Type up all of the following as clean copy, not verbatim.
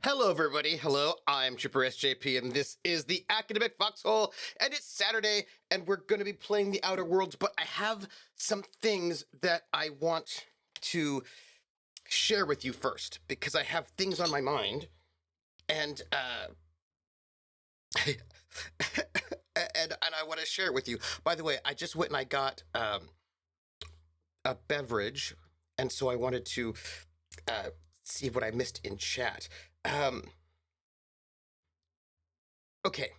Hello, everybody. Hello, I'm Trooper SJP, and this is the Academic Foxhole, and it's Saturday, and we're going to be playing the Outer Worlds, but I have some things that I want to share with you first, because I have things on my mind, and, and I want to share it with you. By the way, I just went and I got, a beverage, and so I wanted to, see what I missed in chat. Okay.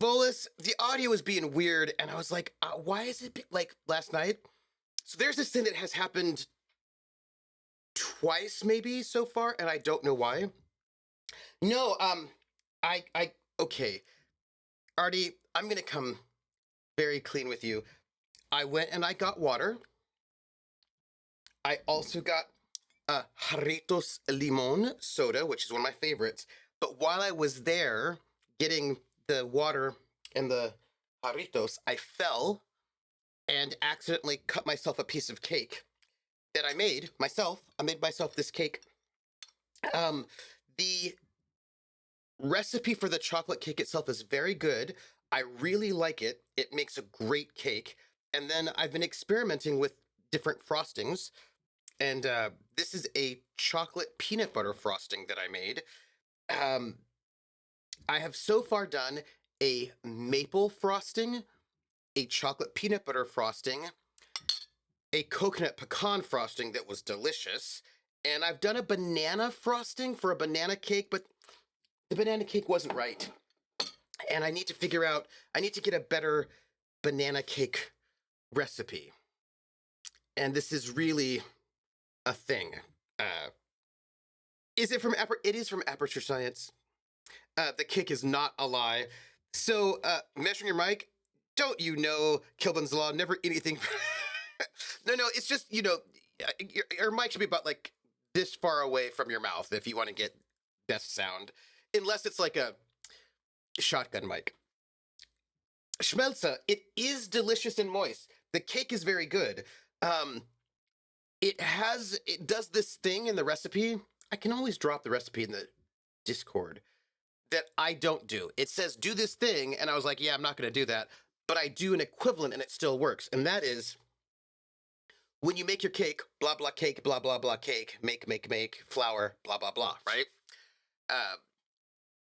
Volus, the audio is being weird, and I was like, why is it like last night? So there's this thing that has happened twice, maybe so far, and I don't know why. No, okay, Artie, I'm gonna come very clean with you. I went and I got water. I also got a Jarritos Limon soda, which is one of my favorites. But while I was there getting the water and the Jarritos, I fell and accidentally cut myself a piece of cake that I made myself. I made myself this cake. The recipe for the chocolate cake itself is very good. I really like it. It makes a great cake. And then I've been experimenting with different frostings. And this is a chocolate peanut butter frosting that I made. I have so far done a maple frosting, a chocolate peanut butter frosting, a coconut pecan frosting that was delicious, and I've done a banana frosting for a banana cake, but the banana cake wasn't right. And I need to figure out, I need to get a better banana cake recipe. And this is really a thing. Is it from It is from Aperture Science. The cake is not a lie. So, measuring your mic, don't you know Kilbin's Law, never anything. No, it's just, your mic should be about like this far away from your mouth if you want to get best sound. Unless it's like a shotgun mic. Schmelze, it is delicious and moist. The cake is very good. It does this thing in the recipe. I can always drop the recipe in the Discord that I don't do. It says do this thing, and I was like, yeah, I'm not going to do that. But I do an equivalent, and it still works. And that is when you make your cake, blah, blah, cake, blah, blah, blah, cake, make, flour, blah, blah, blah, right?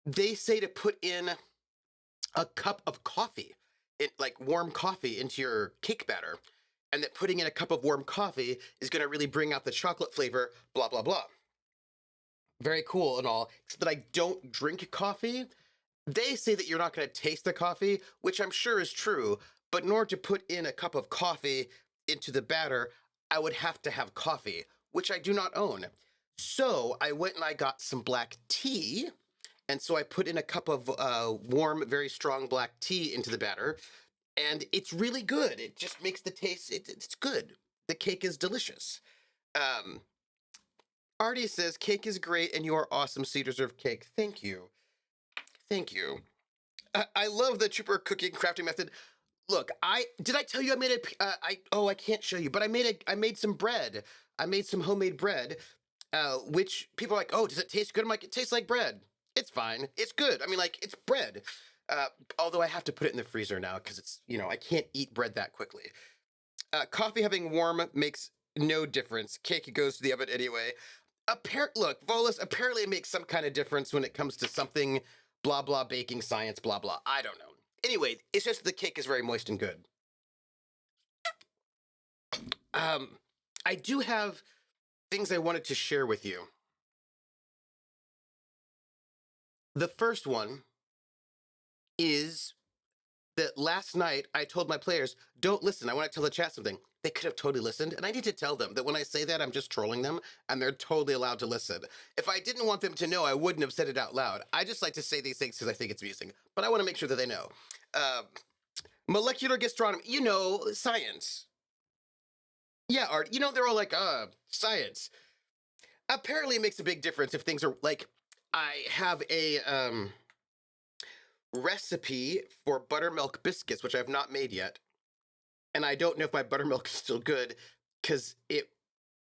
They say to put in a cup of coffee, like warm coffee, into your cake batter, and that putting in a cup of warm coffee is going to really bring out the chocolate flavor, blah, blah, blah. Very cool and all, except that I don't drink coffee. They say that you're not going to taste the coffee, which I'm sure is true, but in order to put in a cup of coffee into the batter, I would have to have coffee, which I do not own. So I went and I got some black tea, and so I put in a cup of warm, very strong black tea into the batter, and it's really good. It just makes the taste, it's good. The cake is delicious. Artie says, cake is great and you are awesome, so you deserve cake. Thank you. Thank you. I love the Trooper cooking crafting method. Look, did I tell you I made I can't show you, but I made some bread. I made some homemade bread, which people are like, oh, does it taste good? I'm like, it tastes like bread. It's fine. It's good. I mean, like, it's bread. Uh, Although I have to put it in the freezer now because it's, I can't eat bread that quickly. Coffee having warm makes no difference. Cake goes to the oven anyway. Look, Volus, apparently it makes some kind of difference when it comes to something, blah, blah, baking science, blah, blah. I don't know. Anyway, it's just the cake is very moist and good. I do have things I wanted to share with you. The first one is that last night I told my players, don't listen. I want to tell the chat something. They could have totally listened. And I need to tell them that when I say that, I'm just trolling them and they're totally allowed to listen. If I didn't want them to know, I wouldn't have said it out loud. I just like to say these things because I think it's amusing. But I want to make sure that they know. Molecular gastronomy, science. Yeah, Art, they're all like, science. Apparently it makes a big difference if things are like, I have a recipe for buttermilk biscuits, which I have not made yet. And I don't know if my buttermilk is still good because it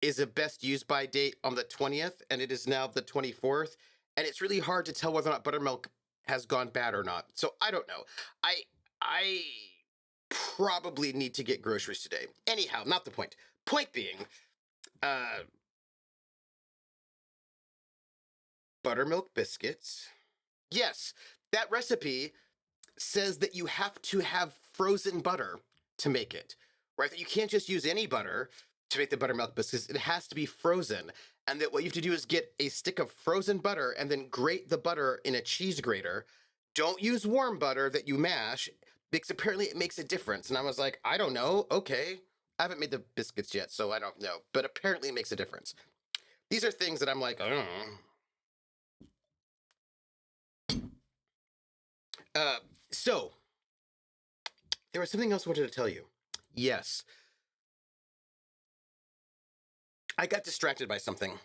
is a best used by date on the 20th and it is now the 24th. And it's really hard to tell whether or not buttermilk has gone bad or not. So I don't know. I probably need to get groceries today. Anyhow, not the point. Point being, buttermilk biscuits. Yes, that recipe says that you have to have frozen butter to make it, right? That you can't just use any butter to make the buttermilk biscuits. It has to be frozen. And that what you have to do is get a stick of frozen butter and then grate the butter in a cheese grater. Don't use warm butter that you mash because apparently it makes a difference. And I was like, I don't know. Okay. I haven't made the biscuits yet, so I don't know. But apparently it makes a difference. These are things that I'm like, I don't know. So, there was something else I wanted to tell you. Yes. I got distracted by something.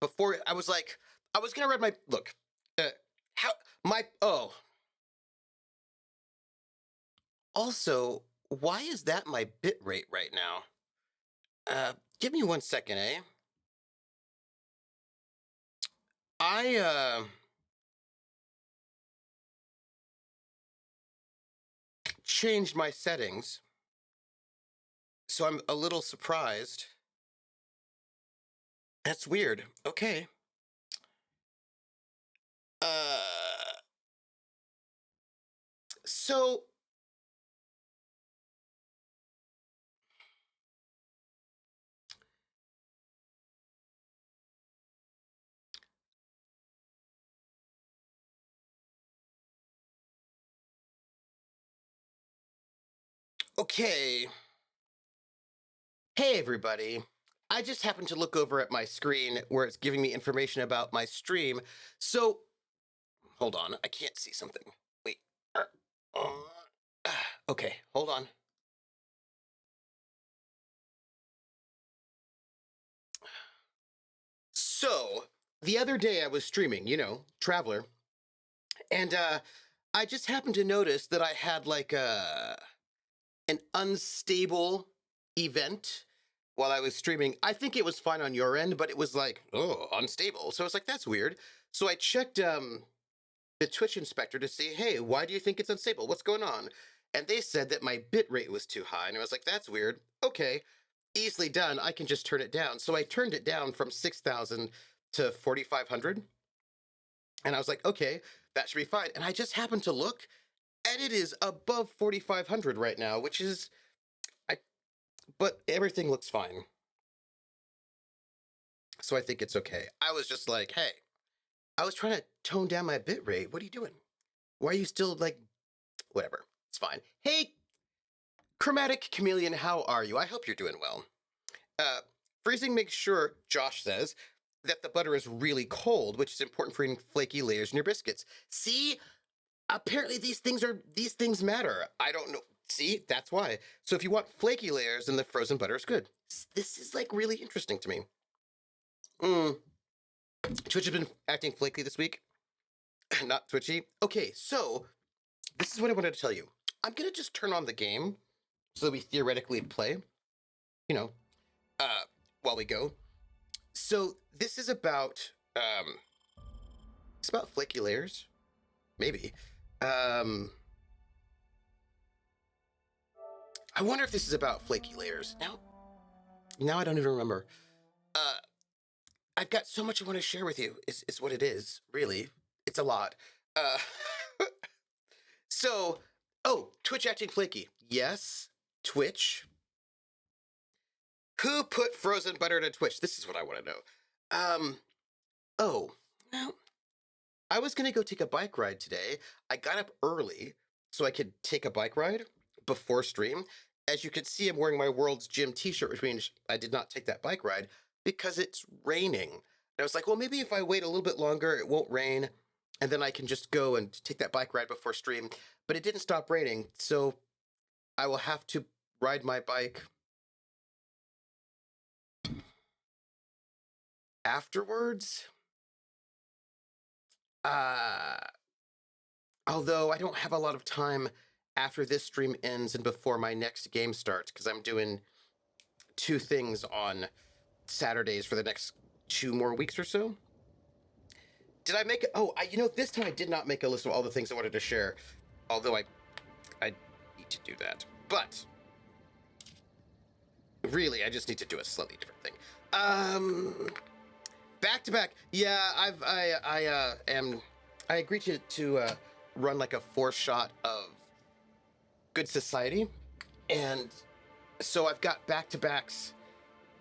Before, I was like, I was gonna read my, look, also, why is that my bit rate right now? Give me 1 second, eh? I changed my settings, so I'm a little surprised. That's weird. Okay. So okay. Hey, everybody. I just happened to look over at my screen where it's giving me information about my stream. So, hold on. I can't see something. Wait. Okay, hold on. So, the other day I was streaming, Traveler, and I just happened to notice that I had like an unstable event while I was streaming. I think it was fine on your end, but it was like, oh, unstable. So I was like, that's weird. So I checked the Twitch inspector to see, hey, why do you think it's unstable? What's going on? And they said that my bit rate was too high. And I was like, that's weird. Okay, easily done. I can just turn it down. So I turned it down from 6,000 to 4,500. And I was like, okay, that should be fine. And I just happened to look, and it is above 4,500 right now, which is, but everything looks fine. So I think it's okay. I was just like, hey, I was trying to tone down my bit rate. What are you doing? Why are you still like, whatever? It's fine. Hey, Chromatic Chameleon, how are you? I hope you're doing well. Freezing makes sure, Josh says, that the butter is really cold, which is important for eating flaky layers in your biscuits. See, apparently these things matter. I don't know. See, that's why. So if you want flaky layers, then the frozen butter is good. This is like really interesting to me. Twitch has been acting flaky this week. Not twitchy. Okay, so this is what I wanted to tell you. I'm gonna just turn on the game so that we theoretically play. You know, while we go. So this is about it's about flaky layers, maybe. Um, I wonder if this is about flaky layers. Now I don't even remember. Uh, I've got so much I want to share with you. Is what it is. Really, it's a lot. Uh, so, oh, Twitch acting flaky. Yes, Twitch. Who put frozen butter to Twitch? This is what I want to know. Oh, now I was gonna go take a bike ride today. I got up early so I could take a bike ride before stream. As you can see, I'm wearing my World's Gym t-shirt, which means I did not take that bike ride because it's raining. And I was like, well, maybe if I wait a little bit longer, it won't rain, and then I can just go and take that bike ride before stream. But it didn't stop raining, so I will have to ride my bike afterwards. Uh, Although I don't have a lot of time after this stream ends and before my next game starts, because I'm doing 2 things on Saturdays for the next 2 more weeks or so. Did I make it? Oh, this time I did not make a list of all the things I wanted to share, although I need to do that. But really, I just need to do a slightly different thing. Back to back. Yeah, I agreed to run like a 4-shot of Good Society, and so I've got back-to-backs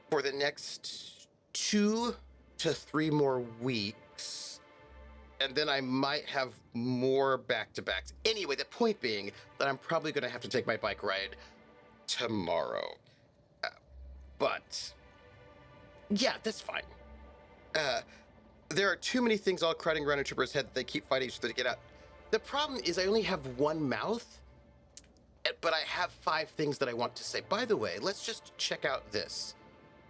for the next 2 to 3 more weeks, and then I might have more back-to-backs. Anyway, the point being that I'm probably going to have to take my bike ride tomorrow. But yeah, that's fine. There are too many things all crowding around a trooper's head that they keep fighting each other to get out. The problem is I only have one mouth, but I have 5 things that I want to say. By the way, let's just check out this.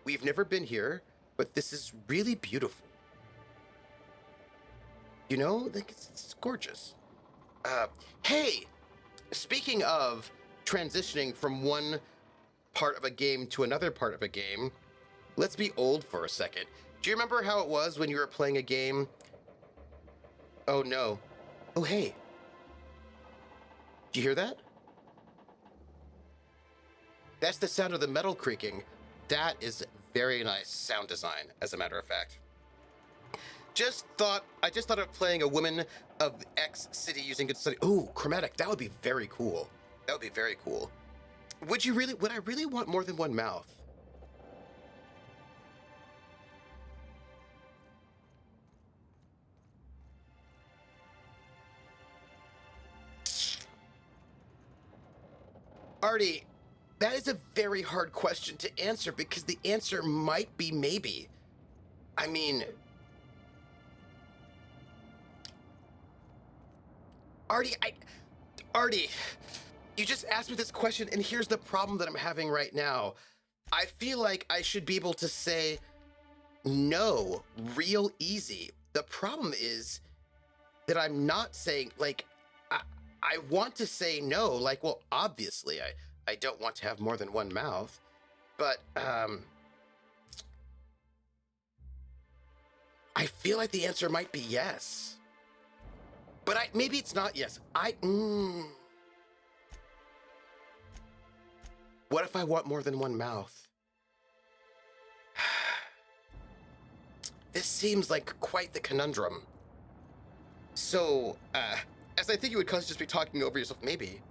We've never been here, but this is really beautiful. You know, like it's gorgeous. Hey, speaking of transitioning from one part of a game to another part of a game, let's be old for a second. Do you remember how it was when you were playing a game? Oh no. Oh hey. Do you hear that? That's the sound of the metal creaking. That is very nice sound design, as a matter of fact. I just thought of playing a woman of X city using Good Study. Ooh, chromatic. That would be very cool. That would be very cool. Would I really want more than one mouth? Artie, that is a very hard question to answer because the answer might be maybe. I mean, Artie, you just asked me this question, and here's the problem that I'm having right now. I feel like I should be able to say no real easy. The problem is that I'm not saying, like, I want to say no, like, well, obviously, I don't want to have more than one mouth, but, I feel like the answer might be yes. But maybe it's not yes. What if I want more than one mouth? This seems like quite the conundrum. So, as I think you would just be talking over yourself, maybe.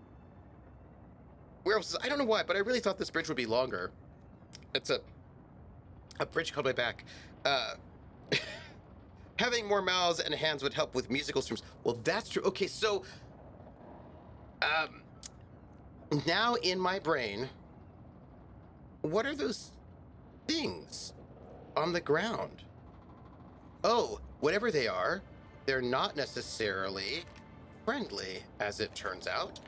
Where else I don't know why, but I really thought this bridge would be longer. It's a bridge called my back. Having more mouths and hands would help with musical streams. Well, that's true. Okay, so, now in my brain, what are those things on the ground? Oh, whatever they are, they're not necessarily friendly, as it turns out.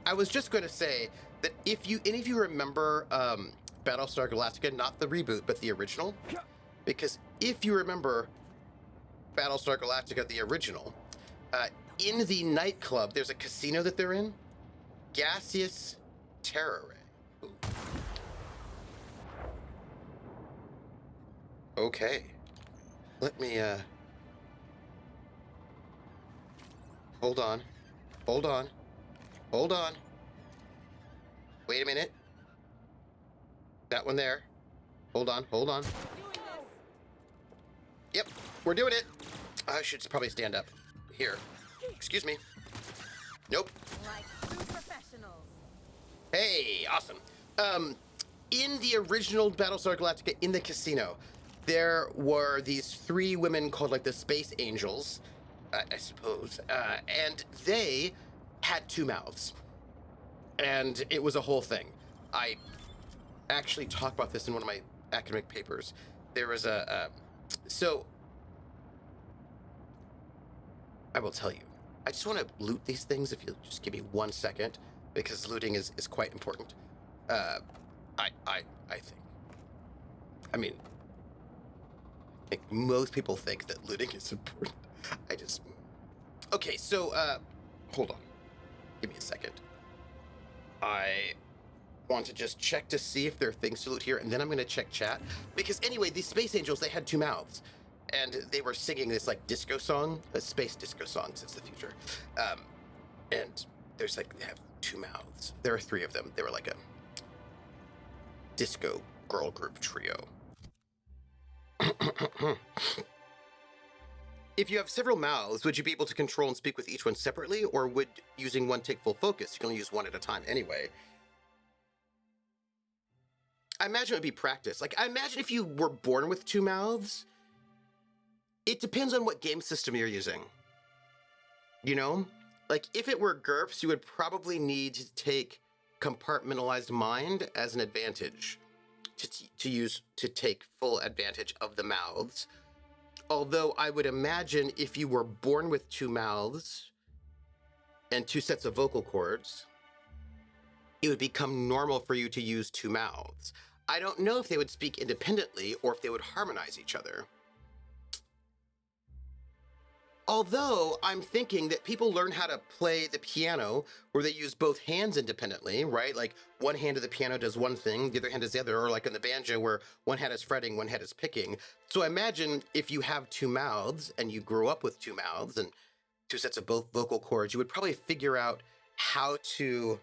I was just going to say that if any of you remember Battlestar Galactica, not the reboot, but the original, because if you remember Battlestar Galactica, the original, in the nightclub, there's a casino that they're in, Gaseous Terror. Ooh. Okay. Let me, hold on. Hold on. Hold on. Wait a minute. That one there. Hold on. Hold on. Yep. We're doing it. I should probably stand up. Here. Excuse me. Nope. Like true professionals. Hey, awesome. In the original Battlestar Galactica, in the casino, there were these three women called like the Space Angels, I suppose, and they had two mouths, and it was a whole thing. I actually talk about this in one of my academic papers. There was so I will tell you. I just want to loot these things if you'll just give me 1 second, because looting is quite important. I think. I mean, I think most people think that looting is important. I just. Okay, so, hold on. Give me a second. I want to just check to see if there are things to loot here, and then I'm going to check chat. Because anyway, these Space Angels, they had two mouths. And they were singing this, like, disco song, a space disco song, since it's the future. And there's, like, they have two mouths. There are three of them. They were like a disco girl group trio. If you have several mouths, would you be able to control and speak with each one separately, or would using one take full focus? You can only use one at a time anyway. I imagine it would be practice. Like, I imagine if you were born with two mouths, it depends on what game system you're using. You know? Like, if it were GURPS, you would probably need to take compartmentalized mind as an advantage to take full advantage of the mouths. Although I would imagine if you were born with two mouths and two sets of vocal cords, it would become normal for you to use two mouths. I don't know if they would speak independently or if they would harmonize each other. Although I'm thinking that people learn how to play the piano where they use both hands independently, right? Like one hand of the piano does one thing, the other hand does the other, or like in the banjo where one hand is fretting, one hand is picking. So I imagine if you have two mouths and you grew up with two mouths and two sets of both vocal cords, you would probably figure out how to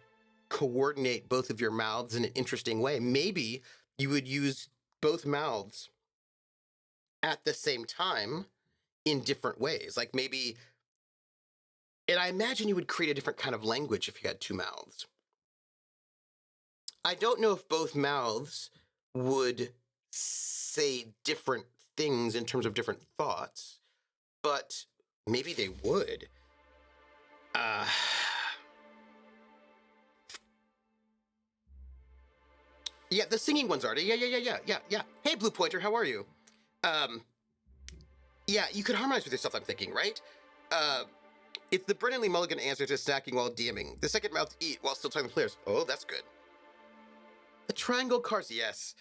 coordinate both of your mouths in an interesting way. Maybe you would use both mouths at the same time in different ways. Like maybe, and I imagine you would create a different kind of language if you had two mouths. I don't know if both mouths would say different things in terms of different thoughts, but maybe they would. Yeah, the singing ones are. Yeah. Hey, Blue Pointer, how are you? Yeah, you could harmonize with yourself, I'm thinking, right? It's the Brennan Lee Mulligan answer to snacking while DMing. The second mouth to eat while still talking to players. Oh, that's good. The triangle cars, yes.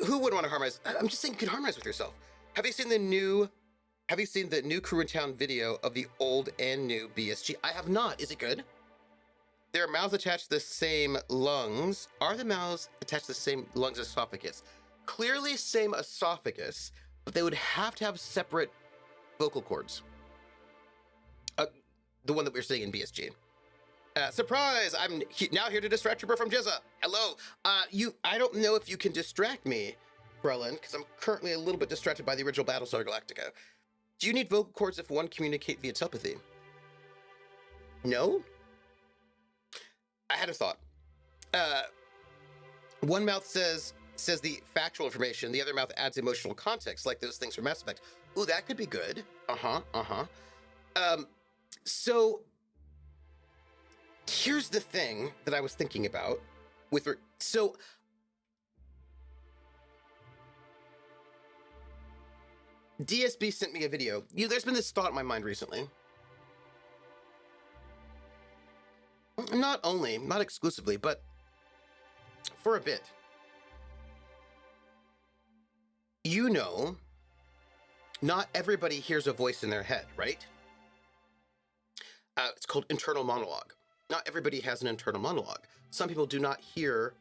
Who would want to harmonize? I'm just saying you could harmonize with yourself. Have you seen the new Crew in Town video of the old and new BSG? I have not. Is it good? There are mouths attached to the same lungs. Are the mouths attached to the same lungs as esophagus? Clearly same esophagus, but they would have to have separate vocal cords. The one that we were seeing in BSG. Surprise! I'm now here to distract Trooper from Jizza. Hello. I don't know if you can distract me, Krellin, because I'm currently a little bit distracted by the original Battlestar Galactica. Do you need vocal cords if one communicate via telepathy? No? I had a thought. One mouth says the factual information, the other mouth adds emotional context, like those things from Mass Effect. Ooh, that could be good. So here's the thing that I was thinking about so DSB sent me a video. There's been this thought in my mind recently. Not exclusively, but for a bit. Not everybody hears a voice in their head, right? It's called internal monologue. Not everybody has an internal monologue. Some people do not hear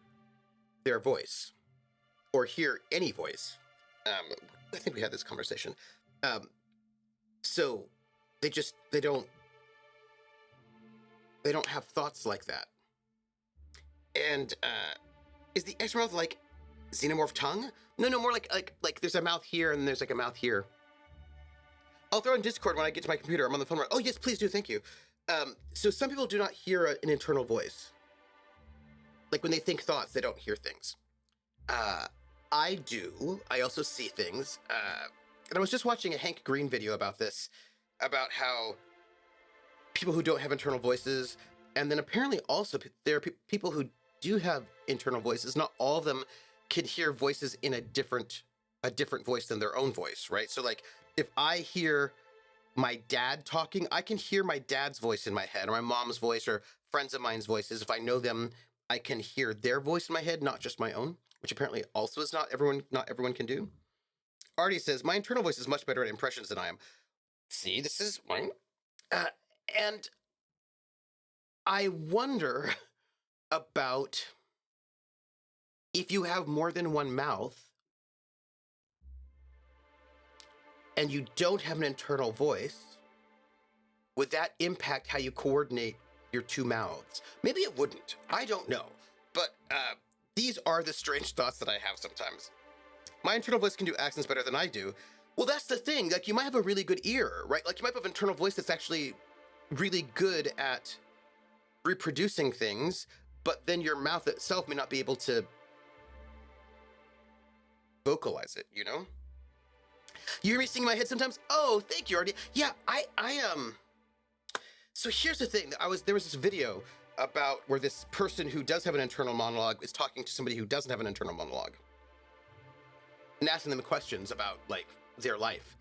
their voice. or hear any voice. I think we had this conversation. So they don't have thoughts like that. And is the extra mouth like xenomorph tongue? No, more like there's a mouth here and there's like a mouth here. I'll throw in Discord when I get to my computer. I'm on the phone. Oh yes, please do. Thank you. So some people do not hear an internal voice. Like when they think thoughts, they don't hear things. I do. I also see things. And I was just watching a Hank Green video about this, about how people who don't have internal voices, and then apparently also there are people who do have internal voices. Not all of them can hear voices in a different voice than their own voice, right? So like if I hear my dad talking, I can hear my dad's voice in my head, or my mom's voice, or friends of mine's voices. If I know them, I can hear their voice in my head, not just my own, which apparently also is not everyone can do. Artie says, my internal voice is much better at impressions than I am. See, this is right. And I wonder about if you have more than one mouth and you don't have an internal voice, would that impact how you coordinate your two mouths? Maybe it wouldn't. I don't know. But these are the strange thoughts that I have sometimes. My internal voice can do accents better than I do. Well, that's the thing. Like, you might have a really good ear, right? Like, you might have an internal voice that's actually really good at reproducing things, but then your mouth itself may not be able to vocalize it, you know? You hear me sing in my head sometimes? Oh, thank you, Artie. Yeah, I So here's the thing. There was this video about where this person who does have an internal monologue is talking to somebody who doesn't have an internal monologue and asking them questions about like their life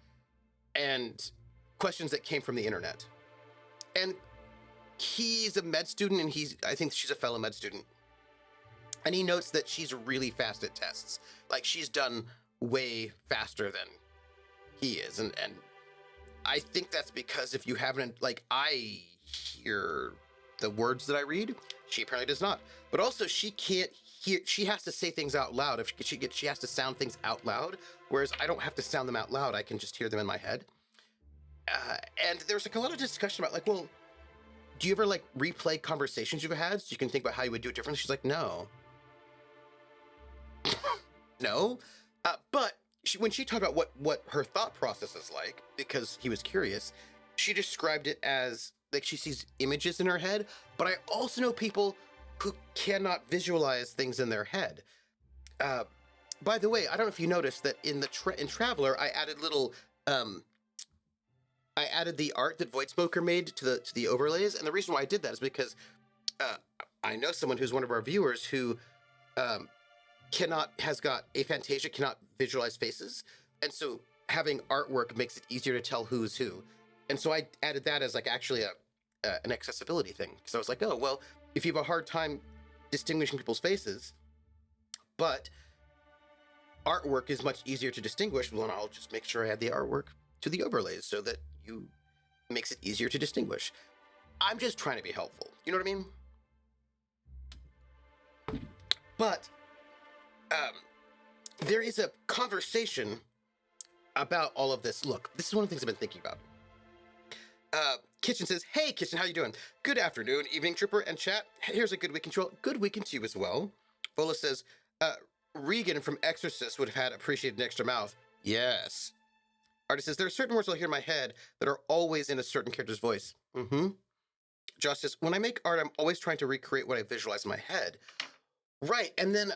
and questions that came from the internet. And he's a med student, and I think she's a fellow med student. And he notes that she's really fast at tests. Like, she's done way faster than he is. And I think that's because if you haven't, like, I hear the words that I read, she apparently does not. But also, she can't hear, she has to say things out loud. If she has to sound things out loud, whereas I don't have to sound them out loud. I can just hear them in my head. And there's like a lot of discussion about like, well, do you ever like replay conversations you've had so you can think about how you would do it differently? She's like, no. No. But when she talked about what her thought process is like, because he was curious, she described it as like she sees images in her head. But I also know people who cannot visualize things in their head. By the way, I don't know if you noticed that in Traveler, I added little I added the art that Void Smoker made to the overlays, and the reason why I did that is because I know someone who's one of our viewers who has got aphantasia, cannot visualize faces, and so having artwork makes it easier to tell who's who. And so I added that as like actually an accessibility thing, because I was like, oh well, if you have a hard time distinguishing people's faces, but artwork is much easier to distinguish, well, then I'll just make sure I add the artwork to the overlays so that makes it easier to distinguish. I'm just trying to be helpful. You know what I mean? But there is a conversation about all of this. Look, this is one of the things I've been thinking about. Kitchen says, hey, Kitchen, how you doing? Good afternoon, evening, Trooper, and chat. Here's a good weekend to you. Good weekend to you as well. Vola says, Regan from Exorcist would have had appreciated an extra mouth. Yes. Artist says, there are certain words I'll hear in my head that are always in a certain character's voice. Mm-hmm. Josh says, when I make art, I'm always trying to recreate what I visualize in my head. Right, and then,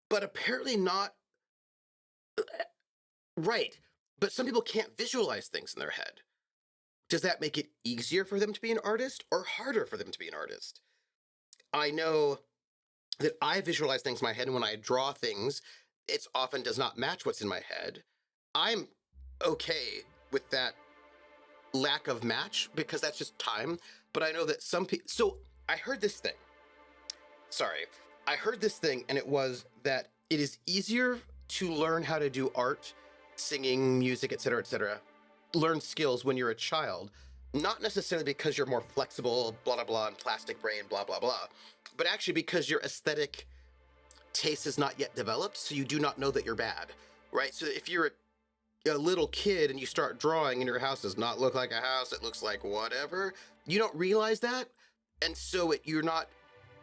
but apparently not, right, but some people can't visualize things in their head. Does that make it easier for them to be an artist or harder for them to be an artist? I know that I visualize things in my head, and when I draw things, it often does not match what's in my head. I'm okay with that lack of match because that's just time. But I know that some people, so I heard this thing. I heard this thing, and it was that it is easier to learn how to do art, singing, music, etc., learn skills when you're a child, not necessarily because you're more flexible, blah, blah, blah, and plastic brain, blah, blah, blah, but actually because your aesthetic taste is not yet developed, so you do not know that you're bad, right? So if you're a little kid and you start drawing and your house does not look like a house, it looks like whatever, you don't realize that, and so you're not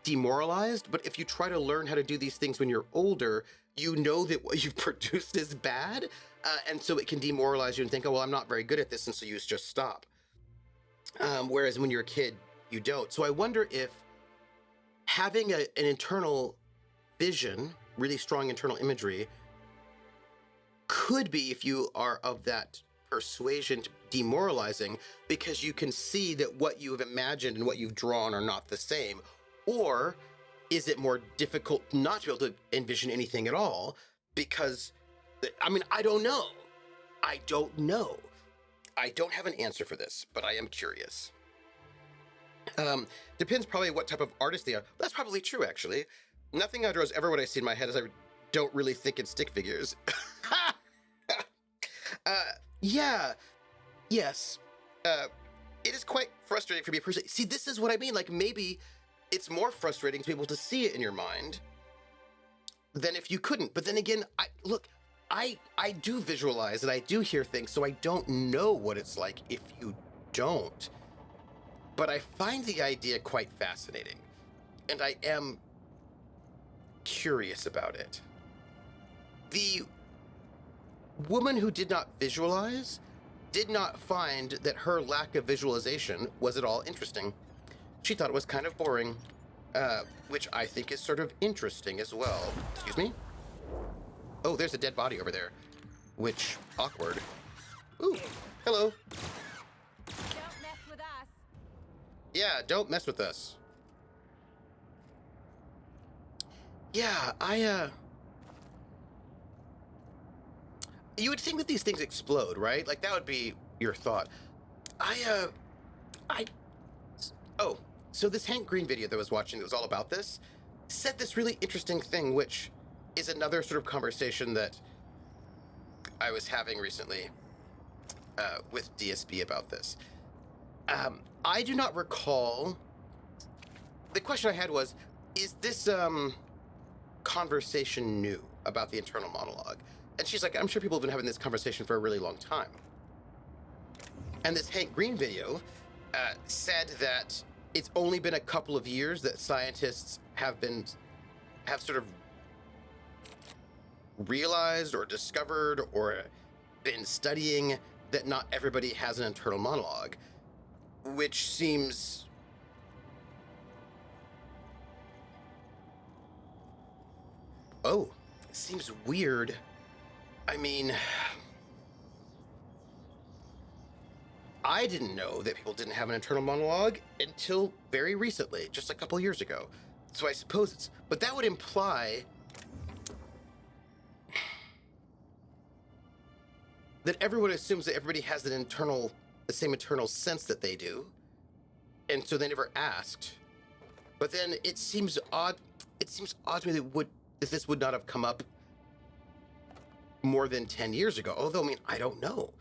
demoralized. But if you try to learn how to do these things when you're older, you know that what you've produced is bad, and so it can demoralize you and think, oh, well, I'm not very good at this, and so you just stop. Whereas when you're a kid, you don't. So I wonder if having an internal vision, really strong internal imagery, could be, if you are of that persuasion, demoralizing, because you can see that what you have imagined and what you've drawn are not the same. Or is it more difficult not to be able to envision anything at all? Because, I mean, I don't know. I don't know. I don't have an answer for this, but I am curious. Depends probably what type of artist they are. That's probably true, actually. Nothing I draw is ever what I see in my head, as I don't really think in stick figures. Yeah, yes. It is quite frustrating for me personally. See, this is what I mean. Like, maybe it's more frustrating to be able to see it in your mind than if you couldn't. But then again, I do visualize and I do hear things, so I don't know what it's like if you don't. But I find the idea quite fascinating, and I am curious about it. The woman who did not visualize did not find that her lack of visualization was at all interesting. She thought it was kind of boring, which I think is sort of interesting as well. Excuse me? Oh, there's a dead body over there, which, awkward. Ooh, hello. Don't mess with us. Yeah, don't mess with us. Yeah, you would think that these things explode, right? Like, that would be your thought. Oh, so this Hank Green video that I was watching that was all about this said this really interesting thing, which is another sort of conversation that I was having recently with DSB about this. I do not recall. The question I had was, is this conversation new about the internal monologue? And she's like, I'm sure people have been having this conversation for a really long time. And this Hank Green video said that it's only been a couple of years that scientists have sort of realized or discovered or been studying that not everybody has an internal monologue, which seems seems weird. I mean, I didn't know that people didn't have an internal monologue until very recently, just a couple years ago. So I suppose it's, but that would imply that everyone assumes that everybody has the same internal sense that they do, and so they never asked. But then it seems odd. It seems odd to me that this would not have come up more than 10 years ago. Although, I mean, I don't know.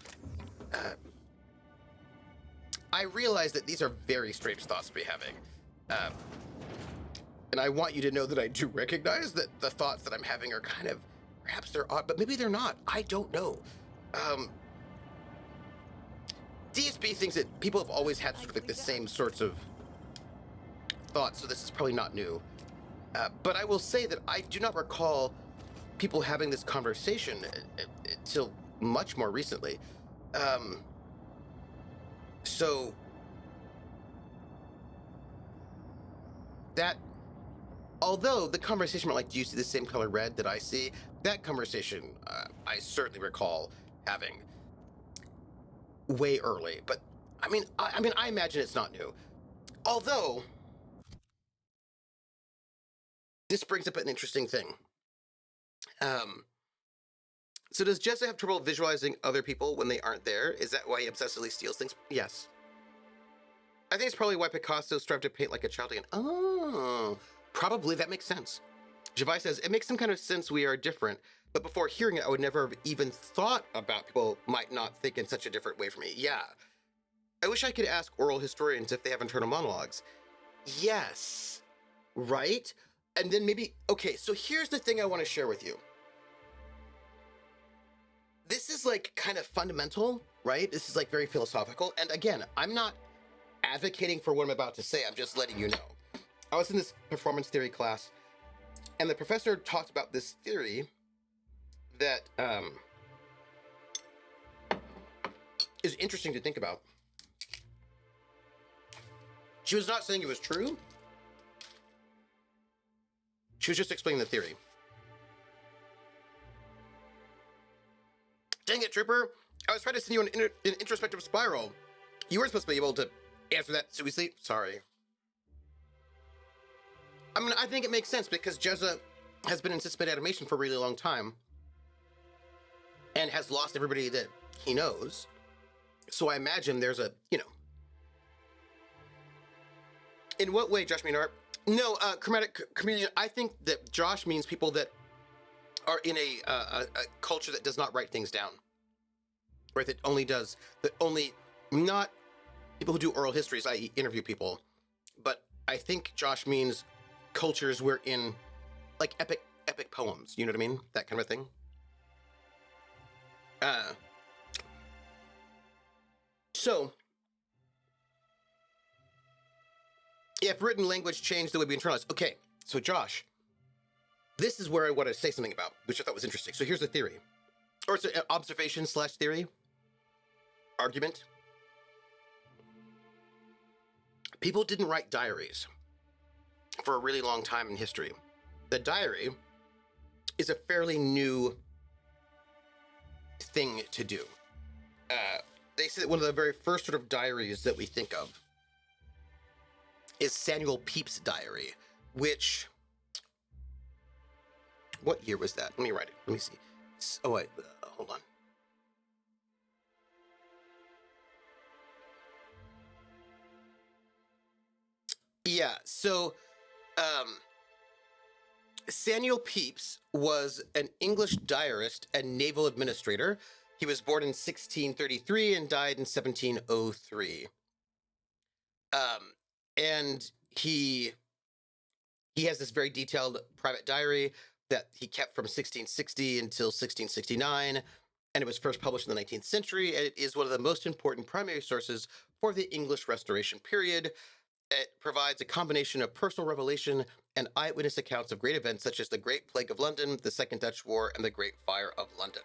I realize that these are very strange thoughts to be having. And I want you to know that I do recognize that the thoughts that I'm having are kind of, perhaps they're odd, but maybe they're not. I don't know. DSB thinks that people have always had sort of like the same sorts of thoughts, so this is probably not new. But I will say that I do not recall people having this conversation until much more recently. So that, although the conversation about, like, do you see the same color red that I see? That conversation I certainly recall having way early. But I mean, I imagine it's not new. Although this brings up an interesting thing. So does Jesse have trouble visualizing other people when they aren't there? Is that why he obsessively steals things? Yes. I think it's probably why Picasso strived to paint like a child again. Oh, probably that makes sense. Javai says, it makes some kind of sense we are different, but before hearing it, I would never have even thought about people might not think in such a different way from me. Yeah. I wish I could ask oral historians if they have internal monologues. Yes. Right? and then maybe, okay, so here's the thing I want to share with you. This is like kind of fundamental, right? This is like very philosophical. And again, I'm not advocating for what I'm about to say. I'm just letting you know. I was in this performance theory class, and the professor talked about this theory that is interesting to think about. She was not saying it was true. She was just explaining the theory. Dang it, Trooper. I was trying to send you an introspective spiral. You weren't supposed to be able to answer that seriously. Sorry. I mean, I think it makes sense because Jezza has been in suspended animation for a really long time and has lost everybody that he knows. So I imagine there's a, you know. In what way, Josh Maynard? No, chromatic chameleon. I think that Josh means people that are in a culture that does not write things down, right? That only not people who do oral histories, i.e., interview people, but I think Josh means cultures we're in, like epic poems. You know what I mean? That kind of thing. So, if written language changed the way we internalize, okay. So, Josh, this is where I want to say something about, which I thought was interesting. So here's the theory, or it's an observation / theory, argument. People didn't write diaries for a really long time in history. The diary is a fairly new thing to do. They say that one of the very first sort of diaries that we think of is Samuel Pepys' diary, which, what year was that? Let me write it. Let me see. Oh, wait, hold on. Yeah, so Samuel Pepys was an English diarist and naval administrator. He was born in 1633 and died in 1703. And he has this very detailed private diary that he kept from 1660 until 1669, and it was first published in the 19th century, and it is one of the most important primary sources for the English Restoration period. It provides a combination of personal revelation and eyewitness accounts of great events such as the Great Plague of London, the Second Dutch War, and the Great Fire of London.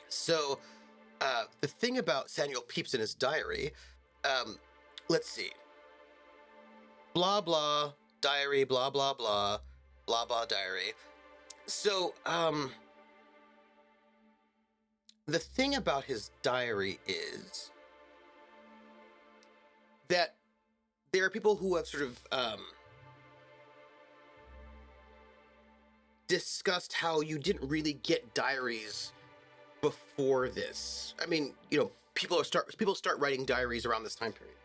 So, the thing about Samuel Pepys in his diary, let's see. Blah, blah, diary, blah, blah, blah, blah, blah, diary. So, the thing about his diary is that there are people who have sort of discussed how you didn't really get diaries before this. I mean, you know, people start writing diaries around this time period,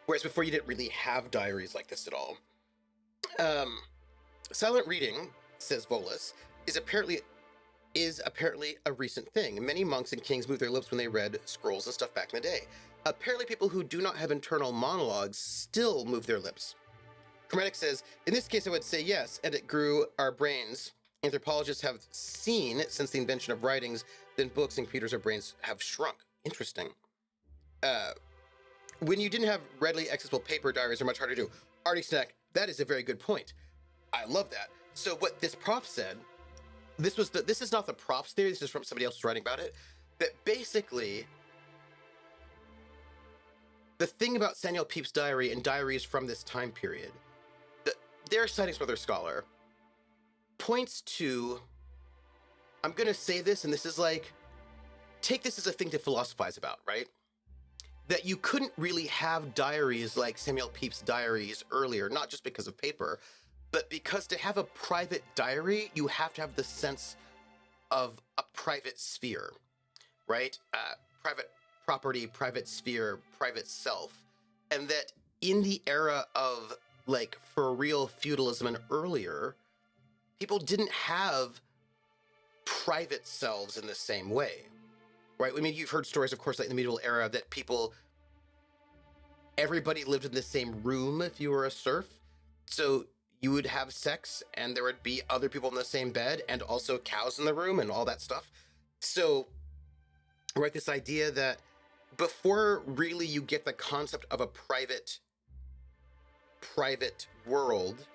whereas before you didn't really have diaries like this at all. Silent reading, says Volas, is apparently a recent thing. Many monks and kings moved their lips when they read scrolls and stuff back in the day. Apparently, people who do not have internal monologues still move their lips. Chromatic says, in this case, I would say yes, and it grew our brains. Anthropologists have seen, since the invention of writings, then books and computers, our brains have shrunk. Interesting. When you didn't have readily accessible paper, diaries are much harder to do. Artie Snack, that is a very good point. I love that. So what this prof said, this is not the prof's theory, this is from somebody else writing about it, that basically the thing about Samuel Pepys' diary and diaries from this time period, their sightings from other scholar, points to, I'm going to say this, and this is like, take this as a thing to philosophize about, right? That you couldn't really have diaries like Samuel Pepys' diaries earlier, not just because of paper, but because to have a private diary, you have to have the sense of a private sphere, right? Private property, private sphere, private self. And that in the era of, like, for real feudalism and earlier, people didn't have private selves in the same way, right? I mean, you've heard stories, of course, like in the medieval era, that everybody lived in the same room if you were a serf. So you would have sex and there would be other people in the same bed and also cows in the room and all that stuff. So, right, this idea that before really you get the concept of a private world,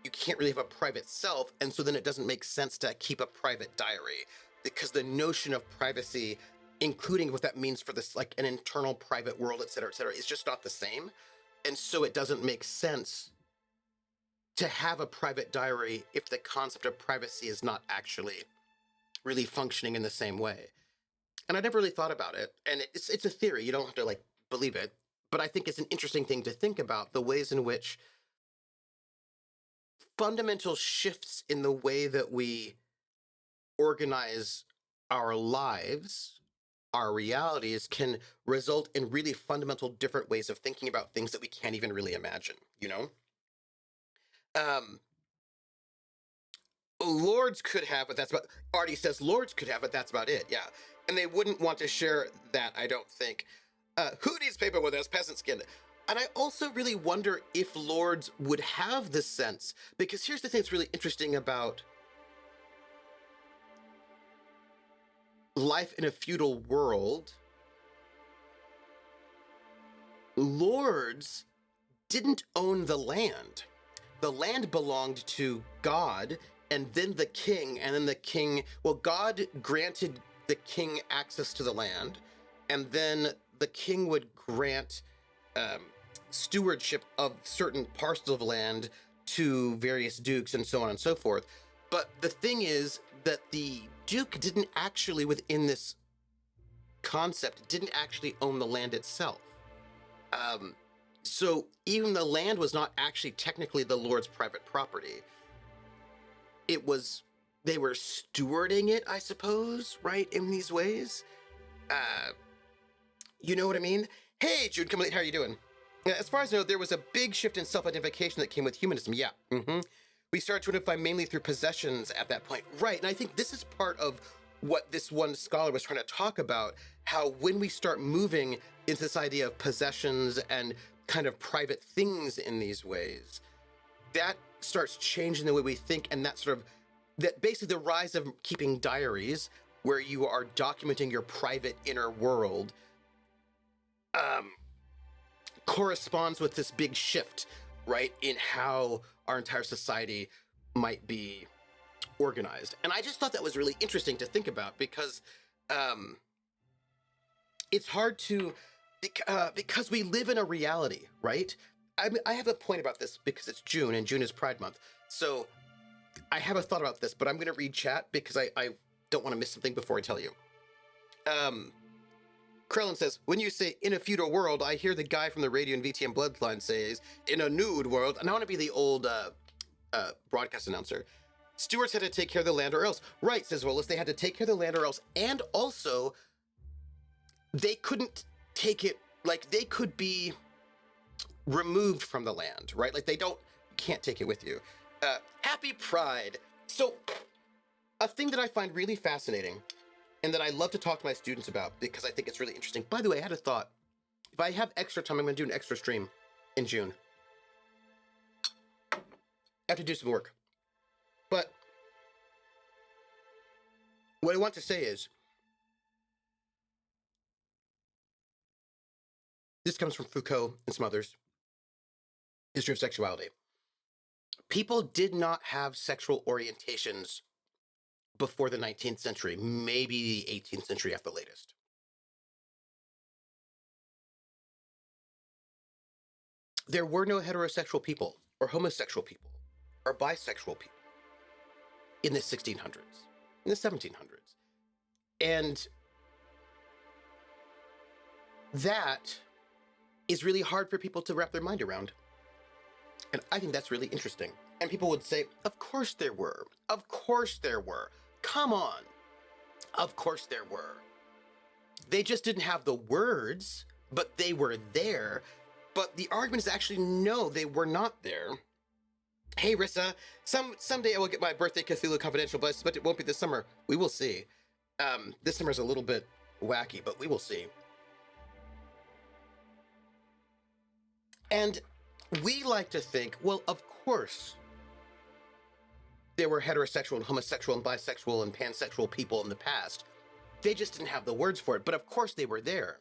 you can't really have a private self, and so then it doesn't make sense to keep a private diary, because the notion of privacy, including what that means for this, like an internal private world, et cetera, is just not the same. And so it doesn't make sense to have a private diary if the concept of privacy is not actually really functioning in the same way. And I never really thought about it. And it's a theory. You don't have to like believe it. But I think it's an interesting thing to think about, the ways in which fundamental shifts in the way that we organize our lives, our realities, can result in really fundamental different ways of thinking about things that we can't even really imagine, you know? Lords could have, but that's about, Artie says lords could have, but that's about it, yeah. And they wouldn't want to share that, I don't think. Who needs paper with us, peasant skin? And I also really wonder if lords would have this sense, because here's the thing that's really interesting about life in a feudal world. Lords didn't own the land. The land belonged to God, and then the king, and then the king, well, God granted the king access to the land, and then the king would grant stewardship of certain parcels of land to various dukes and so on and so forth. But the thing is that the duke didn't actually, within this concept, didn't actually own the land itself. So even the land was not actually technically the lord's private property. It was, they were stewarding it, I suppose, right, in these ways. You know what I mean? Hey, Jude, come late, how are you doing? As far as I know, there was a big shift in self-identification that came with humanism, yeah. We started to identify mainly through possessions at that point. Right, and I think this is part of what this one scholar was trying to talk about, how when we start moving into this idea of possessions and kind of private things in these ways, that starts changing the way we think, and that sort of, that basically the rise of keeping diaries where you are documenting your private inner world corresponds with this big shift, right, in how our entire society might be organized. And I just thought that was really interesting to think about, because it's hard to, because we live in a reality, right? I have a point about this because it's June, and June is Pride Month. So I have a thought about this, but I'm going to read chat because I don't want to miss something before I tell you. Krellin says, when you say in a feudal world, I hear the guy from the radio and VTM Bloodline says, in a nude world, and I want to be the old broadcast announcer. Stewards had to take care of the land or else. Right, says Willis, they had to take care of the land or else. And also, they couldn't take it, like they could be removed from the land, right? Like you can't take it with you. Happy Pride. So a thing that I find really fascinating and that I love to talk to my students about because I think it's really interesting. By the way, I had a thought. If I have extra time, I'm going to do an extra stream in June. I have to do some work. But what I want to say is, this comes from Foucault and some others, history of sexuality. People did not have sexual orientations before the 19th century, maybe the 18th century at the latest. There were no heterosexual people, or homosexual people, or bisexual people in the 1600s, in the 1700s. And that is really hard for people to wrap their mind around. And I think that's really interesting. And people would say, of course there were. Of course there were. Come on. Of course there were. They just didn't have the words, but they were there. But the argument is actually, no, they were not there. Hey, Rissa, someday I will get my birthday Cthulhu Confidential, but I suspect it won't be this summer. We will see. This summer is a little bit wacky, but we will see. And we like to think, well, of course, there were heterosexual and homosexual and bisexual and pansexual people in the past. They just didn't have the words for it, but of course they were there.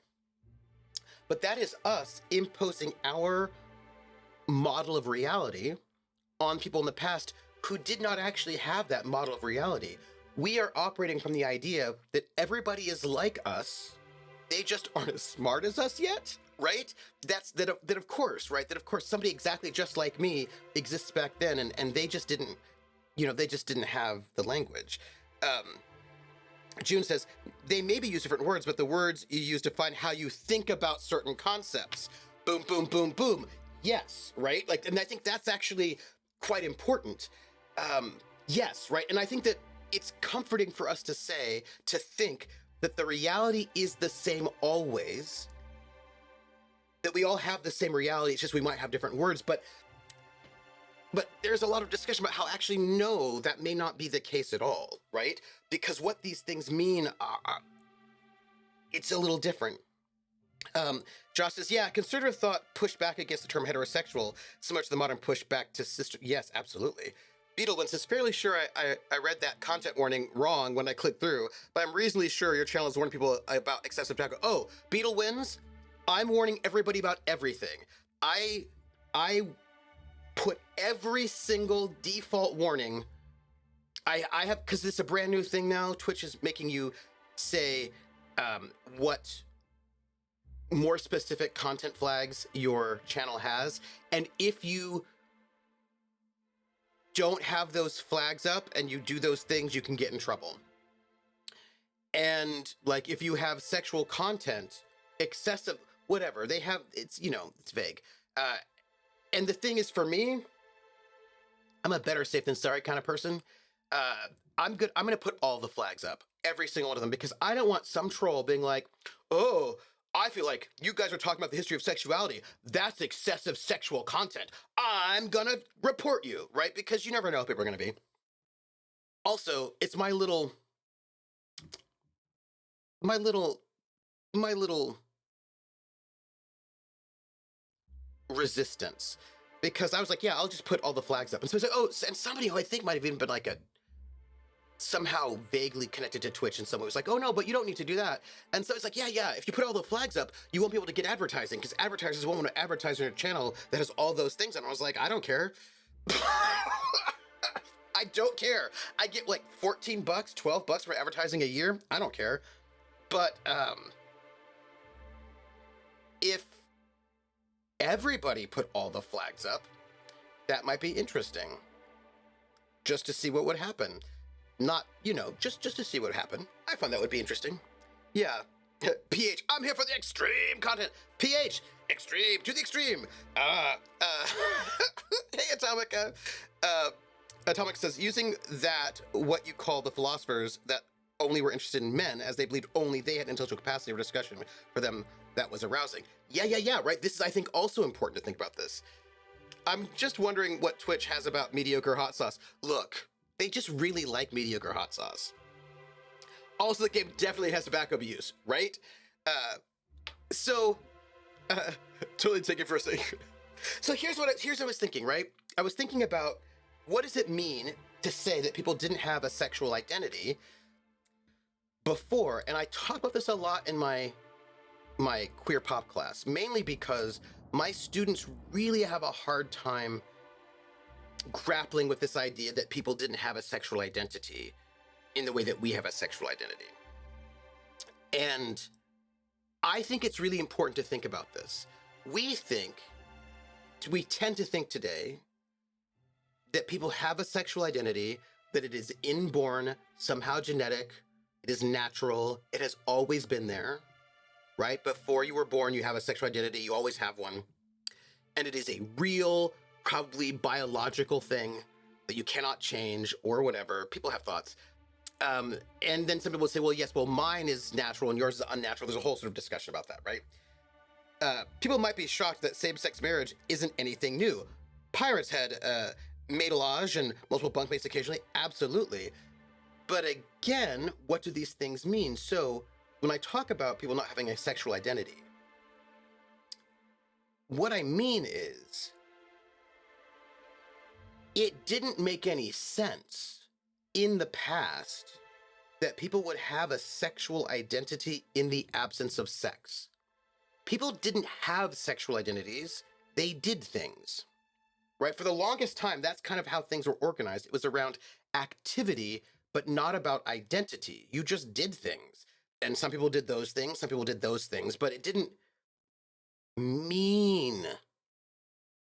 But that is us imposing our model of reality on people in the past who did not actually have that model of reality. We are operating from the idea that everybody is like us, they just aren't as smart as us yet, right? That of course, right? That of course somebody exactly just like me exists back then, and they just didn't, they just didn't have the language. June says, they maybe use different words, but the words you use define how you think about certain concepts. Boom, boom, boom, boom. Yes, right? Like, and I think that's actually quite important. Yes, right? And I think that it's comforting for us to think that the reality is the same always, that we all have the same reality, it's just we might have different words, but there's a lot of discussion about how actually, no, that may not be the case at all, right? Because what these things mean, it's a little different. Josh says, yeah, conservative thought pushed back against the term heterosexual, similar to the modern pushback to sister. Yes, absolutely. Beetlewind says, fairly sure I read that content warning wrong when I clicked through, but I'm reasonably sure your channel is warning people about excessive tobacco. Oh, Beetlewinds, I'm warning everybody about everything. I put every single default warning. I have, because it's a brand new thing now. Twitch is making you say what more specific content flags your channel has. And if you don't have those flags up and you do those things, you can get in trouble. And like, if you have sexual content, excessive, whatever, they have, it's, it's vague. And the thing is, for me, I'm a better safe than sorry kind of person. I'm good. I'm going to put all the flags up, every single one of them, because I don't want some troll being like, oh, I feel like you guys are talking about the history of sexuality. That's excessive sexual content. I'm going to report you, right? Because you never know how people are going to be. Also, it's my little resistance, because I was like, yeah, I'll just put all the flags up. And so it's like, oh, and somebody who I think might have even been like somehow vaguely connected to Twitch, and someone was like, oh no, but you don't need to do that. And so it's like, yeah, if you put all the flags up, you won't be able to get advertising, because advertisers won't want to advertise on your channel that has all those things. And I was like, I don't care. I don't care. I get like $14, $12 for advertising a year. I don't care. But if everybody put all the flags up, that might be interesting, just to see what would happen. Not, just to see what would happen. I find that would be interesting. Yeah. PH, I'm here for the extreme content. PH, extreme to the extreme. Hey, Atomic. Atomic says, using that, what you call the philosophers that only were interested in men, as they believed only they had intellectual capacity for discussion, for them that was arousing. Yeah, right? This is, I think, also important to think about this. I'm just wondering what Twitch has about mediocre hot sauce. Look, they just really like mediocre hot sauce. Also, the game definitely has tobacco abuse, right? Totally take it for a second. So here's what I was thinking, right? I was thinking about, what does it mean to say that people didn't have a sexual identity before? And I talk about this a lot in my queer pop class, mainly because my students really have a hard time grappling with this idea that people didn't have a sexual identity in the way that we have a sexual identity. And I think it's really important to think about this. We tend to think today that people have a sexual identity, that it is inborn, somehow genetic, it is natural, it has always been there, right? Before you were born, you have a sexual identity, you always have one. And it is a real, probably biological thing that you cannot change or whatever. People have thoughts. And then some people would say, well, yes, well, mine is natural and yours is unnatural. There's a whole sort of discussion about that, right? People might be shocked that same-sex marriage isn't anything new. Pirates had maidalage and multiple bunkmates occasionally, absolutely. But again, what do these things mean? So when I talk about people not having a sexual identity, what I mean is it didn't make any sense in the past that people would have a sexual identity in the absence of sex. People didn't have sexual identities, they did things, right? For the longest time, that's kind of how things were organized. It was around activity, but not about identity. You just did things. And some people did those things, some people did those things, but it didn't mean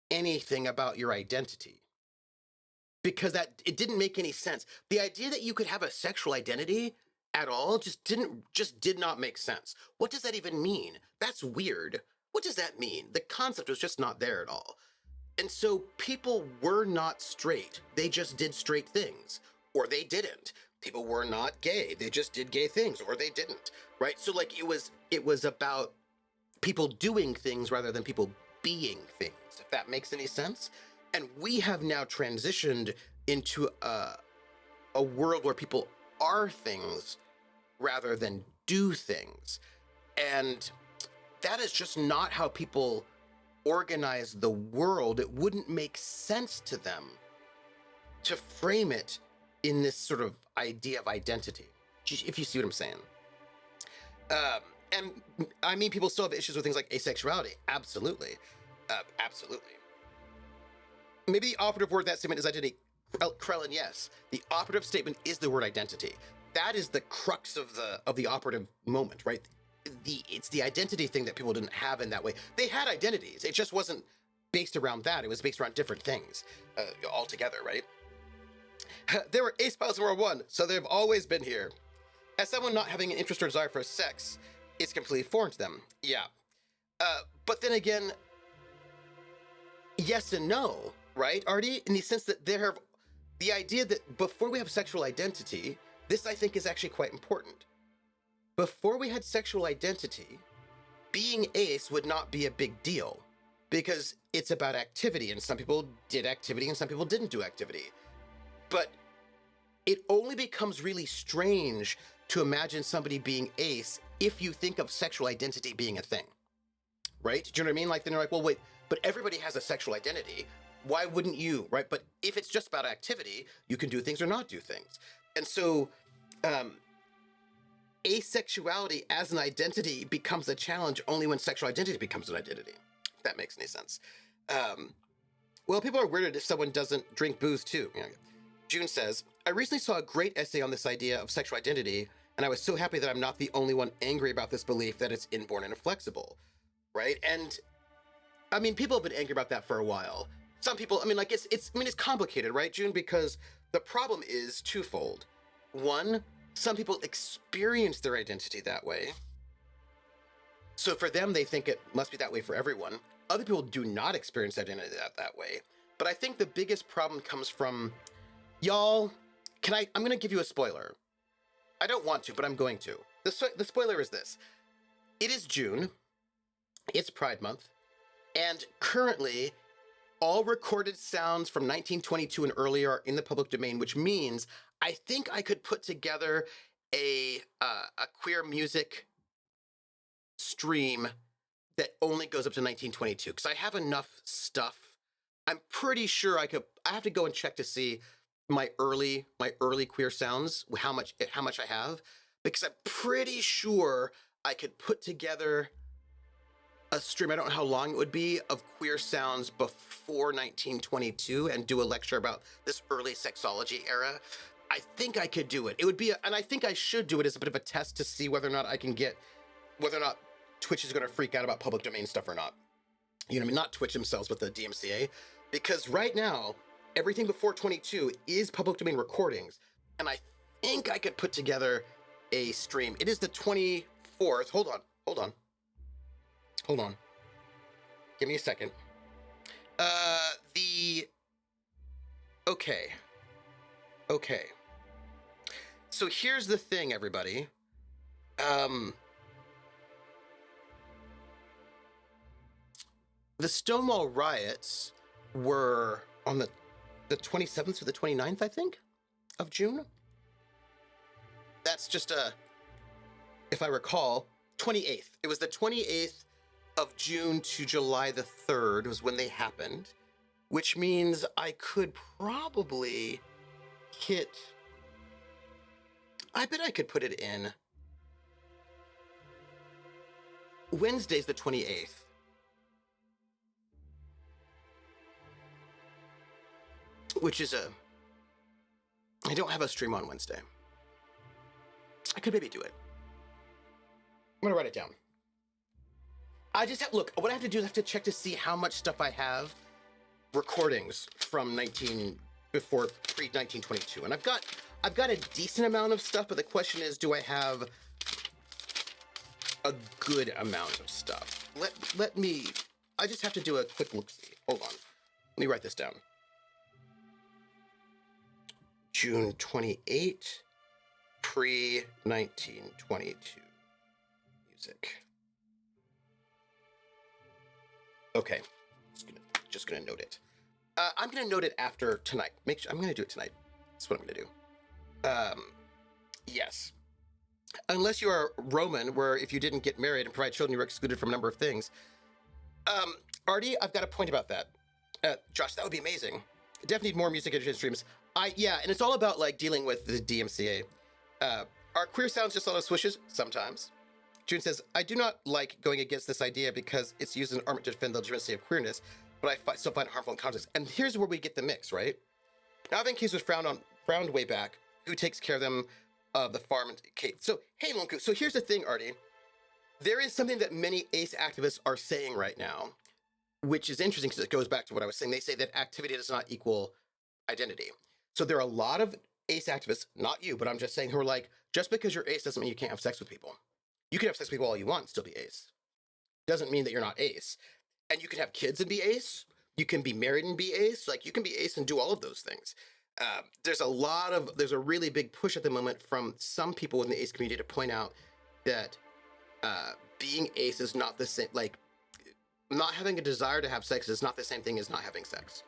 anything about your identity because that it didn't make any sense. The idea that you could have a sexual identity at all just did not make sense. What does that even mean? That's weird. What does that mean? The concept was just not there at all. And so people were not straight. They just did straight things, or they didn't. People were not gay. They just did gay things, or they didn't, right? So like it was about people doing things rather than people being things, if that makes any sense. And we have now transitioned into a world where people are things rather than do things. And that is just not how people organize the world. It wouldn't make sense to them to frame it in this sort of idea of identity, if you see what I'm saying. And I mean, people still have issues with things like asexuality. Absolutely. Absolutely. Maybe the operative word of that statement is identity. Krellin, yes. The operative statement is the word identity. That is the crux of the operative moment, right? It's the identity thing that people didn't have in that way. They had identities. It just wasn't based around that. It was based around different things altogether, right? There were ace pilots in World War I, so they've always been here. As someone not having an interest or desire for sex, it's completely foreign to them. Yeah. But then again, yes and no, right, Artie? In the sense that the idea that before we have sexual identity, this I think is actually quite important. Before we had sexual identity, being ace would not be a big deal because it's about activity, and some people did activity and some people didn't do activity. But it only becomes really strange to imagine somebody being ace if you think of sexual identity being a thing, right? Do you know what I mean? Like, then you're like, well, wait, but everybody has a sexual identity. Why wouldn't you, right? But if it's just about activity, you can do things or not do things. And so asexuality as an identity becomes a challenge only when sexual identity becomes an identity, if that makes any sense. Well, people are weirded if someone doesn't drink booze too. You know, June says, I recently saw a great essay on this idea of sexual identity, and I was so happy that I'm not the only one angry about this belief that it's inborn and inflexible, right? And I mean, people have been angry about that for a while. Some people, I mean, like it's complicated, right, June? Because the problem is twofold. One, some people experience their identity that way. So for them, they think it must be that way for everyone. Other people do not experience identity that way. But I think the biggest problem comes from, y'all, I'm going to give you a spoiler. I don't want to, but I'm going to. The spoiler is this. It is June. It's Pride Month. And currently, all recorded sounds from 1922 and earlier are in the public domain, which means I think I could put together a queer music stream that only goes up to 1922, because I have enough stuff. I'm pretty sure I have to go and check to see my early queer sounds, how much I have, because I'm pretty sure I could put together a stream, I don't know how long it would be, of queer sounds before 1922 and do a lecture about this early sexology era. I think I could do it. It would be, and I think I should do it as a bit of a test to see whether or not whether or not Twitch is going to freak out about public domain stuff or not. You know what I mean? Not Twitch themselves, but the DMCA. Because right now, everything before 22 is public domain recordings. And I think I could put together a stream. It is the 24th. Hold on. Give me a second. Okay. So here's the thing, everybody. The Stonewall riots were on the 27th or the 29th, I think, of June. That's just if I recall, 28th. It was the 28th of June to July the 3rd was when they happened. which means I could probably hit. I bet I could put it in. Wednesday's the 28th. Which is I don't have a stream on Wednesday. I could maybe do it. I'm gonna write it down. I just have, look, what I have to do is I have to check to see how much stuff I have recordings from before pre-1922. And I've got a decent amount of stuff, but the question is, do I have a good amount of stuff? Let me, I just have to do a quick look-see. Hold on. Let me write this down. June 28, pre-1922 music. Okay, just gonna note it. I'm gonna note it after tonight. I'm gonna do it tonight. That's what I'm gonna do. Yes. Unless you are Roman, where if you didn't get married and provide children, you were excluded from a number of things. Artie, I've got a point about that. Josh, that would be amazing. Definitely need more music education streams. Yeah, and it's all about like dealing with the DMCA. Are queer sounds just a lot of swishes? Sometimes. June says, I do not like going against this idea because it's used as an argument to defend the legitimacy of queerness, but I still find it harmful in context. And here's where we get the mix, right? Alvin Keys was frowned way back. Who takes care of them? The farm and Kate. So, hey, Lunku. So here's the thing, Artie. There is something that many ace activists are saying right now, which is interesting because it goes back to what I was saying. They say that activity does not equal identity. So there are a lot of ace activists, not you, but I'm just saying, who are like, just because you're ace doesn't mean you can't have sex with people. You can have sex with people all you want and still be ace. Doesn't mean that you're not ace. And you can have kids and be ace. You can be married and be ace. Like, you can be ace and do all of those things. There's a really big push at the moment from some people in the ace community to point out that being ace is not the same, like, not having a desire to have sex is not the same thing as not having sex.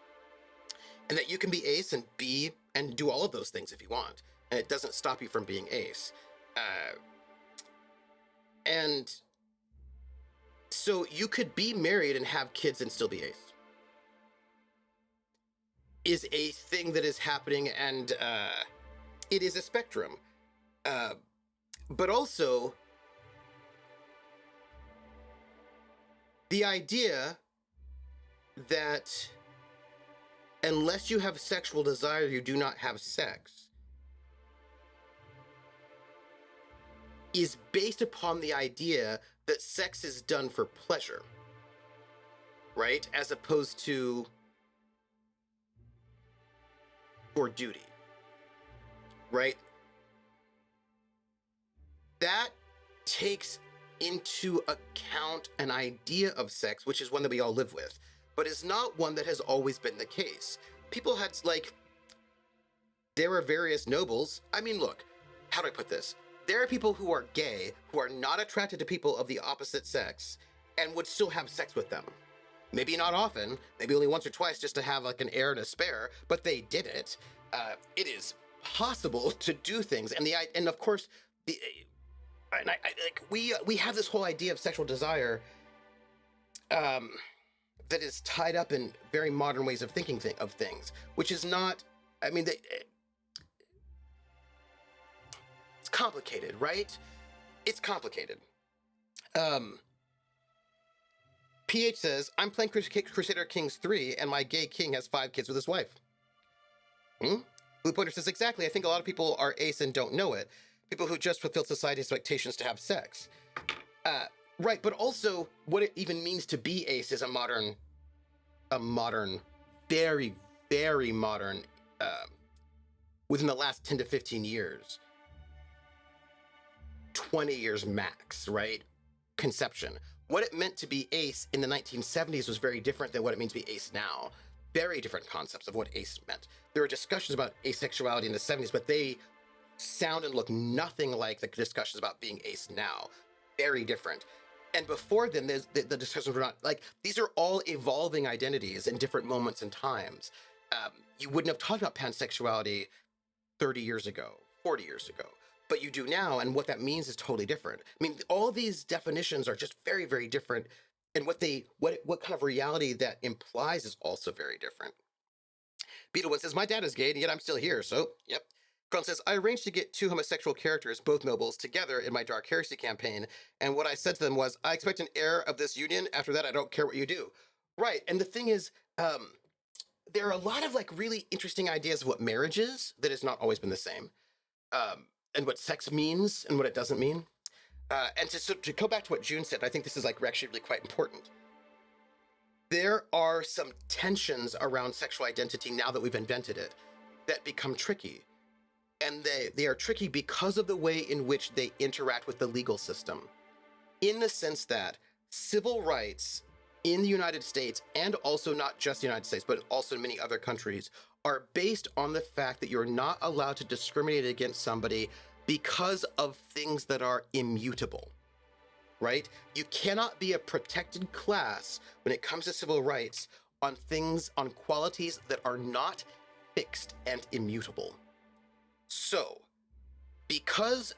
And that you can be ace and do all of those things if you want. And it doesn't stop you from being ace. And so you could be married and have kids and still be ace. Is a thing that is happening, and it is a spectrum. But also, the idea that unless you have sexual desire, you do not have sex is based upon the idea that sex is done for pleasure, right? As opposed to for duty, right? That takes into account an idea of sex, which is one that we all live with, but is not one that has always been the case. People had, like, there were various nobles. I mean, look, how do I put this? There are people who are gay, who are not attracted to people of the opposite sex, and would still have sex with them. Maybe not often, maybe only once or twice just to have like an heir and a spare, but they did it. It is possible to do things, and of course, we have this whole idea of sexual desire that is tied up in very modern ways of thinking of things, which is not. I mean, it's complicated, right? It's complicated. PH says, I'm playing Crusader Kings 3, and my gay king has 5 kids with his wife. Blue Pointer says, exactly. I think a lot of people are ace and don't know it. People who just fulfill society's expectations to have sex. Right, but also what it even means to be ace is a modern, very, very modern, within the last 10 to 15 years, 20 years max, right? Conception. What it meant to be ace in the 1970s was very different than what it means to be ace now. Very different concepts of what ace meant. There were discussions about asexuality in the 70s, but they sound and look nothing like the discussions about being ace now. Very different. And before then, the discussions were not, like, these are all evolving identities in different moments and times. You wouldn't have talked about pansexuality 30 years ago, 40 years ago, but you do now, and what that means is totally different. I mean, all these definitions are just very, very different and what kind of reality that implies is also very different. Beetlewood says, my dad is gay, and yet I'm still here, so, yep. Krellin says, I arranged to get 2 homosexual characters, both nobles, together in my Dark Heresy campaign, and what I said to them was, I expect an heir of this union. After that, I don't care what you do. Right, and the thing is, there are a lot of, like, really interesting ideas of what marriage is that has not always been the same, and what sex means and what it doesn't mean. And to go back to what June said, I think this is, like, actually really quite important. There are some tensions around sexual identity now that we've invented it that become tricky. And they are tricky because of the way in which they interact with the legal system. In the sense that civil rights in the United States, and also not just the United States, but also in many other countries, are based on the fact that you're not allowed to discriminate against somebody because of things that are immutable. Right? You cannot be a protected class when it comes to civil rights on qualities that are not fixed and immutable. So, because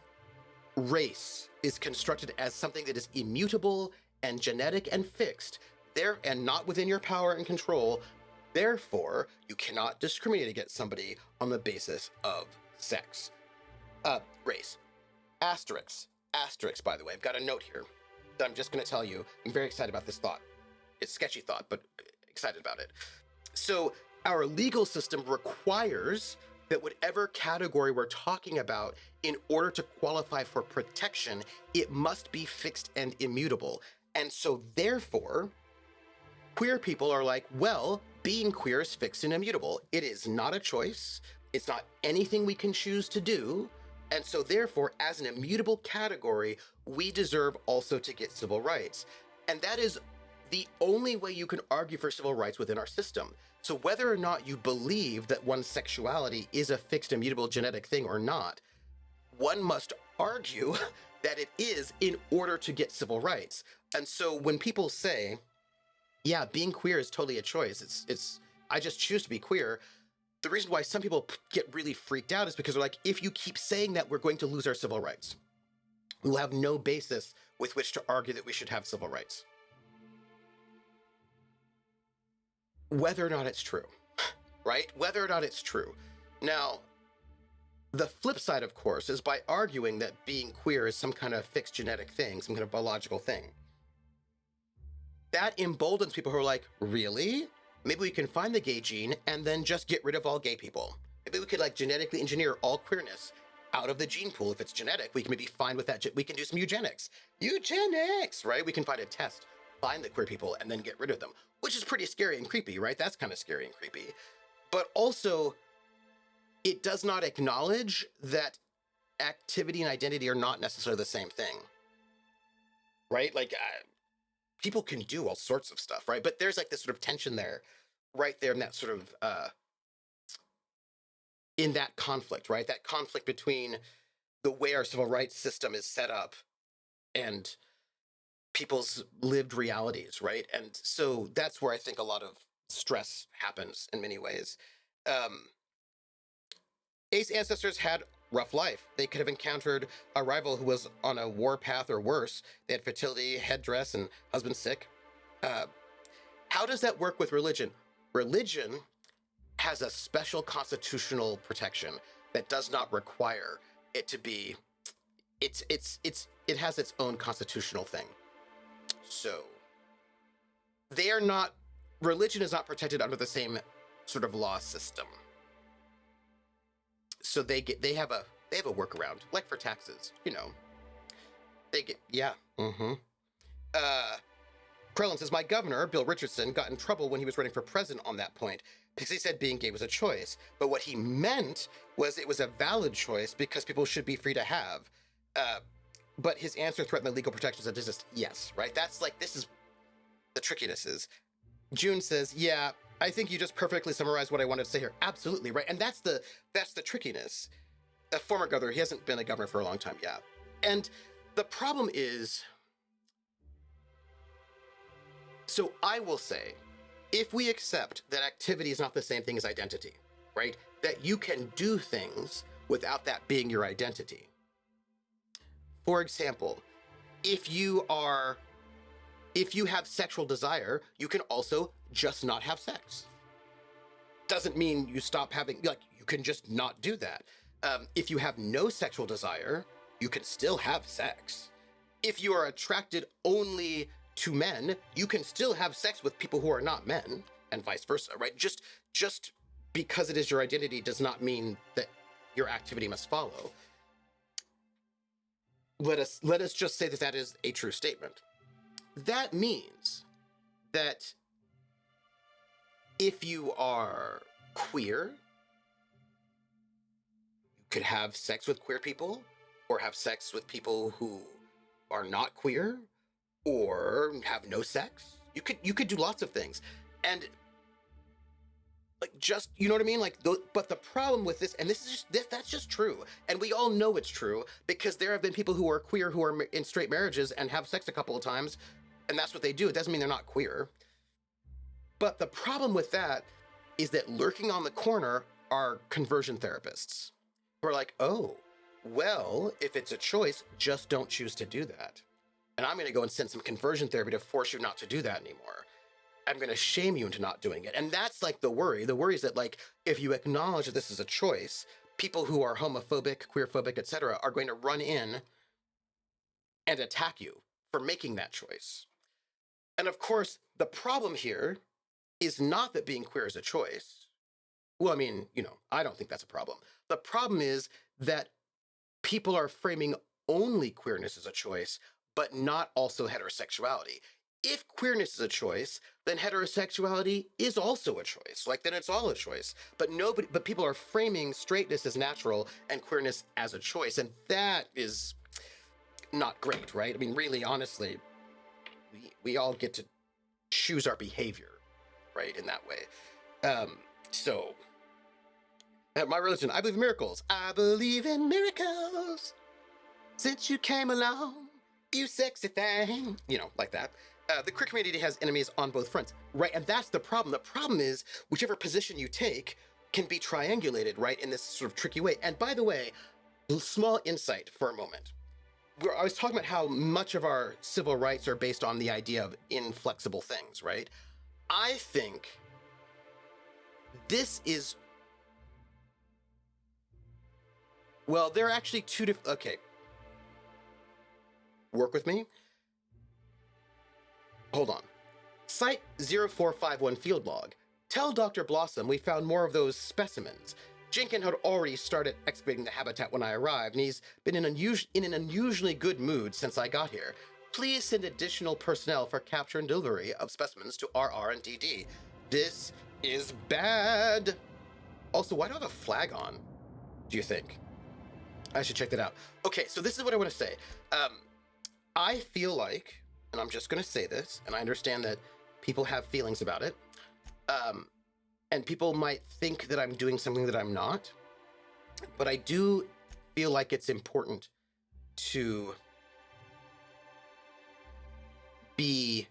race is constructed as something that is immutable and genetic and fixed, and not within your power and control, therefore, you cannot discriminate against somebody on the basis of sex. Race. Asterisk, by the way. I've got a note here that I'm just going to tell you. I'm very excited about this thought. It's sketchy thought, but excited about it. So our legal system requires that whatever category we're talking about, in order to qualify for protection, it must be fixed and immutable. And so therefore, queer people are like, well, being queer is fixed and immutable. It is not a choice. It's not anything we can choose to do. And so therefore, as an immutable category, we deserve also to get civil rights. And that is the only way you can argue for civil rights within our system. So whether or not you believe that one's sexuality is a fixed, immutable genetic thing or not, one must argue that it is in order to get civil rights. And so when people say, yeah, being queer is totally a choice, I just choose to be queer, the reason why some people get really freaked out is because they're like, if you keep saying that, we're going to lose our civil rights. We will have no basis with which to argue that we should have civil rights. Whether or not it's true, right? Whether or not it's true. Now, the flip side, of course, is by arguing that being queer is some kind of fixed genetic thing, some kind of biological thing. That emboldens people who are like, really? Maybe we can find the gay gene and then just get rid of all gay people. Maybe we could like genetically engineer all queerness out of the gene pool. If it's genetic, we can maybe find with that, we can do some eugenics. Eugenics, right? We can find a test, find the queer people and then get rid of them, which is pretty scary and creepy, right? That's kind of scary and creepy. But also, it does not acknowledge that activity and identity are not necessarily the same thing, right? Like, people can do all sorts of stuff, right? But there's like this sort of tension there, right there in that sort of, in that conflict, right? That conflict between the way our civil rights system is set up and people's lived realities, right? And so that's where I think a lot of stress happens in many ways. Ace ancestors had rough life. They could have encountered a rival who was on a war path or worse. They had fertility, headdress, and husband sick. How does that work with religion? Religion has a special constitutional protection that does not require it to be. It has its own constitutional thing. So they are not. Religion is not protected under the same sort of law system. So they have a workaround, like for taxes, you know. They get, yeah. Krellin says, my governor, Bill Richardson, got in trouble when he was running for president on that point, because he said being gay was a choice. But what he meant was it was a valid choice because people should be free to have. But his answer threatened the legal protections of just yes, right? That's like, this is the trickiness is. June says, yeah, I think you just perfectly summarized what I wanted to say here. Absolutely, right? And that's the trickiness. A former governor, he hasn't been a governor for a long time, yeah. And the problem is, so I will say, if we accept that activity is not the same thing as identity, right? That you can do things without that being your identity. For example, if you are If you have sexual desire, you can also just not have sex. Doesn't mean you stop having, like, you can just not do that. If you have no sexual desire, you can still have sex. If you are attracted only to men, you can still have sex with people who are not men, and vice versa, right? Just because it is your identity does not mean that your activity must follow. Let us just say that that is a true statement. That means that if you are queer, you could have sex with queer people, or have sex with people who are not queer, or have no sex. You could do lots of things, and like, just, you know what I mean? Like, but the problem with this, and this is just that's just true, and we all know it's true because there have been people who are queer who are in straight marriages and have sex a couple of times, and that's what they do. It doesn't mean they're not queer. But the problem with that is that lurking on the corner are conversion therapists who are like, oh, well, if it's a choice, just don't choose to do that. And I'm going to go and send some conversion therapy to force you not to do that anymore. I'm going to shame you into not doing it. And that's like the worry. The worry is that, like, if you acknowledge that this is a choice, people who are homophobic, queerphobic, etc., are going to run in and attack you for making that choice. And of course, the problem here is not that being queer is a choice. Well, I mean, you know, I don't think that's a problem. The problem is that people are framing only queerness as a choice, but not also heterosexuality. If queerness is a choice, then heterosexuality is also a choice. Like, then it's all a choice. But people are framing straightness as natural and queerness as a choice. And that is not great, right? I mean, really, honestly, we all get to choose our behavior, right, in that way. So, my religion, I believe in miracles. I believe in miracles. Since you came along, you sexy thing. You know, like that. The queer community has enemies on both fronts, right? And that's the problem. The problem is whichever position you take can be triangulated, right, in this sort of tricky way. And by the way, small insight for a moment. I was talking about how much of our civil rights are based on the idea of inflexible things, right? I think this is, well, there are actually two different, okay. Work with me. Hold on. Site 0451 field log. Tell Dr. Blossom we found more of those specimens. Jenkins had already started excavating the habitat when I arrived, and he's been in an unusually good mood since I got here. Please send additional personnel for capture and delivery of specimens to RR and DD. This is bad. Also, why do I have a flag on, do you think? I should check that out. Okay, so this is what I want to say. I feel like, and I'm just going to say this, and I understand that people have feelings about it, and people might think that I'm doing something that I'm not, but I do feel like it's important to be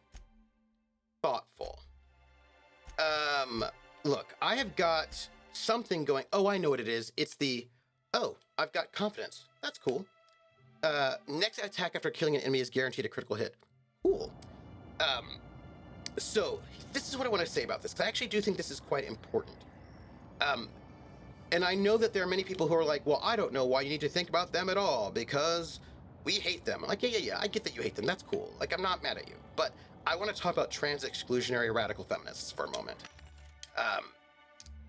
thoughtful. Look, I have got something going. Oh, I know what it is. It's the, oh, I've got confidence. That's cool. Next attack after killing an enemy is guaranteed a critical hit. Cool. So this is what I want to say about this, because I actually do think this is quite important. And I know that there are many people who are like, well, I don't know why you need to think about them at all, because we hate them. I'm like, yeah, I get that you hate them. That's cool. Like, I'm not mad at you. But I want to talk about trans exclusionary radical feminists for a moment.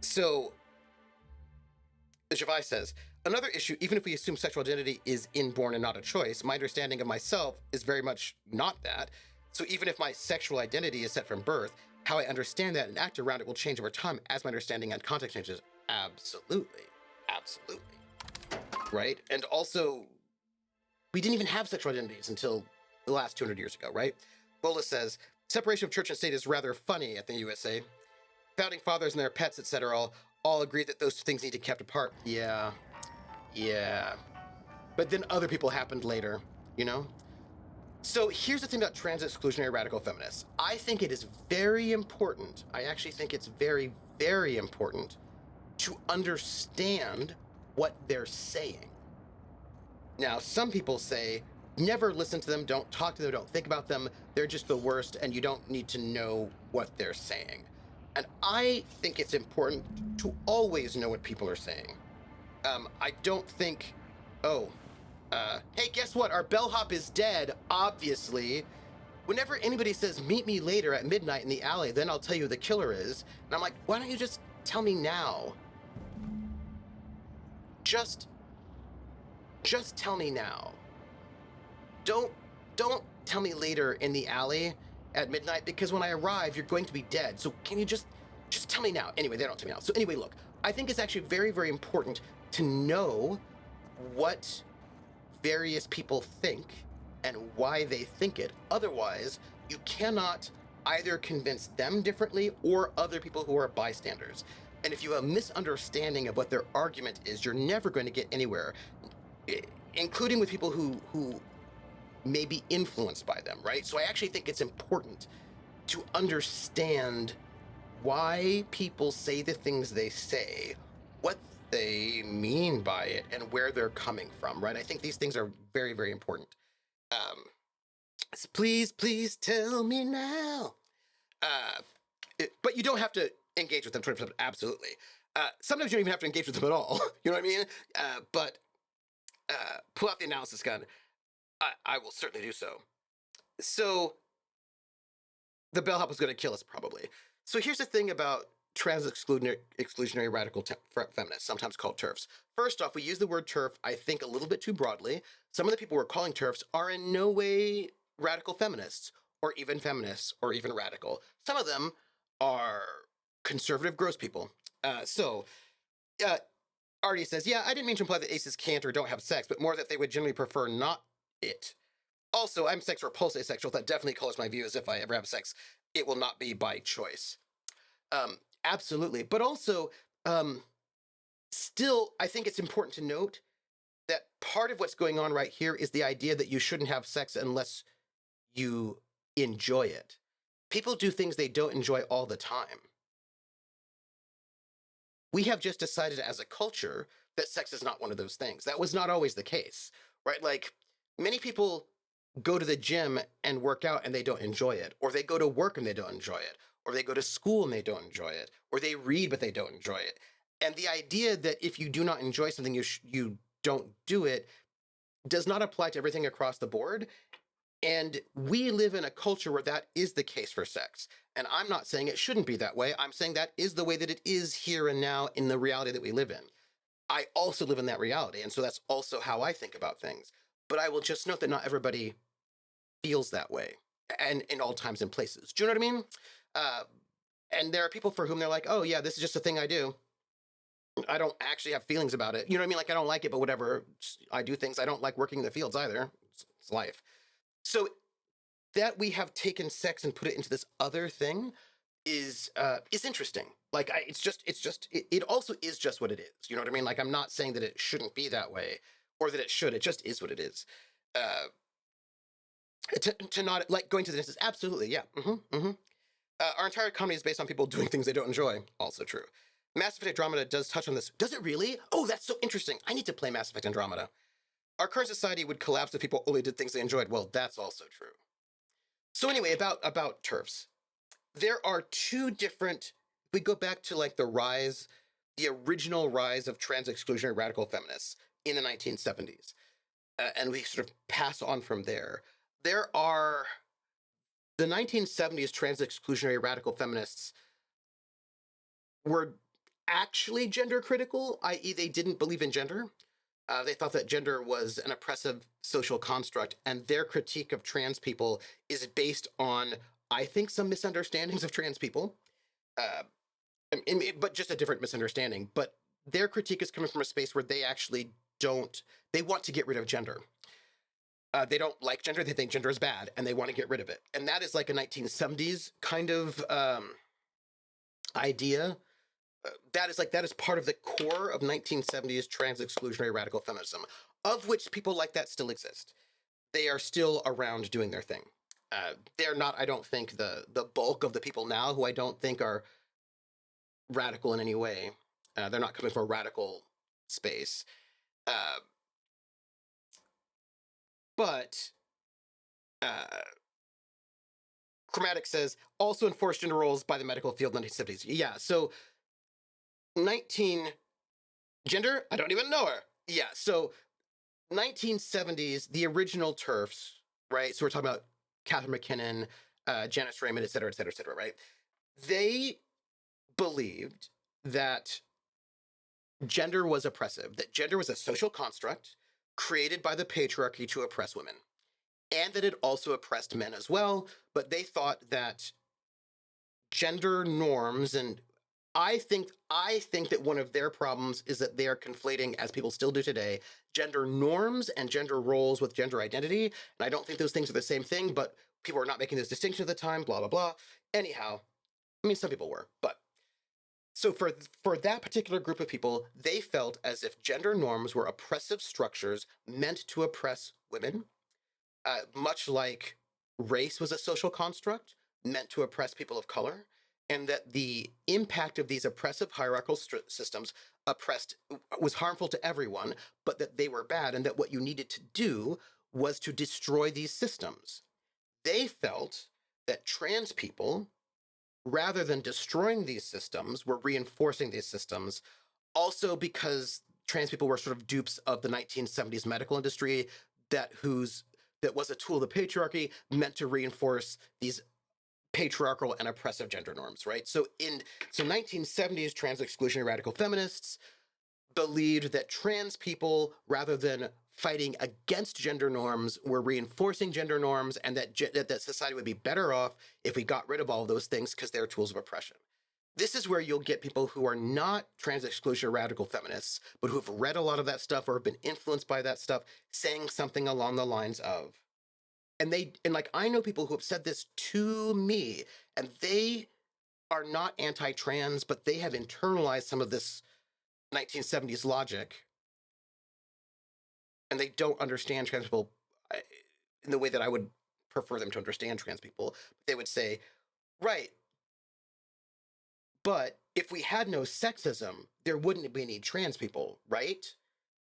So Javai says, another issue, even if we assume sexual identity is inborn and not a choice, my understanding of myself is very much not that. So even if my sexual identity is set from birth, how I understand that and act around it will change over time as my understanding and context changes. Absolutely. Absolutely. Right? And also, we didn't even have sexual identities until the last 200 years ago, right? Bola says, separation of church and state is rather funny at the USA. Founding fathers and their pets, etc., all agree that those things need to be kept apart. Yeah. But then other people happened later, you know? So here's the thing about trans exclusionary radical feminists. I think it is very important. I actually think it's very, very important to understand what they're saying. Now, some people say, never listen to them, don't talk to them, don't think about them. They're just the worst, and you don't need to know what they're saying. And I think it's important to always know what people are saying. I don't think, oh, hey, guess what? Our bellhop is dead, obviously. Whenever anybody says, meet me later at midnight in the alley, then I'll tell you who the killer is. And I'm like, why don't you just tell me now? Just tell me now. Don't tell me later in the alley at midnight, because when I arrive, you're going to be dead. So can you just tell me now? Anyway, they don't tell me now. So anyway, look, I think it's actually very, very important to know what various people think and why they think it. Otherwise, you cannot either convince them differently or other people who are bystanders. And if you have a misunderstanding of what their argument is, you're never going to get anywhere, including with people who may be influenced by them, right? So I actually think it's important to understand why people say the things they say, what they mean by it, and where they're coming from, right? I think these things are very, very important. Um, please, please tell me now. But you don't have to engage with them 24/7, absolutely. Sometimes you don't even have to engage with them at all. You know what I mean? But pull out the analysis gun. I will certainly do so. So the bellhop was going to kill us, probably. So here's the thing about exclusionary radical feminists, sometimes called TERFs. First off, we use the word TERF, I think, a little bit too broadly. Some of the people we're calling TERFs are in no way radical feminists, or even radical. Some of them are conservative, gross people. Artie says, yeah, I didn't mean to imply that aces can't or don't have sex, but more that they would generally prefer not it. Also, I'm sex repulsed asexual. That definitely colors my views. If I ever have sex, it will not be by choice. Absolutely. But also, still, I think it's important to note that part of what's going on right here is the idea that you shouldn't have sex unless you enjoy it. People do things they don't enjoy all the time. We have just decided as a culture that sex is not one of those things. That was not always the case, right? Like, many people go to the gym and work out and they don't enjoy it, or they go to work and they don't enjoy it, or they go to school and they don't enjoy it, or they read but they don't enjoy it. And the idea that if you do not enjoy something, you don't do it does not apply to everything across the board. And we live in a culture where that is the case for sex. And I'm not saying it shouldn't be that way. I'm saying that is the way that it is here and now in the reality that we live in. I also live in that reality, and so that's also how I think about things. But I will just note that not everybody feels that way, and in all times and places. Do you know what I mean? And there are people for whom they're like, oh yeah, this is just a thing I do. I don't actually have feelings about it. You know what I mean? Like, I don't like it, but whatever. I do things. I don't like working in the fields either. It's life. So that we have taken sex and put it into this other thing is interesting. Like, it also is just what it is. You know what I mean? Like, I'm not saying that it shouldn't be that way or that it should. It just is what it is. To not like going to the dentist. Absolutely, yeah. Our entire comedy is based on people doing things they don't enjoy. Also true. Mass Effect Andromeda does touch on this. Does it really? Oh, that's so interesting. I need to play Mass Effect Andromeda. Our current society would collapse if people only did things they enjoyed. Well, that's also true. So anyway, about TERFs. There are two different, we go back to like the original rise of trans exclusionary radical feminists in the 1970s. And we sort of pass on from there. There are the 1970s trans exclusionary radical feminists were actually gender critical, i.e., they didn't believe in gender. They thought that gender was an oppressive social construct, and their critique of trans people is based on, I think, some misunderstandings of trans people, but just a different misunderstanding. But their critique is coming from a space where they actually they want to get rid of gender. They don't like gender, they think gender is bad, and they want to get rid of it. And that is like a 1970s kind of idea. That is part of the core of 1970s trans exclusionary radical feminism, of which people like that still exist. They are still around doing their thing. They're not, I don't think, the bulk of the people now who I don't think are radical in any way. They're not coming from a radical space. But uh, Chromatic says also enforced gender roles by the medical field in the 1970s. Yeah, so 19 gender, I don't even know her. Yeah, so 1970s, the original TERFs, right? So we're talking about Catherine McKinnon, Janice Raymond, et cetera, right? They believed that gender was oppressive, that gender was a social construct created by the patriarchy to oppress women, and that it also oppressed men as well. But they thought that gender norms, and I think that one of their problems is that they are conflating, as people still do today, gender norms and gender roles with gender identity. And I don't think those things are the same thing, but people were not making those distinctions at the time, blah, blah, blah. Anyhow, I mean, some people were, but so for that particular group of people, they felt as if gender norms were oppressive structures meant to oppress women, much like race was a social construct meant to oppress people of color, and that the impact of these oppressive hierarchical systems oppressed was harmful to everyone, but that they were bad, and that what you needed to do was to destroy these systems. They felt that trans people, rather than destroying these systems, were reinforcing these systems. Also, because trans people were sort of dupes of the 1970s medical industry that was a tool of the patriarchy meant to reinforce these patriarchal and oppressive gender norms, right? So 1970s trans exclusionary radical feminists believed that trans people, rather than fighting against gender norms, were reinforcing gender norms, and that society would be better off if we got rid of all of those things because they're tools of oppression. This is where you'll get people who are not trans exclusionary radical feminists, but who've read a lot of that stuff or have been influenced by that stuff, saying something along the lines of, and like I know people who have said this to me, and they are not anti-trans, but they have internalized some of this 1970s logic, and they don't understand trans people in the way that I would prefer them to understand trans people. They would say, right, but if we had no sexism, there wouldn't be any trans people, right?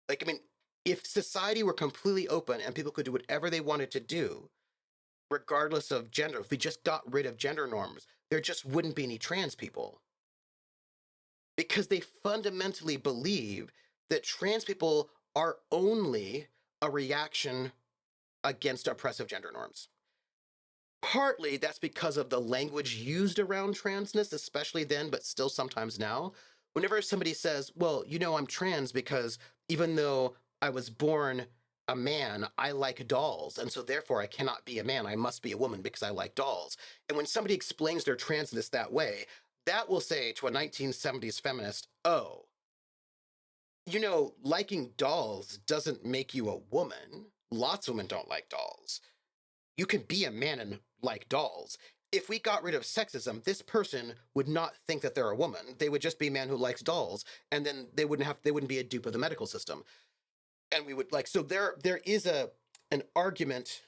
Like, I mean, if society were completely open and people could do whatever they wanted to do, regardless of gender, if we just got rid of gender norms, there just wouldn't be any trans people. Because they fundamentally believe that trans people are only a reaction against oppressive gender norms. Partly that's because of the language used around transness, especially then, but still sometimes now. Whenever somebody says, well, I'm trans because even though I was born a man, I like dolls, and so therefore I cannot be a man, I must be a woman because I like dolls. And when somebody explains their transness that way, that will say to a 1970s feminist, oh, liking dolls doesn't make you a woman. Lots of women don't like dolls. You can be a man and like dolls. If we got rid of sexism, this person would not think that they're a woman. They would just be a man who likes dolls, and then they wouldn't be a dupe of the medical system. And we would so there is an argument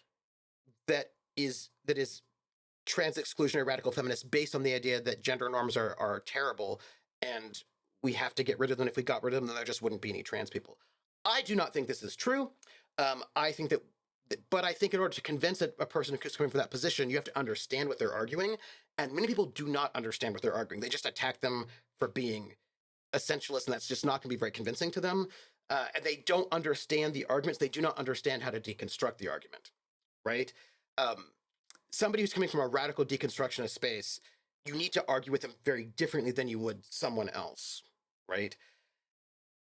that is trans exclusionary radical feminist based on the idea that gender norms are terrible and we have to get rid of them. If we got rid of them, then there just wouldn't be any trans people. I do not think this is true. I think that but I think in order to convince a person who's coming from that position, you have to understand what they're arguing. And many people do not understand what they're arguing. They just attack them for being essentialist, and that's just not going to be very convincing to them. And they don't understand the arguments. They do not understand how to deconstruct the argument, right? Somebody who's coming from a radical deconstructionist space, you need to argue with them very differently than you would someone else, right?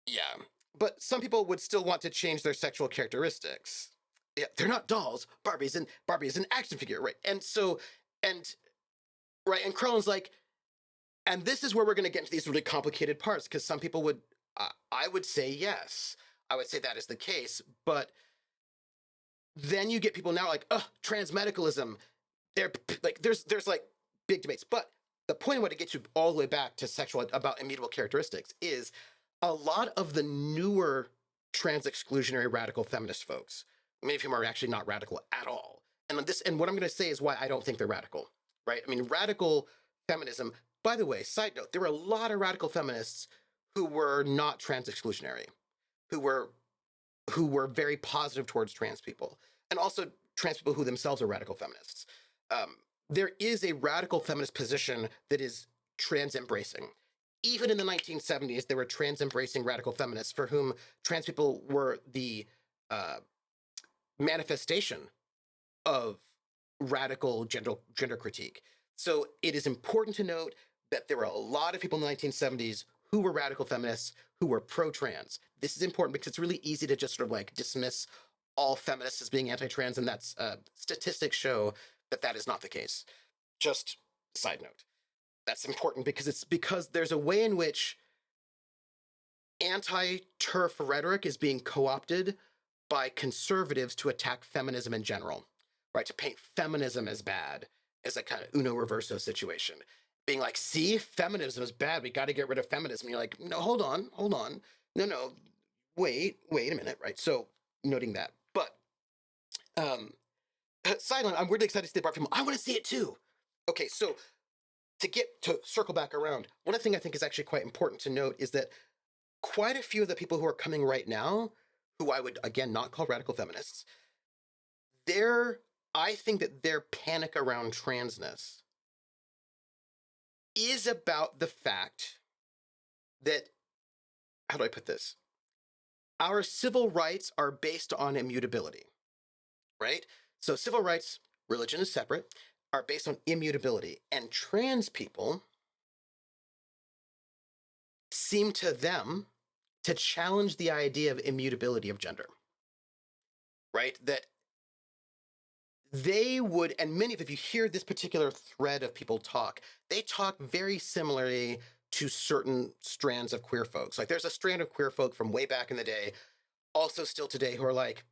Yeah. But some people would still want to change their sexual characteristics. Yeah, they're not dolls. Barbie is an action figure, right? And so, and right, and Crone's like, and this is where we're going to get into these really complicated parts, because some people would, I would say yes, I would say that is the case, but then you get people now like, oh, transmedicalism. They're like, there's like big debates, but the point I want to get you all the way back to sexual about immutable characteristics is a lot of the newer trans exclusionary radical feminist folks, many of whom are actually not radical at all. And what I'm going to say is why I don't think they're radical, right? I mean, radical feminism, by the way, side note, there were a lot of radical feminists who were not trans exclusionary, who were very positive towards trans people. and also trans people who themselves are radical feminists. There is a radical feminist position that is trans embracing. Even in the 1970s, there were trans embracing radical feminists for whom trans people were the uh, manifestation of radical gender critique. So it is important to note that there were a lot of people in the 1970s who were radical feminists, who were pro-trans. This is important because it's really easy to just sort of like dismiss all feminists as being anti-trans, and that's statistics show that that is not the case. Just side note. That's important because there's a way in which anti-turf rhetoric is being co-opted by conservatives to attack feminism in general, right? To paint feminism as bad, as a kind of uno reverso situation. Being like, see, feminism is bad. We got to get rid of feminism. And you're like, no, hold on. No, wait a minute, right? So noting that. But silent, I'm really excited to see the Bart film. I want to see it too. Okay, so to circle back around, one thing I think is actually quite important to note is that quite a few of the people who are coming right now, who I would again not call radical feminists, I think that their panic around transness is about the fact that, how do I put this? Our civil rights are based on immutability, right? So civil rights, religion is separate, are based on immutability. And trans people seem to them to challenge the idea of immutability of gender, right? That they would, and many of, if you hear this particular thread of people talk, they talk very similarly to certain strands of queer folks. Like there's a strand of queer folk from way back in the day, also still today, who are like,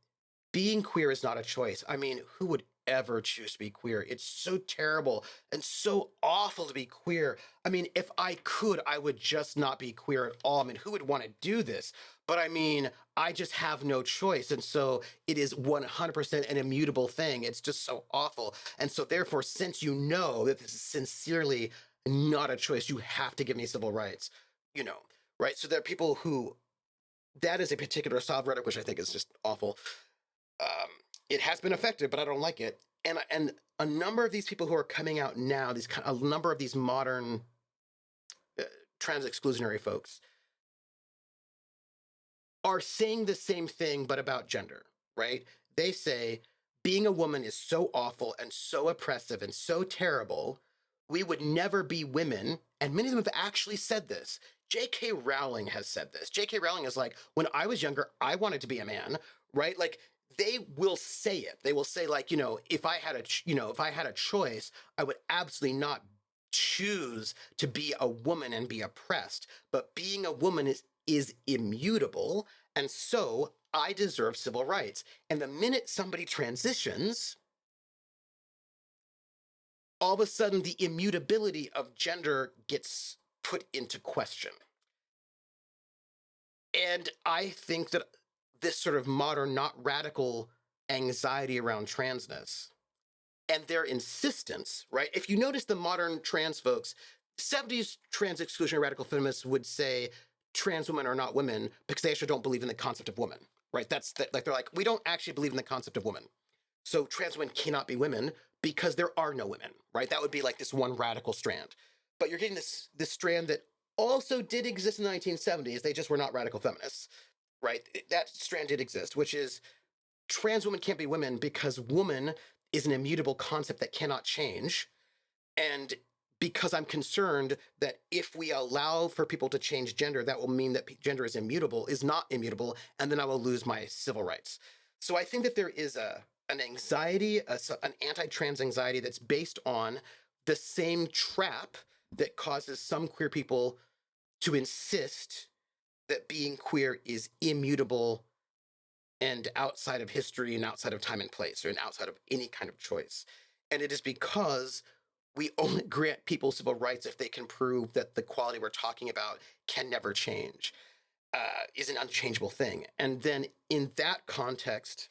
being queer is not a choice. I mean, who would ever choose to be queer? It's so terrible and so awful to be queer. I mean, if I could, I would just not be queer at all. I mean, who would want to do this? But I mean, I just have no choice. And so it is 100% an immutable thing. It's just so awful. And so therefore, since you know that this is sincerely not a choice, you have to give me civil rights, right? So there are people who, that is a particular style of rhetoric, which I think is just awful. It has been effective, but I don't like it. And a number of these people who are coming out now, a number of these modern trans exclusionary folks are saying the same thing, but about gender, right? They say being a woman is so awful and so oppressive and so terrible. We would never be women. And many of them have actually said this. J.K. Rowling has said this. J.K. Rowling is like, when I was younger, I wanted to be a man, right? Like, they will say it. They will say, like, if I had a choice, I would absolutely not choose to be a woman and be oppressed. But being a woman is immutable, and so I deserve civil rights. And the minute somebody transitions, all of a sudden the immutability of gender gets put into question. And I think that this sort of modern, not radical anxiety around transness and their insistence, right? If you notice the modern trans folks, 70s trans exclusionary radical feminists would say trans women are not women because they actually don't believe in the concept of woman, right? Like they're like, we don't actually believe in the concept of woman. So trans women cannot be women because there are no women, right? That would be like this one radical strand. But you're getting this strand that also did exist in the 1970s. They just were not radical feminists, right? That strand did exist, which is trans women can't be women because woman is an immutable concept that cannot change. And because I'm concerned that if we allow for people to change gender, that will mean that gender is not immutable, and then I will lose my civil rights. So I think that there is an anxiety, an anti-trans anxiety that's based on the same trap that causes some queer people to insist that being queer is immutable and outside of history and outside of time and place, or outside of any kind of choice. And it is because we only grant people civil rights if they can prove that the quality we're talking about can never change, is an unchangeable thing. And then in that context,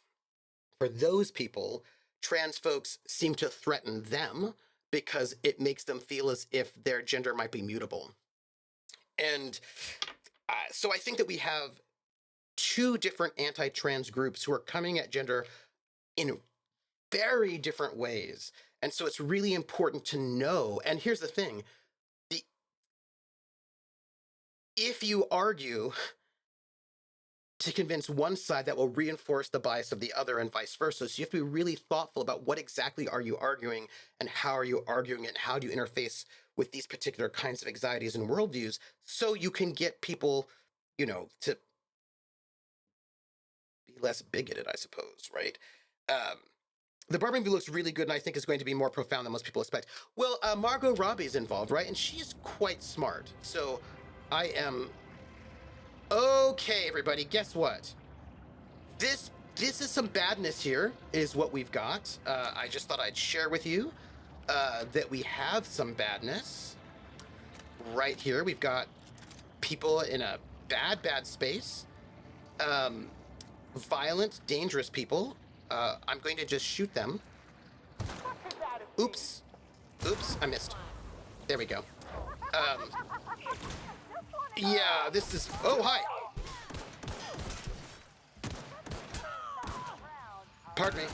for those people, trans folks seem to threaten them because it makes them feel as if their gender might be mutable. And so I think that we have two different anti-trans groups who are coming at gender in very different ways. And so it's really important to know. And here's the thing, the if you argue to convince one side, that will reinforce the bias of the other and vice versa. So you have to be really thoughtful about what exactly are you arguing and how are you arguing it and how do you interface with these particular kinds of anxieties and worldviews so you can get people, to be less bigoted, I suppose, right? Um, the Barbie movie looks really good and I think is going to be more profound than most people expect. Well, Margot Robbie's involved, right? And she's quite smart. So I am... Okay, everybody, guess what? This is some badness here, is what we've got. I just thought I'd share with you that we have some badness. Right here, we've got people in a bad space. Violent, dangerous people. I'm going to just shoot them. Oops. Oops, I missed. There we go. Yeah, this is... Oh, hi. Pardon me.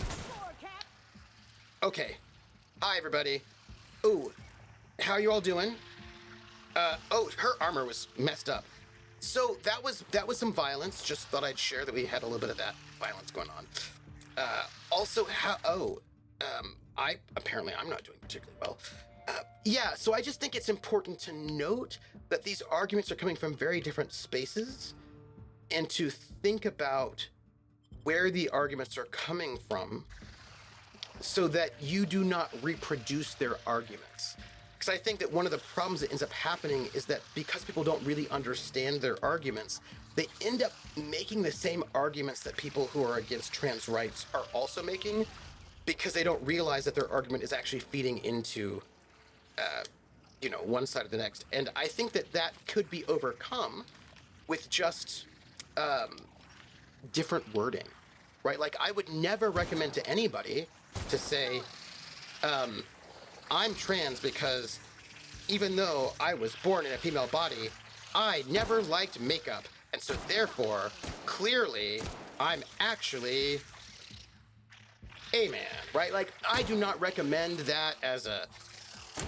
Okay. Hi, everybody. Ooh, how you all doing? Oh, her armor was messed up. So that was some violence. Just thought I'd share that we had a little bit of that violence going on. Also, I'm not doing particularly well. Yeah, so I just think it's important to note that these arguments are coming from very different spaces and to think about where the arguments are coming from so that you do not reproduce their arguments. Because I think that one of the problems that ends up happening is that because people don't really understand their arguments, they end up making the same arguments that people who are against trans rights are also making because they don't realize that their argument is actually feeding into one side or the next. And I think that that could be overcome with just different wording, right? Like I would never recommend to anybody to say, I'm trans because even though I was born in a female body, I never liked makeup. And so therefore, clearly, I'm actually a man, right? Like I do not recommend that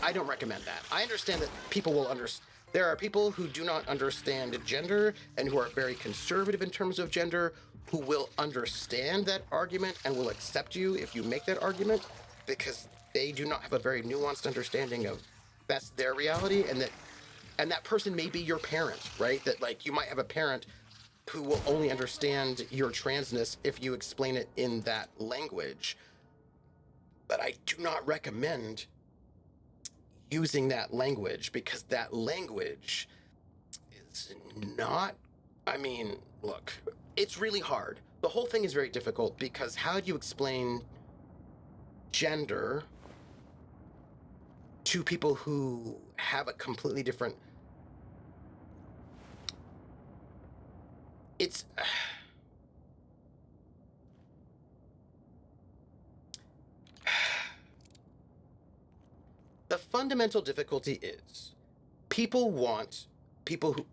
I don't recommend that. I understand that people will understand. There are people who do not understand gender and who are very conservative in terms of gender who will understand that argument and will accept you if you make that argument because they do not have a very nuanced understanding of that's their reality and that person may be your parent, right? That like you might have a parent who will only understand your transness if you explain it in that language. But I do not recommend using that language because that language is not, look, it's really hard. The whole thing is very difficult because how do you explain gender to people who have a completely different... It's... The fundamental difficulty is people want people who...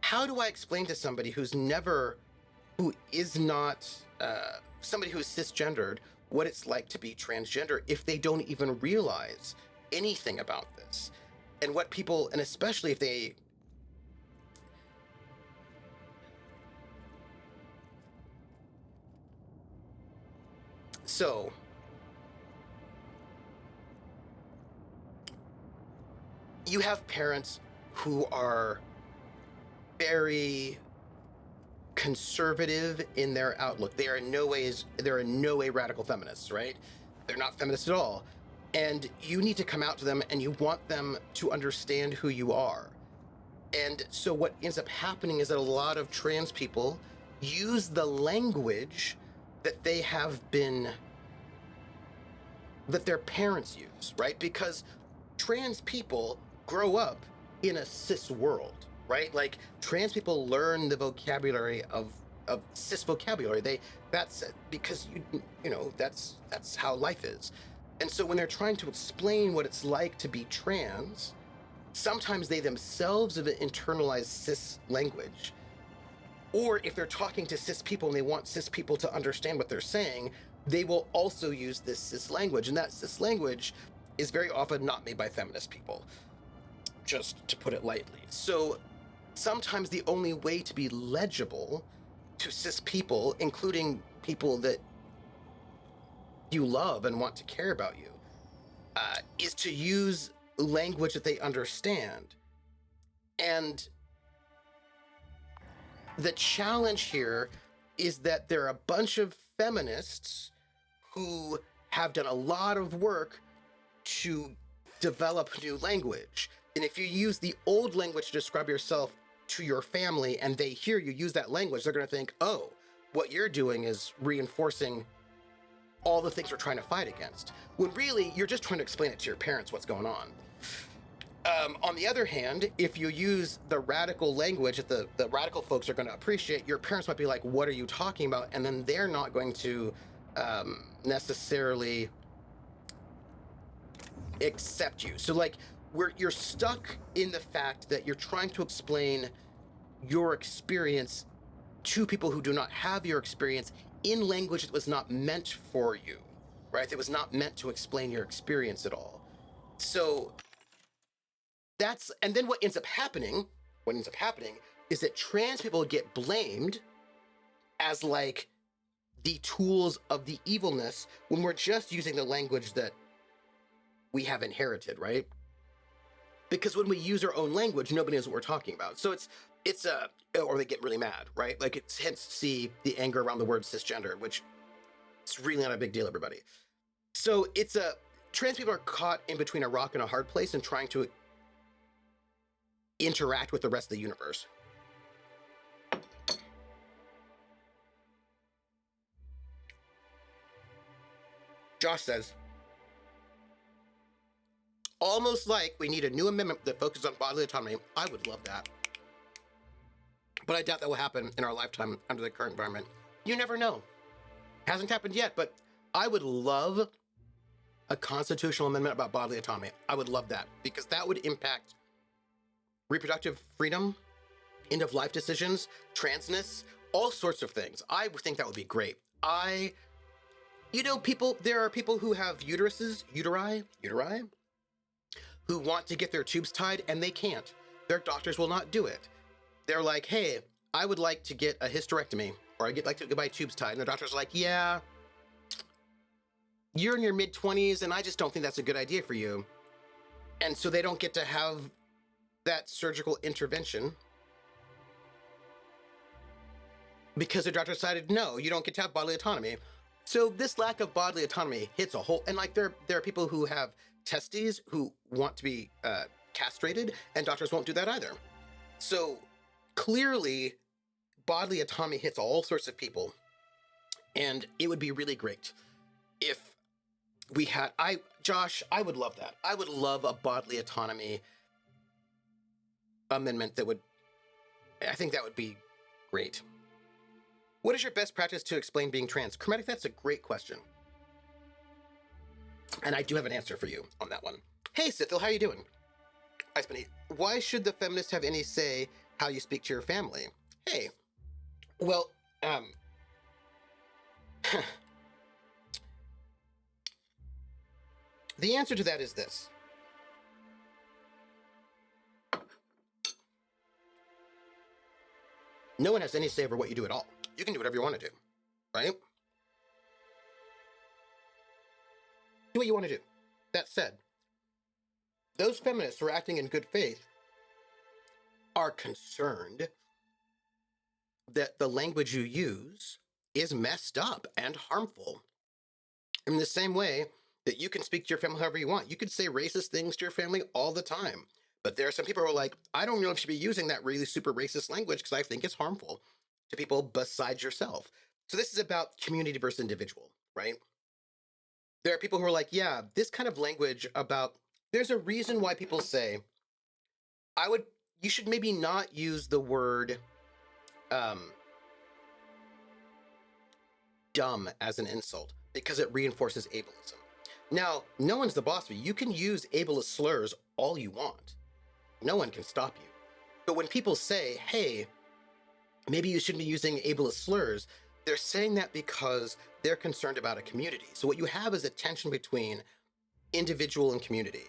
How do I explain to somebody who is not somebody who is cisgendered what it's like to be transgender if they don't even realize anything about this? And what people, and especially if they... So, you have parents who are very conservative in their outlook. They're in no way radical feminists, right? They're not feminists at all. And you need to come out to them and you want them to understand who you are. And so what ends up happening is that a lot of trans people use the language that that their parents use, right? Because trans people grow up in a cis world, right? Like trans people learn the vocabulary of cis vocabulary. That's because that's how life is. And so when they're trying to explain what it's like to be trans, sometimes they themselves have internalized cis language. Or if they're talking to cis people and they want cis people to understand what they're saying, they will also use this cis language. And that cis language is very often not made by feminist people, just to put it lightly. So sometimes the only way to be legible to cis people, including people that you love and want to care about you, is to use language that they understand. And the challenge here is that there are a bunch of feminists who have done a lot of work to develop new language. And if you use the old language to describe yourself to your family and they hear you use that language, they're going to think, oh, what you're doing is reinforcing all the things we're trying to fight against. When really, you're just trying to explain it to your parents what's going on. On the other hand, if you use the radical language that the radical folks are going to appreciate, your parents might be like, what are you talking about? And then they're not going to necessarily accept you. So like, you're stuck in the fact that you're trying to explain your experience to people who do not have your experience in language that was not meant for you, right? That was not meant to explain your experience at all. So and then what ends up happening is that trans people get blamed as like the tools of the evilness when we're just using the language that we have inherited, right? Because when we use our own language, nobody knows what we're talking about. So or they get really mad, right? Like it's hence see the anger around the word cisgender, which it's really not a big deal, everybody. So trans people are caught in between a rock and a hard place and trying to interact with the rest of the universe. Josh says, almost like we need a new amendment that focuses on bodily autonomy. I would love that. But I doubt that will happen in our lifetime under the current environment. You never know. Hasn't happened yet, but I would love a constitutional amendment about bodily autonomy. I would love that because that would impact reproductive freedom, end of life decisions, transness, all sorts of things. I think that would be great. There are people who have uteri, who want to get their tubes tied and they can't. Their doctors will not do it. They're like, hey, I would like to get a hysterectomy or I'd like to get my tubes tied. And their doctor's like, yeah, you're in your mid-20s and I just don't think that's a good idea for you. And so they don't get to have that surgical intervention because the doctor decided, no, you don't get to have bodily autonomy. So this lack of bodily autonomy hits a whole, and like there are people who have testes who want to be castrated and doctors won't do that either. So clearly bodily autonomy hits all sorts of people and it would be really great if we had, Josh, I would love that. I would love a bodily autonomy amendment I think that would be great. What is your best practice to explain being trans? Chromatic, that's a great question. And I do have an answer for you on that one. Hey, Sithil, how you doing? Hi, Spinny. Why should the feminists have any say how you speak to your family? Hey, well, the answer to that is this. No one has any say over what you do at all. You can do whatever you want to do, right? Do what you want to do. That said, those feminists who are acting in good faith are concerned that the language you use is messed up and harmful. In the same way that you can speak to your family however you want. You could say racist things to your family all the time. But there are some people who are like, I don't know if you should be using that really super racist language because I think it's harmful to people besides yourself. So this is about community versus individual, right? There are people who are like, yeah, this kind of language there's a reason why people say, you should maybe not use the word dumb as an insult because it reinforces ableism. Now, no one's the boss of you. You can use ableist slurs all you want. No one can stop you. But when people say, hey, maybe you shouldn't be using ableist slurs. They're saying that because they're concerned about a community. So what you have is a tension between individual and community.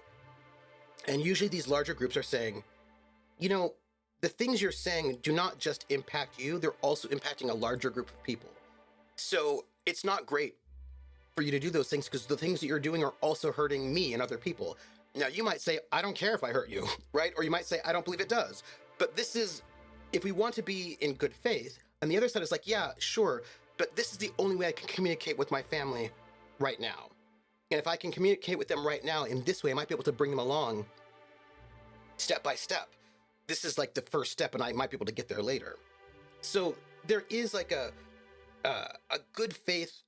And usually these larger groups are saying, you know, the things you're saying do not just impact you, they're also impacting a larger group of people. So it's not great for you to do those things because the things that you're doing are also hurting me and other people. Now, you might say, I don't care if I hurt you, right? Or you might say, I don't believe it does. But this is, if we want to be in good faith, and the other side is like, yeah, sure, but this is the only way I can communicate with my family right now. And if I can communicate with them right now in this way, I might be able to bring them along step by step. This is like the first step, and I might be able to get there later. So there is like a good faith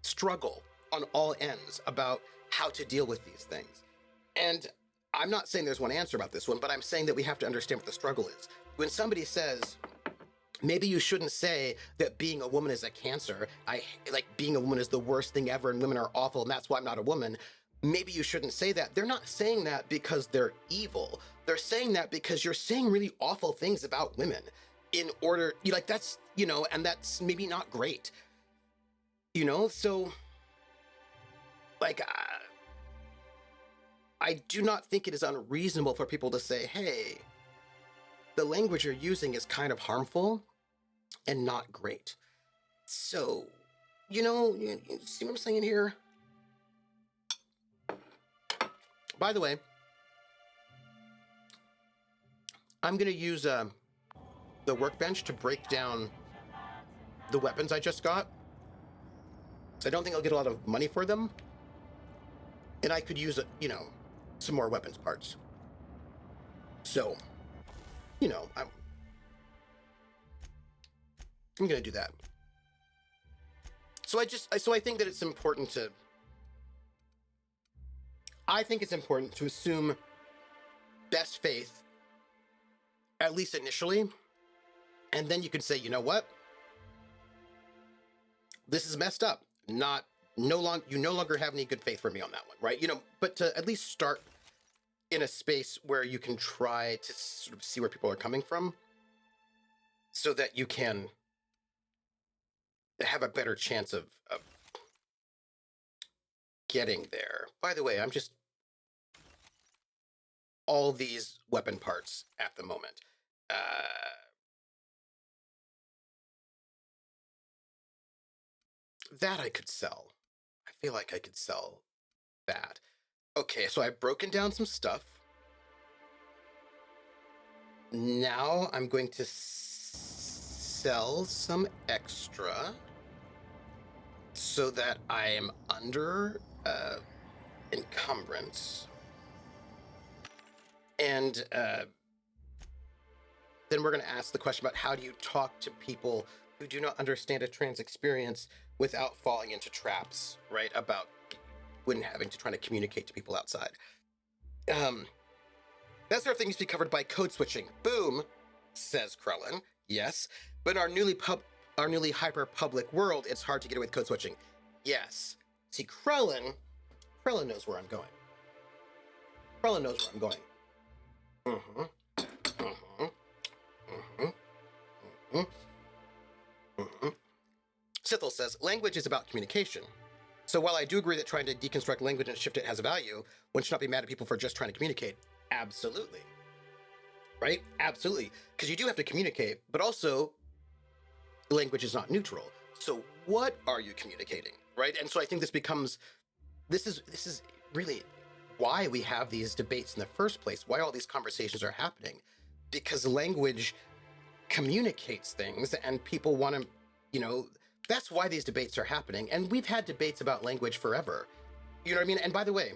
struggle on all ends about how to deal with these things. And I'm not saying there's one answer about this one, but I'm saying that we have to understand what the struggle is. When somebody says, maybe you shouldn't say that being a woman is a cancer, like being a woman is the worst thing ever and women are awful and that's why I'm not a woman, maybe you shouldn't say that. They're not saying that because they're evil. They're saying that because you're saying really awful things about women in order, that's, and that's maybe not great. So I do not think it is unreasonable for people to say, hey, the language you're using is kind of harmful and not great. So, you see what I'm saying here? By the way, I'm going to use the workbench to break down the weapons I just got. So I don't think I'll get a lot of money for them. And I could use, some more weapons parts. So, I'm going to do that. So I think that it's important to, assume best faith, at least initially. And then you can say, you know what? This is messed up. You no longer have any good faith for me on that one, right? But to at least start in a space where you can try to sort of see where people are coming from so that you can have a better chance of getting there. By the way, I'm just all these weapon parts at the moment. That I could sell. I feel like I could sell that. Okay, so I've broken down some stuff. Now I'm going to sell some extra so that I am under encumbrance. And then we're going to ask the question about how do you talk to people who do not understand a trans experience without falling into traps, right? About when having to try to communicate to people outside. That sort of thing needs to be covered by code switching. Boom, says Krellin. Yes, but in our newly hyper-public world, it's hard to get away with code switching. Yes. See, Krellin knows where I'm going. Krellin knows where I'm going. Sithel says, language is about communication. So while I do agree that trying to deconstruct language and shift it has a value, one should not be mad at people for just trying to communicate. Absolutely. Right? Absolutely. Because you do have to communicate, but also language is not neutral. So what are you communicating? Right? And so I think this is really why we have these debates in the first place, why all these conversations are happening. Because language communicates things and people want to, that's why these debates are happening. And we've had debates about language forever. You know what I mean? And by the way,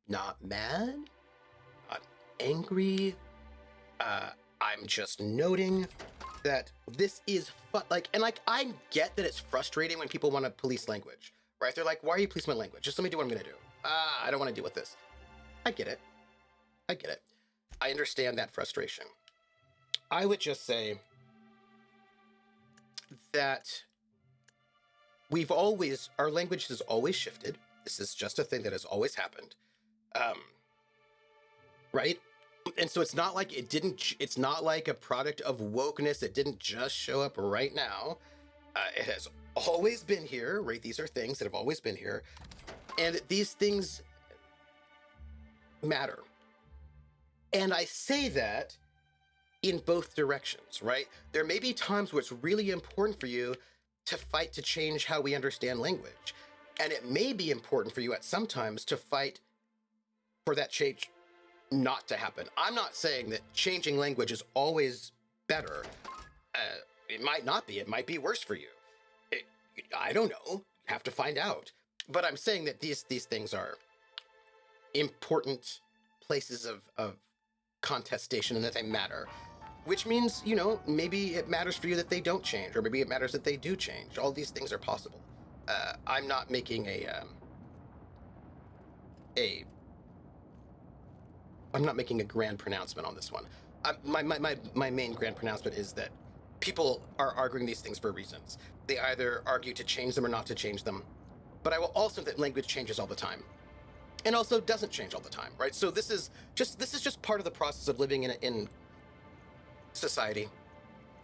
not mad, not angry. I'm just noting that this is I get that it's frustrating when people want to police language, right? They're like, why are you policing my language? Just let me do what I'm going to do. I don't want to deal with this. I get it. I understand that frustration. I would just say that our language has always shifted. This is just a thing that has always happened. Right? And so it's not like it's not like a product of wokeness that didn't just show up right now. It has always been here, right? These are things that have always been here. And these things matter. And I say that in both directions, right? There may be times where it's really important for you to fight to change how we understand language. And it may be important for you at some times to fight for that change not to happen. I'm not saying that changing language is always better. It might not be. It might be worse for you. I don't know. Have to find out. But I'm saying that these things are important places of contestation and that they matter. Which means, you know, maybe it matters for you that they don't change, or maybe it matters that they do change. All these things are possible. I'm not making I'm not making a grand pronouncement on this one. My main grand pronouncement is that people are arguing these things for reasons. They either argue to change them or not to change them. But I will also that language changes all the time, and also doesn't change all the time, right? So this is just part of the process of living in society,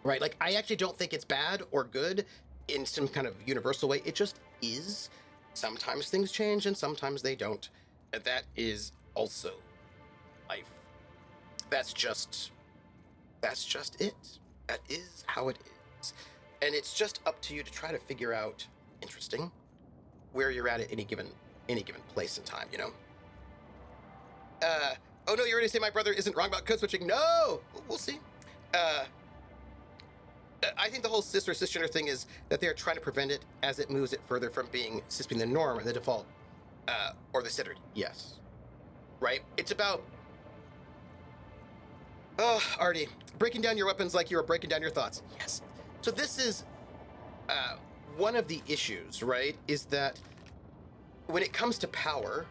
right? Like, I actually don't think it's bad or good in some kind of universal way. It just is. Sometimes things change and sometimes they don't. And that is also life. That's just it. That is how it is. And it's just up to you to try to figure out, interesting, where you're at any given place in time, you know? Oh no, you're gonna say my brother isn't wrong about code switching. No! We'll see. I think the whole cis or cisgender thing is that they're trying to prevent it as it moves it further from being the norm and the default, or the standard. Yes. Right? It's about, oh, Artie, breaking down your weapons like you were breaking down your thoughts. Yes. So this is one of the issues, right? Is that when it comes to power,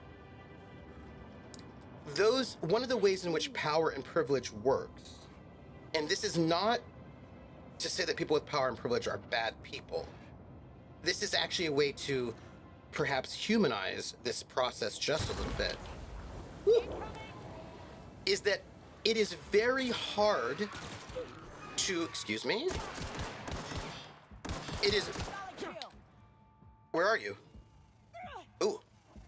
one of the ways in which power and privilege works, and this is not to say that people with power and privilege are bad people. This is actually a way to perhaps humanize this process just a little bit. Is that it is very hard to, excuse me? It is, where are you? Ooh,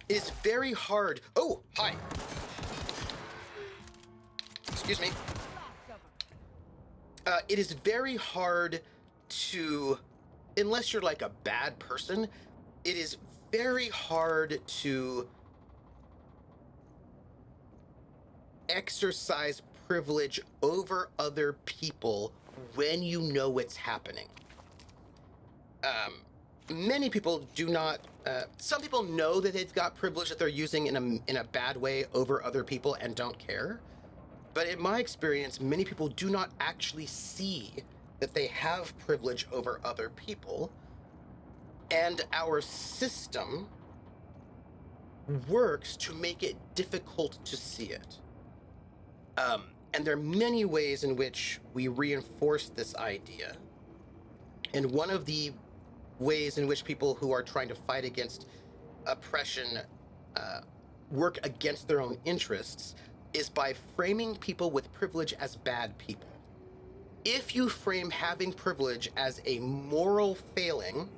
it is very hard. Oh, hi. Excuse me. It is very hard to, unless you're like a bad person, it is very hard to exercise privilege over other people when you know it's happening. Many people do not, some people know that they've got privilege that they're using in a bad way over other people and don't care. But in my experience, many people do not actually see that they have privilege over other people. And our system works to make it difficult to see it. And there are many ways in which we reinforce this idea. And one of the ways in which people who are trying to fight against oppression work against their own interests is by framing people with privilege as bad people. If you frame having privilege as a moral failing,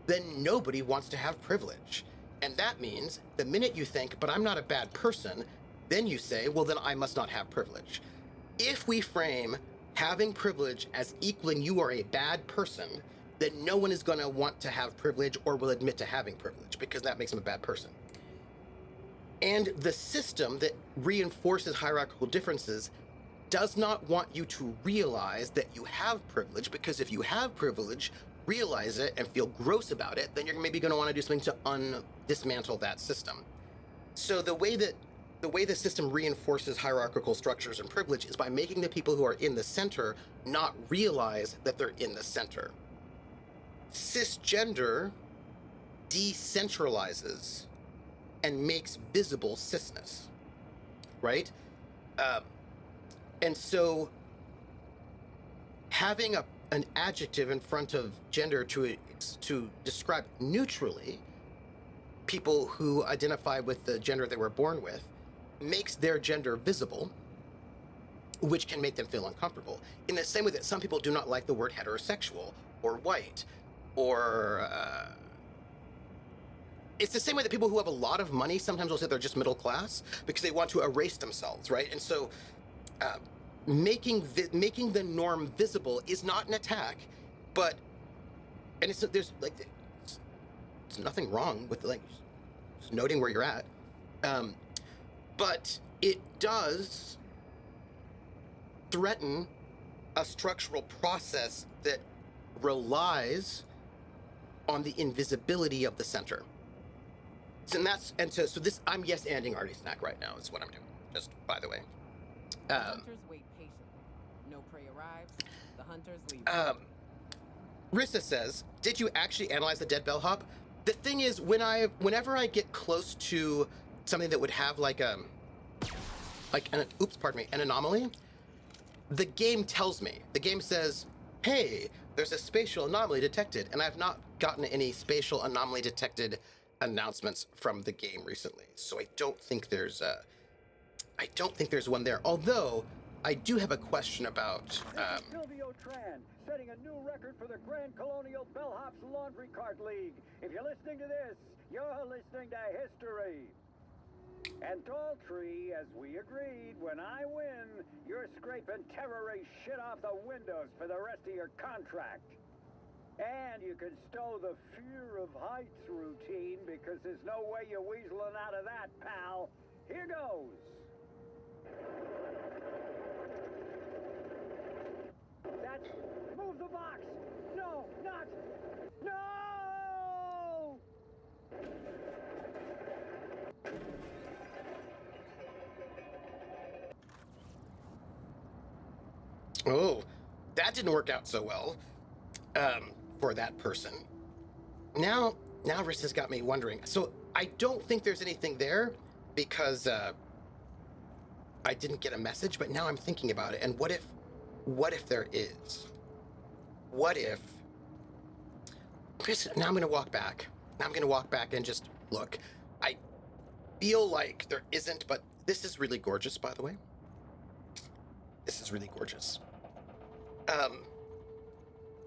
then nobody wants to have privilege. And that means the minute you think, but I'm not a bad person, then you say, well, then I must not have privilege. If we frame having privilege as equaling you are a bad person, then no one is going to want to have privilege or will admit to having privilege, because that makes them a bad person. And the system that reinforces hierarchical differences does not want you to realize that you have privilege, because if you have privilege, realize it and feel gross about it, then you're maybe going to want to do something to dismantle that system. So the way the system reinforces hierarchical structures and privilege is by making the people who are in the center not realize that they're in the center. Cisgender decentralizes and makes visible cisness, right? And so having an adjective in front of gender to describe neutrally people who identify with the gender they were born with makes their gender visible, which can make them feel uncomfortable. In the same way that some people do not like the word heterosexual or white, or it's the same way that people who have a lot of money sometimes will say they're just middle class because they want to erase themselves, right? And so making the norm visible is not an attack, but and there's nothing wrong with like just noting where you're at, but it does threaten a structural process that relies on the invisibility of the center. So this I'm yes-anding Artie Snack right now is what I'm doing. Just by the way. The hunters wait patiently. No prey arrives. The hunters leave. Rissa says, "Did you actually analyze the dead bellhop?" The thing is, whenever I get close to something that would have an anomaly, the game tells me. The game says, "Hey, there's a spatial anomaly detected," and I've not gotten any spatial anomaly detected announcements from the game recently. So I don't think there's one there. Although I do have a question about. Silvio Tran setting a new record for the Grand Colonial Bellhops Laundry Cart League. If you're listening to this, you're listening to history. And Talltree, as we agreed, when I win, you're scraping terrorist shit off the windows for the rest of your contract. And you can stow the fear of heights routine because there's no way you're weaseling out of that, pal. Here goes. That's... Move the box! No, not... No! Oh, that didn't work out so well for that person. Now Riss has got me wondering. So I don't think there's anything there because I didn't get a message, but now I'm thinking about it. And what if there is? What if... Now I'm going to walk back. Now I'm going to walk back and just look. I feel like there isn't, but this is really gorgeous, by the way. This is really gorgeous.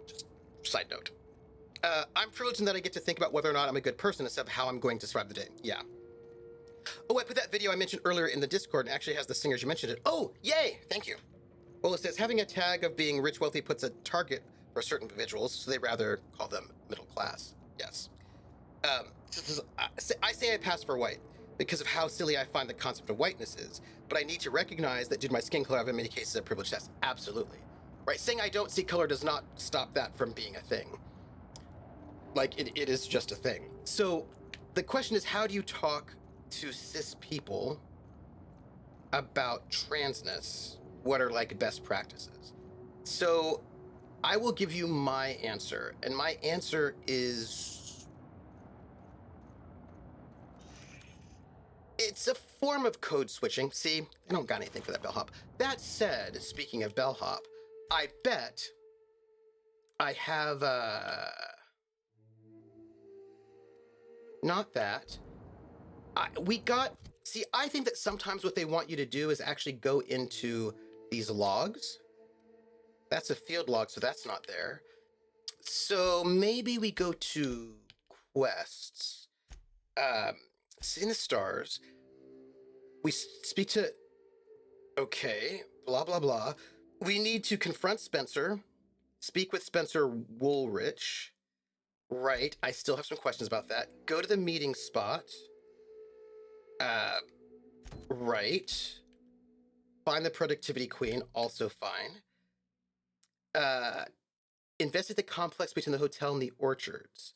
Just side note. I'm privileged in that I get to think about whether or not I'm a good person instead of how I'm going to survive the day. Yeah. Oh, I put that video I mentioned earlier in the Discord and actually has the singers. You mentioned it. Oh, yay! Thank you. Well, it says, having a tag of being rich, wealthy puts a target for certain individuals, so they rather call them middle class. Yes. I say I pass for white because of how silly I find the concept of whiteness is, but I need to recognize that due to my skin color, I have in many cases a privileged test. Absolutely. Right? Saying I don't see color does not stop that from being a thing. Like, it is just a thing. So the question is, how do you talk to cis people about transness? What are like best practices? So I will give you my answer, and my answer is it's a form of code switching. See, I don't got anything for that bellhop. That said, speaking of bellhop, I bet I have not that. I think that sometimes what they want you to do is actually go into these logs. That's a field log, so that's not there. So maybe we go to quests. See in the stars. We speak to... Okay, blah, blah, blah. We need to confront Spencer. Speak with Spencer Woolrich. Right, I still have some questions about that. Go to the meeting spot. Right. Find the productivity queen, also fine. Investigate the complex between the hotel and the orchards.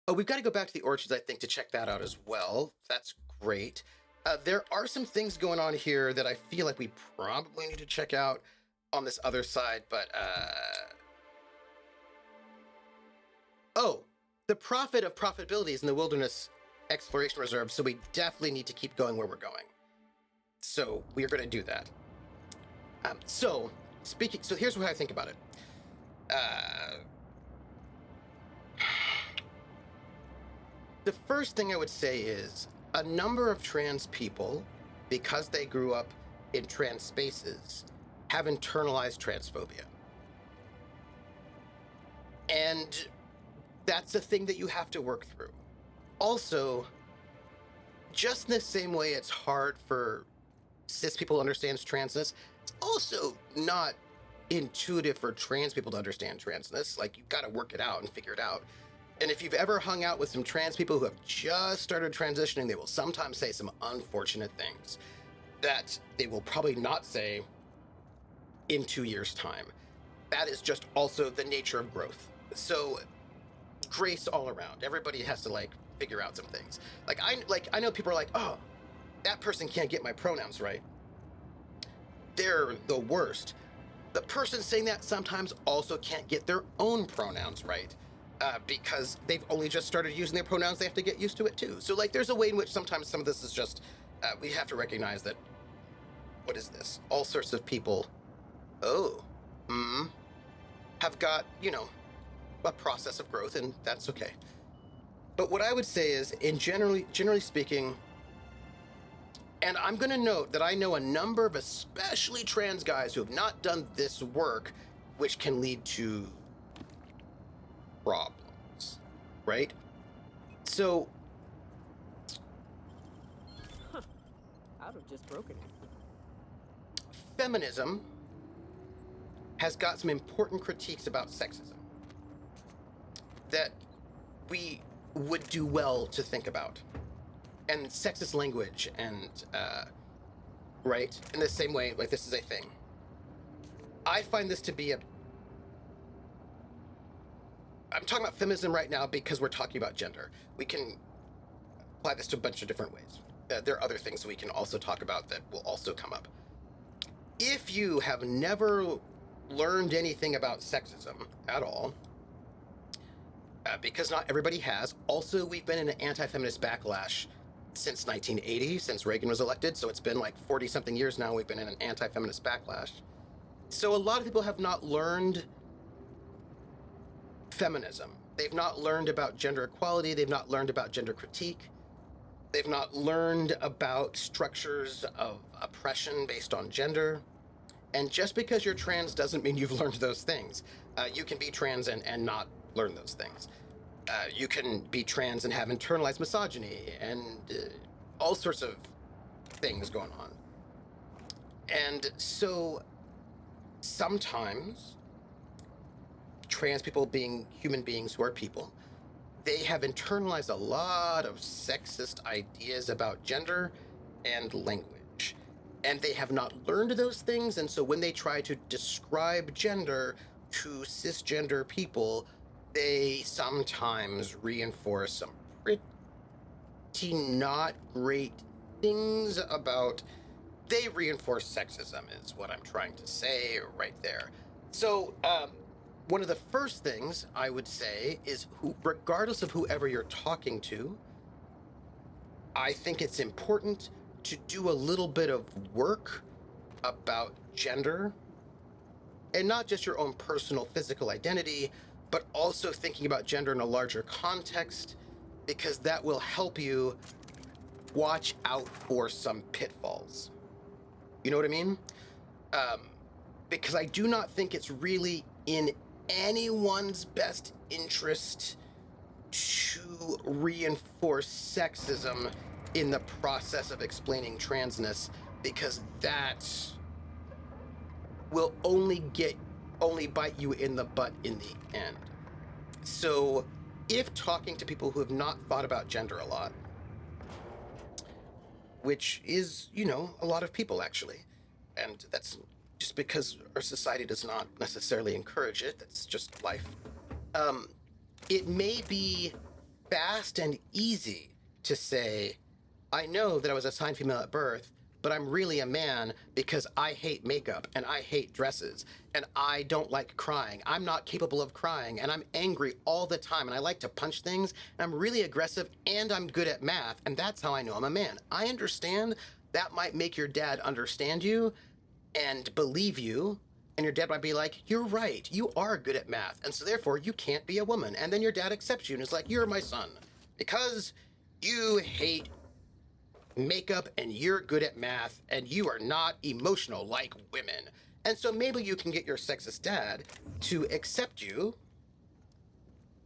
Oh, we've got to go back to the orchards, I think, to check that out as well. That's great. There are some things going on here that I feel like we probably need to check out on this other side, but, oh, the profit of profitability is in the Wilderness Exploration Reserve, so we definitely need to keep going where we're going. So we're going to do that. So here's what I think about it. The first thing I would say is a number of trans people, because they grew up in trans spaces, have internalized transphobia. And that's a thing that you have to work through. Also, just in the same way it's hard for cis people to understand transness, it's also not intuitive for trans people to understand transness. Like, you've got to work it out and figure it out. And if you've ever hung out with some trans people who have just started transitioning, they will sometimes say some unfortunate things that they will probably not say in 2 years' time. That is just also the nature of growth. So grace all around. Everybody has to like figure out some things. I know people are like, oh, that person can't get my pronouns right. They're the worst. The person saying that sometimes also can't get their own pronouns right, because they've only just started using their pronouns. They have to get used to it too. So like, there's a way in which sometimes some of this is just, we have to recognize that, what is this? All sorts of people, have got, a process of growth, and that's okay. But what I would say is, generally speaking, and I'm going to note that I know a number of especially trans guys who have not done this work, which can lead to problems, right? So, I'd have just broken it. feminism has got some important critiques about sexism that we would do well to think about. And sexist language and, right? In the same way, like, this is a thing. I find this to be I'm talking about feminism right now because we're talking about gender. We can apply this to a bunch of different ways. There are other things we can also talk about that will also come up. If you have never learned anything about sexism at all, because not everybody has. Also, we've been in an anti-feminist backlash since 1980, since Reagan was elected. So it's been like 40-something years now we've been in an anti-feminist backlash. So a lot of people have not learned feminism. They've not learned about gender equality. They've not learned about gender critique. They've not learned about structures of oppression based on gender. And just because you're trans doesn't mean you've learned those things. You can be trans and not learn those things. You can be trans and have internalized misogyny and all sorts of things going on. And so sometimes trans people, being human beings who are people, they have internalized a lot of sexist ideas about gender and language. And they have not learned those things. And so when they try to describe gender to cisgender people, they sometimes reinforce some pretty not great things about, they reinforce sexism is what I'm trying to say right there. So one of the first things I would say is, regardless of whoever you're talking to, I think it's important to do a little bit of work about gender, and not just your own personal physical identity, but also thinking about gender in a larger context, because that will help you watch out for some pitfalls. You know what I mean? Because I do not think it's really in anyone's best interest to reinforce sexism in the process of explaining transness, because that will only bite you in the butt in the end. So if talking to people who have not thought about gender a lot, which is, a lot of people actually, and that's just because our society does not necessarily encourage it, that's just life. It may be fast and easy to say, I know that I was assigned female at birth, but I'm really a man because I hate makeup and I hate dresses and I don't like crying. I'm not capable of crying and I'm angry all the time and I like to punch things and I'm really aggressive and I'm good at math, and that's how I know I'm a man. I understand that might make your dad understand you and believe you, and your dad might be like, you're right, you are good at math, and so therefore you can't be a woman. And then your dad accepts you and is like, you're my son because you hate makeup and you're good at math and you are not emotional like women. And so maybe you can get your sexist dad to accept you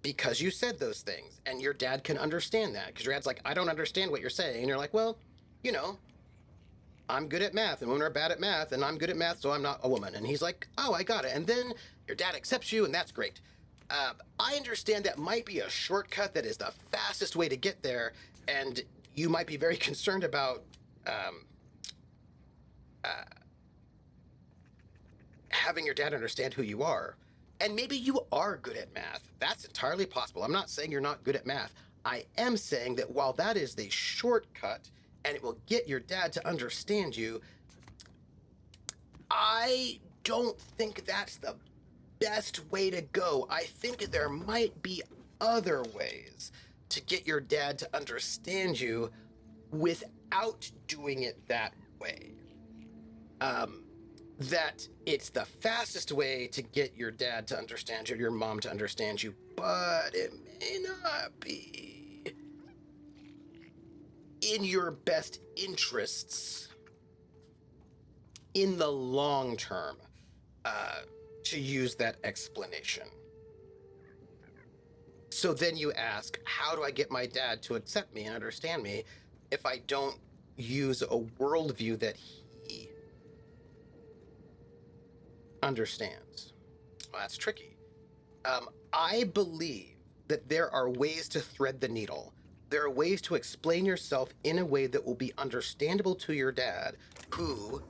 because you said those things, and your dad can understand that, because your dad's like, I don't understand what you're saying, and you're like, well, you know, I'm good at math, and women are bad at math, and I'm good at math, so I'm not a woman. And he's like, oh, I got it. And then your dad accepts you, and that's great. I understand that might be a shortcut that is the fastest way to get there, and you might be very concerned about having your dad understand who you are. And maybe you are good at math. That's entirely possible. I'm not saying you're not good at math. I am saying that while that is the shortcut and it will get your dad to understand you, I don't think that's the best way to go. I think there might be other ways to get your dad to understand you without doing it that way. That it's the fastest way to get your dad to understand you, or your mom to understand you, but it may not be in your best interests in the long term to use that explanation. So then you ask, how do I get my dad to accept me and understand me if I don't use a worldview that he understands? Well, that's tricky. I believe that there are ways to thread the needle. There are ways to explain yourself in a way that will be understandable to your dad, who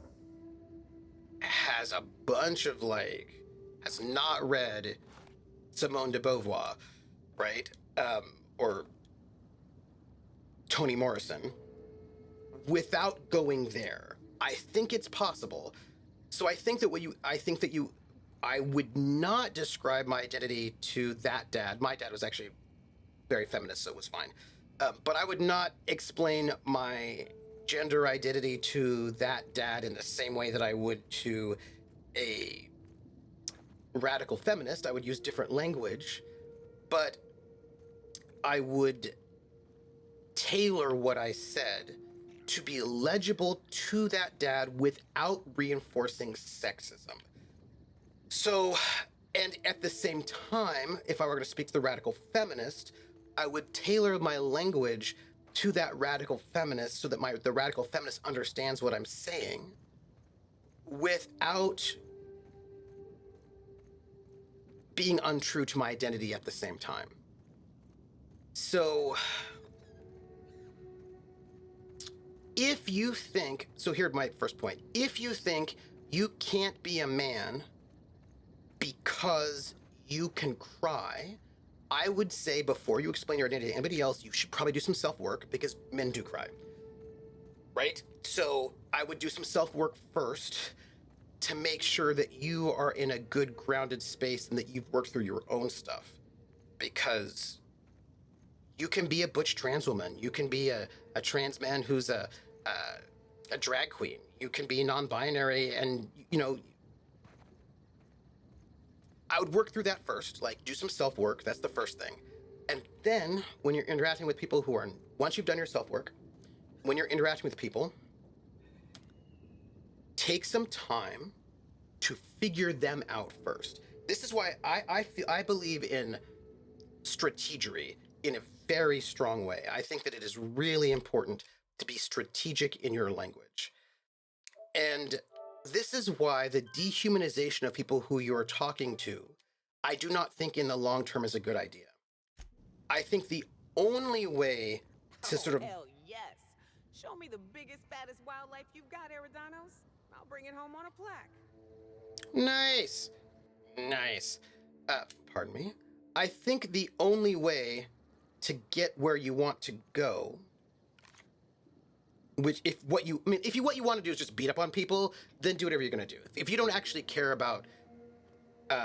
has a bunch of, has not read Simone de Beauvoir, right? Or Toni Morrison, without going there. I think it's possible. So I think that I would not describe my identity to that dad. My dad was actually very feminist, so it was fine. But I would not explain my gender identity to that dad in the same way that I would to a radical feminist. I would use different language, but I would tailor what I said to be legible to that dad without reinforcing sexism. So, and at the same time, if I were going to speak to the radical feminist, I would tailor my language to that radical feminist so that the radical feminist understands what I'm saying without being untrue to my identity at the same time. So if you think, so here's my first point. If you think you can't be a man because you can cry, I would say before you explain your identity to anybody else, you should probably do some self-work, because men do cry, right? So I would do some self-work first to make sure that you are in a good grounded space and that you've worked through your own stuff, because you can be a butch trans woman. You can be a trans man who's a drag queen. You can be non-binary, and, you know, I would work through that first, do some self-work. That's the first thing. And then when you're interacting with people once you've done your self-work, when you're interacting with people, take some time to figure them out first. This is why I believe in strategery in a very strong way. I think that it is really important to be strategic in your language. And this is why the dehumanization of people who you're talking to, I do not think in the long term is a good idea. I think the only way to sort of... Hell yes. Show me the biggest, baddest wildlife you've got, Eridanos. I'll bring it home on a plaque. Nice. Pardon me. I think the only way to get where you want to go, if what you want to do is just beat up on people, then do whatever you're going to do. If you don't actually care about, Mr.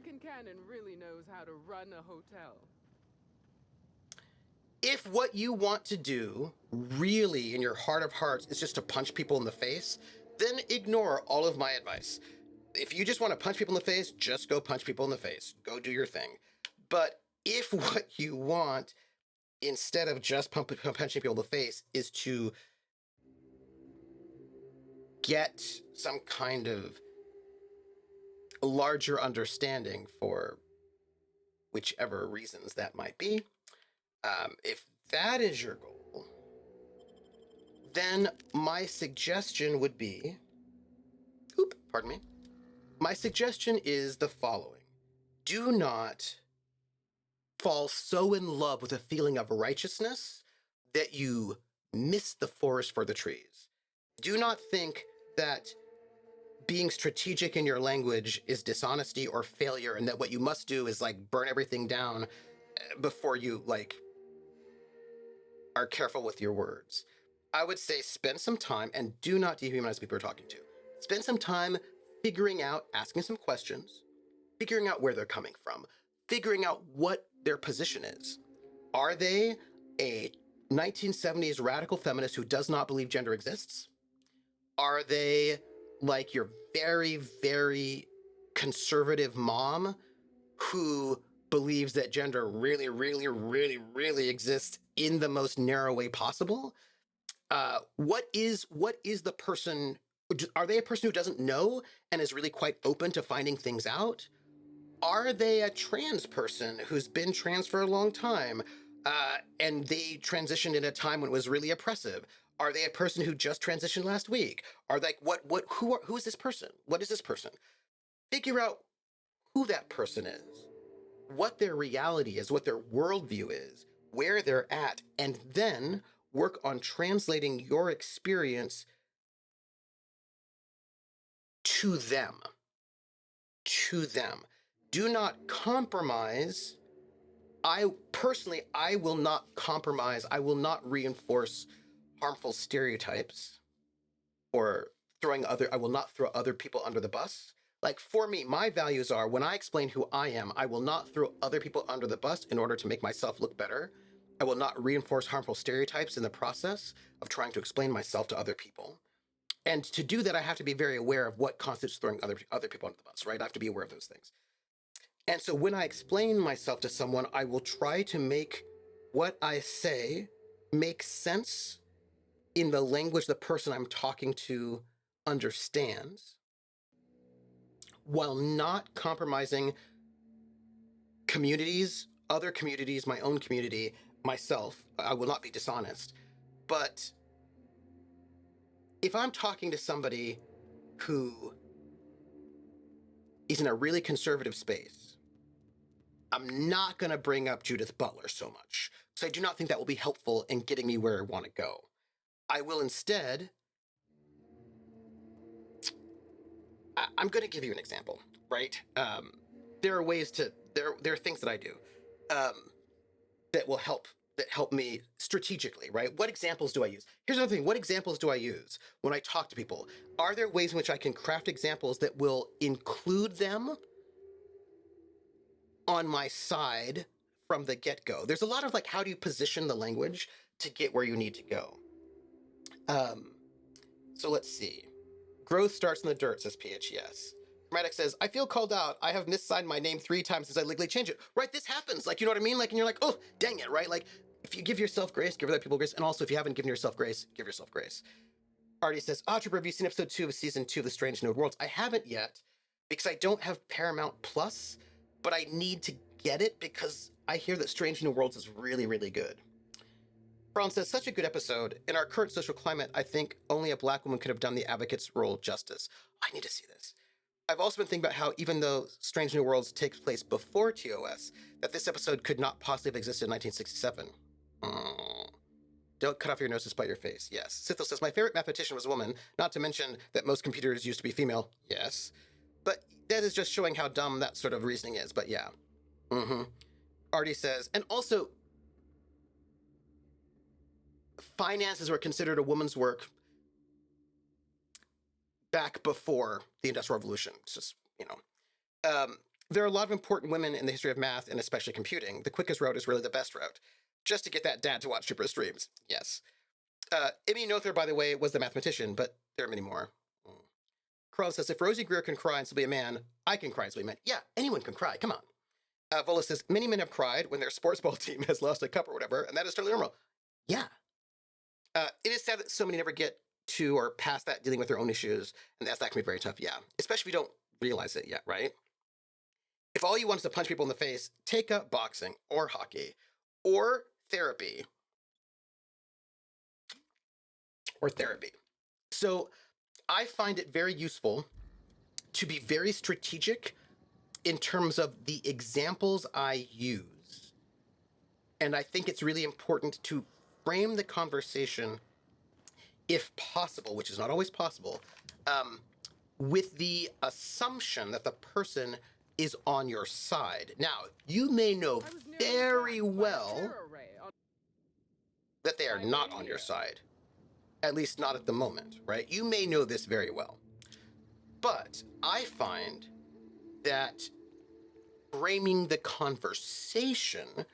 Kincannon really knows how to run a hotel. If what you want to do really in your heart of hearts is just to punch people in the face, then ignore all of my advice. If you just want to punch people in the face, just go punch people in the face. Go do your thing. But if what you want, instead of just punching people in the face, is to get some kind of larger understanding for whichever reasons that might be. If that is your goal, then my suggestion would be, pardon me. My suggestion is the following. Do not fall so in love with a feeling of righteousness that you miss the forest for the trees. Do not think that being strategic in your language is dishonesty or failure, and that what you must do is like burn everything down before you like are careful with your words. I would say spend some time, and do not dehumanize people you're talking to. Spend some time figuring out, asking some questions, figuring out where they're coming from, figuring out what their position is. Are they a 1970s radical feminist who does not believe gender exists? Are they like your very, very conservative mom who believes that gender really, really, really, really exists in the most narrow way possible? What is the person? Are they a person who doesn't know and is really quite open to finding things out? Are they a trans person who's been trans for a long time, and they transitioned in a time when it was really oppressive? Are they a person who just transitioned last week? Are they who is this person? What is this person? Figure out who that person is, what their reality is, what their worldview is, where they're at, and then work on translating your experience to them. To them. Do not compromise. I will not compromise. I will not reinforce harmful stereotypes or I will not throw other people under the bus. Like for me, my values are when I explain who I am, I will not throw other people under the bus in order to make myself look better. I will not reinforce harmful stereotypes in the process of trying to explain myself to other people. And to do that, I have to be very aware of what constitutes throwing other people under the bus, right? I have to be aware of those things. And so when I explain myself to someone, I will try to make what I say make sense in the language the person I'm talking to understands, while not compromising communities, other communities, my own community, myself. I will not be dishonest. But if I'm talking to somebody who is in a really conservative space, I'm not going to bring up Judith Butler so much, because I do not think that will be helpful in getting me where I want to go. I will instead, I'm going to give you an example, right? There are things that I do that help me strategically, right? What examples do I use? Here's another thing. What examples do I use when I talk to people? Are there ways in which I can craft examples that will include them on my side from the get-go? There's a lot of like, how do you position the language to get where you need to go? So let's see. Growth starts in the dirt, says PHES. Chromatic says, I feel called out. I have missigned my name 3 times since I legally changed it. Right, this happens. Like, you know what I mean? Like, and you're like, oh, dang it, right? Like, if you give yourself grace, give other people grace. And also, if you haven't given yourself grace, give yourself grace. Artie says, Trooper, have you seen episode 2 of season 2 of The Strange New Worlds? I haven't yet, because I don't have Paramount Plus, but I need to get it because I hear that Strange New Worlds is really, really good. Brown says, such a good episode. In our current social climate, I think only a black woman could have done the advocate's role justice. I need to see this. I've also been thinking about how even though Strange New Worlds takes place before TOS, that this episode could not possibly have existed in 1967. Don't cut off your nose to spite your face. Yes. Sithil says, my favorite mathematician was a woman, not to mention that most computers used to be female. Yes. But that is just showing how dumb that sort of reasoning is. But yeah. Artie says, and also, finances were considered a woman's work back before the Industrial Revolution. It's just, there are a lot of important women in the history of math and especially computing. The quickest route is really the best route. Just to get that dad to watch super streams. Yes. Emmy Noether, by the way, was the mathematician, but there are many more. Carl says, if Rosie Greer can cry and still be a man, I can cry and still be a man. Yeah, anyone can cry. Come on. Vola says, many men have cried when their sports ball team has lost a cup or whatever, and that is totally normal. Yeah. It is sad that so many never get to or past that, dealing with their own issues, and that can be very tough. Yeah, especially if you don't realize it yet, right? If all you want is to punch people in the face, take up boxing or hockey or therapy. So I find it very useful to be very strategic in terms of the examples I use. And I think it's really important to frame the conversation, if possible, which is not always possible, with the assumption that the person is on your side. Now, you may know very well that they are not on your side, at least not at the moment, right? You may know this very well. But I find that framing the conversation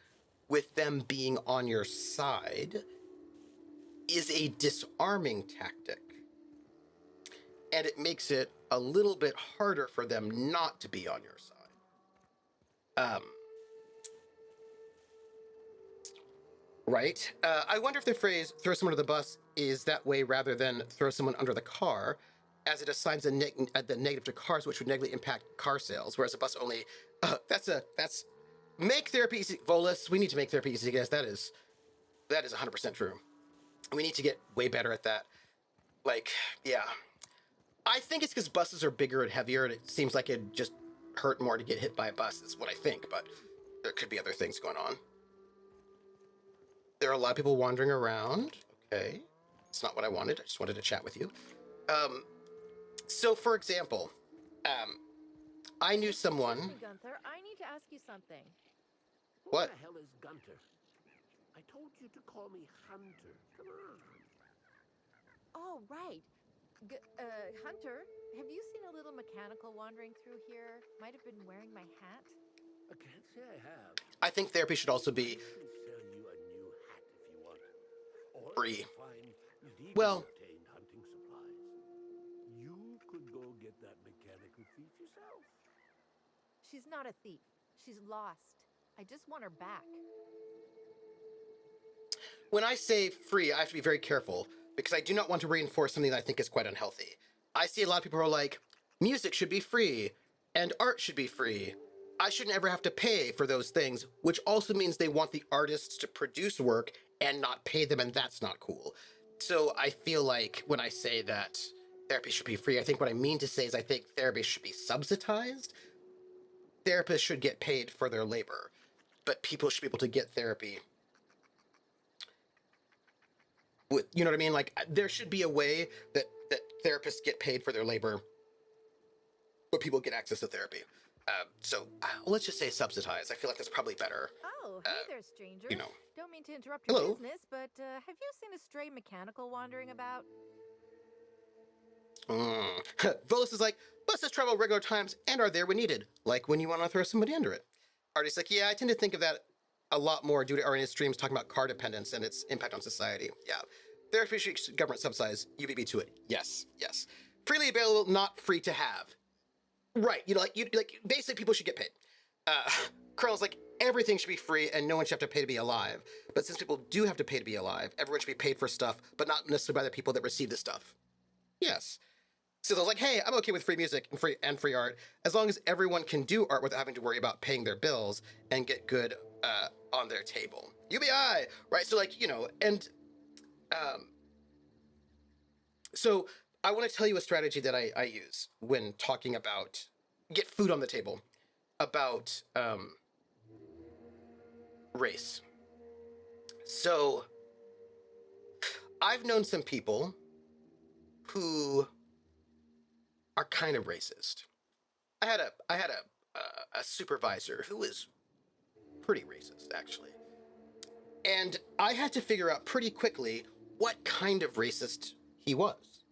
with them being on your side is a disarming tactic. And it makes it a little bit harder for them not to be on your side. Right? I wonder if the phrase throw someone under the bus is that way rather than throw someone under the car, as it assigns the negative to cars, which would negatively impact car sales, whereas a bus only, that's make therapy easy. Volus, we need to make therapy easy, guys. That is 100% true. We need to get way better at that. Like, yeah. I think it's because buses are bigger and heavier, and it seems like it'd just hurt more to get hit by a bus, is what I think, but there could be other things going on. There are a lot of people wandering around. Okay. It's not what I wanted. I just wanted to chat with you. So, for example, I knew someone... Excuse me, Gunther, I need to ask you something. What? Who the hell is Gunter? I told you to call me Hunter. Come on. Oh, right. Hunter, have you seen a little mechanical wandering through here? Might have been wearing my hat. I can't say I have. I think therapy should also be I can sell you a new hat if you want. Or free. find legally Well- obtained hunting supplies. You could go get that mechanical thief yourself. She's not a thief. She's lost. I just want her back. When I say free, I have to be very careful because I do not want to reinforce something that I think is quite unhealthy. I see a lot of people who are like, music should be free and art should be free. I shouldn't ever have to pay for those things, which also means they want the artists to produce work and not pay them, and that's not cool. So I feel like when I say that therapy should be free, I think what I mean to say is I think therapy should be subsidized. Therapists should get paid for their labor, but people should be able to get therapy. You know what I mean? Like, there should be a way that therapists get paid for their labor, but people get access to therapy. So let's just say subsidized. I feel like that's probably better. Oh, hey there, stranger. You know. Don't mean to interrupt your Hello. business, but have you seen a stray mechanical wandering about? Volus is like, buses travel regular times and are there when needed, like when you want to throw somebody under it. Artie's like, yeah, I tend to think of that a lot more due to Arnie's streams talking about car dependence and its impact on society. Yeah. Therapy should government subsidize UBB to it. Yes, yes. Freely available, not free to have. Right, like basically people should get paid. Colonel's like, everything should be free and no one should have to pay to be alive. But since people do have to pay to be alive, everyone should be paid for stuff, but not necessarily by the people that receive the stuff. Yes. So they're like, hey, I'm okay with free music and free art, as long as everyone can do art without having to worry about paying their bills and get good on their table. UBI, right? So like, and so I want to tell you a strategy that I use when talking about get food on the table, about race. So I've known some people who are kind of racist. I had a supervisor who was pretty racist, actually. And I had to figure out pretty quickly what kind of racist he was.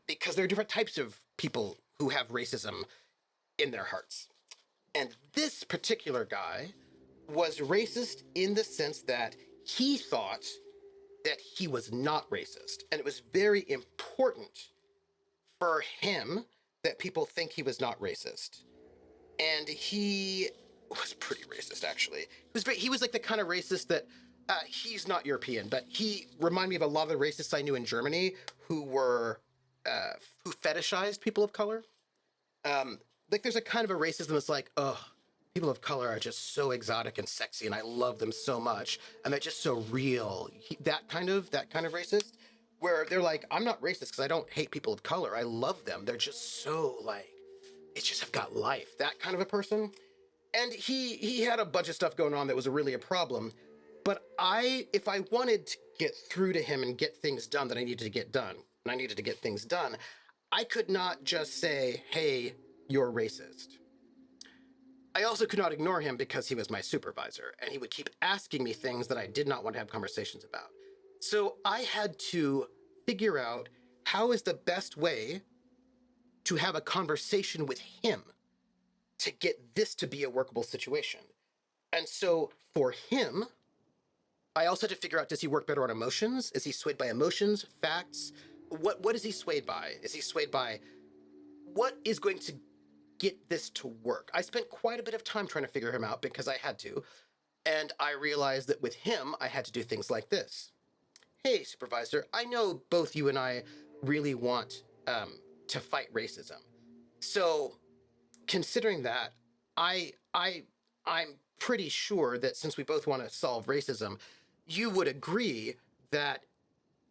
Because there are different types of people who have racism in their hearts. And this particular guy was racist in the sense that he thought that he was not racist. And it was very important for him that people think he was not racist. And he was pretty racist, actually. He was like the kind of racist that he's not European, but he reminded me of a lot of the racists I knew in Germany who were who fetishized people of color. Like there's a kind of a racism that's like, oh, people of color are just so exotic and sexy, and I love them so much, and they're just so real. That kind of racist, where they're like, I'm not racist because I don't hate people of color. I love them. They're just so like, it just have got life. That kind of a person. And he had a bunch of stuff going on that was really a problem. But if I wanted to get through to him and get things done that I needed to get done, and I needed to get things done, I could not just say, hey, you're racist. I also could not ignore him because he was my supervisor, and he would keep asking me things that I did not want to have conversations about. So I had to figure out how is the best way to have a conversation with him to get this to be a workable situation. And so for him, I also had to figure out, does he work better on emotions? Is he swayed by emotions, facts? What is he swayed by? Is he swayed by what is going to get this to work? I spent quite a bit of time trying to figure him out because I had to. And I realized that with him, I had to do things like this. Hey, supervisor, I know both you and I really want to fight racism. So considering that, I'm pretty sure that since we both want to solve racism, you would agree that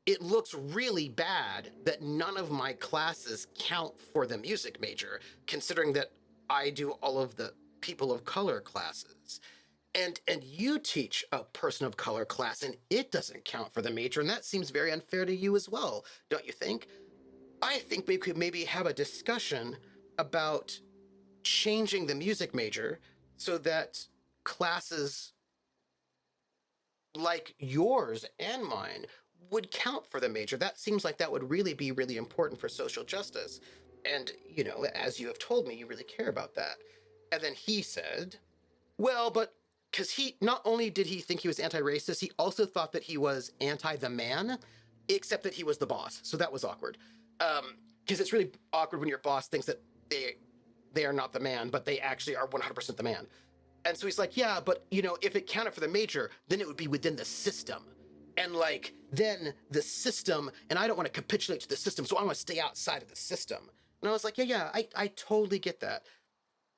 it looks really bad that none of my classes count for the music major, considering that I do all of the people of color classes. And you teach a person of color class and it doesn't count for the major, and that seems very unfair to you as well, don't you think? I think we could maybe have a discussion about changing the music major so that classes like yours and mine would count for the major. That seems like that would really be really important for social justice. And, you know, as you have told me, you really care about that. And then he said, well, but because he, not only did he think he was anti-racist, he also thought that he was anti the man, except that he was the boss. So that was awkward. Because it's really awkward when your boss thinks that they are not the man, but they actually are 100% the man. And so he's like, yeah, but, you know, if it counted for the major, then it would be within the system. And, like, then the system, and I don't want to capitulate to the system, so I want to stay outside of the system. And I was like, yeah, I totally get that.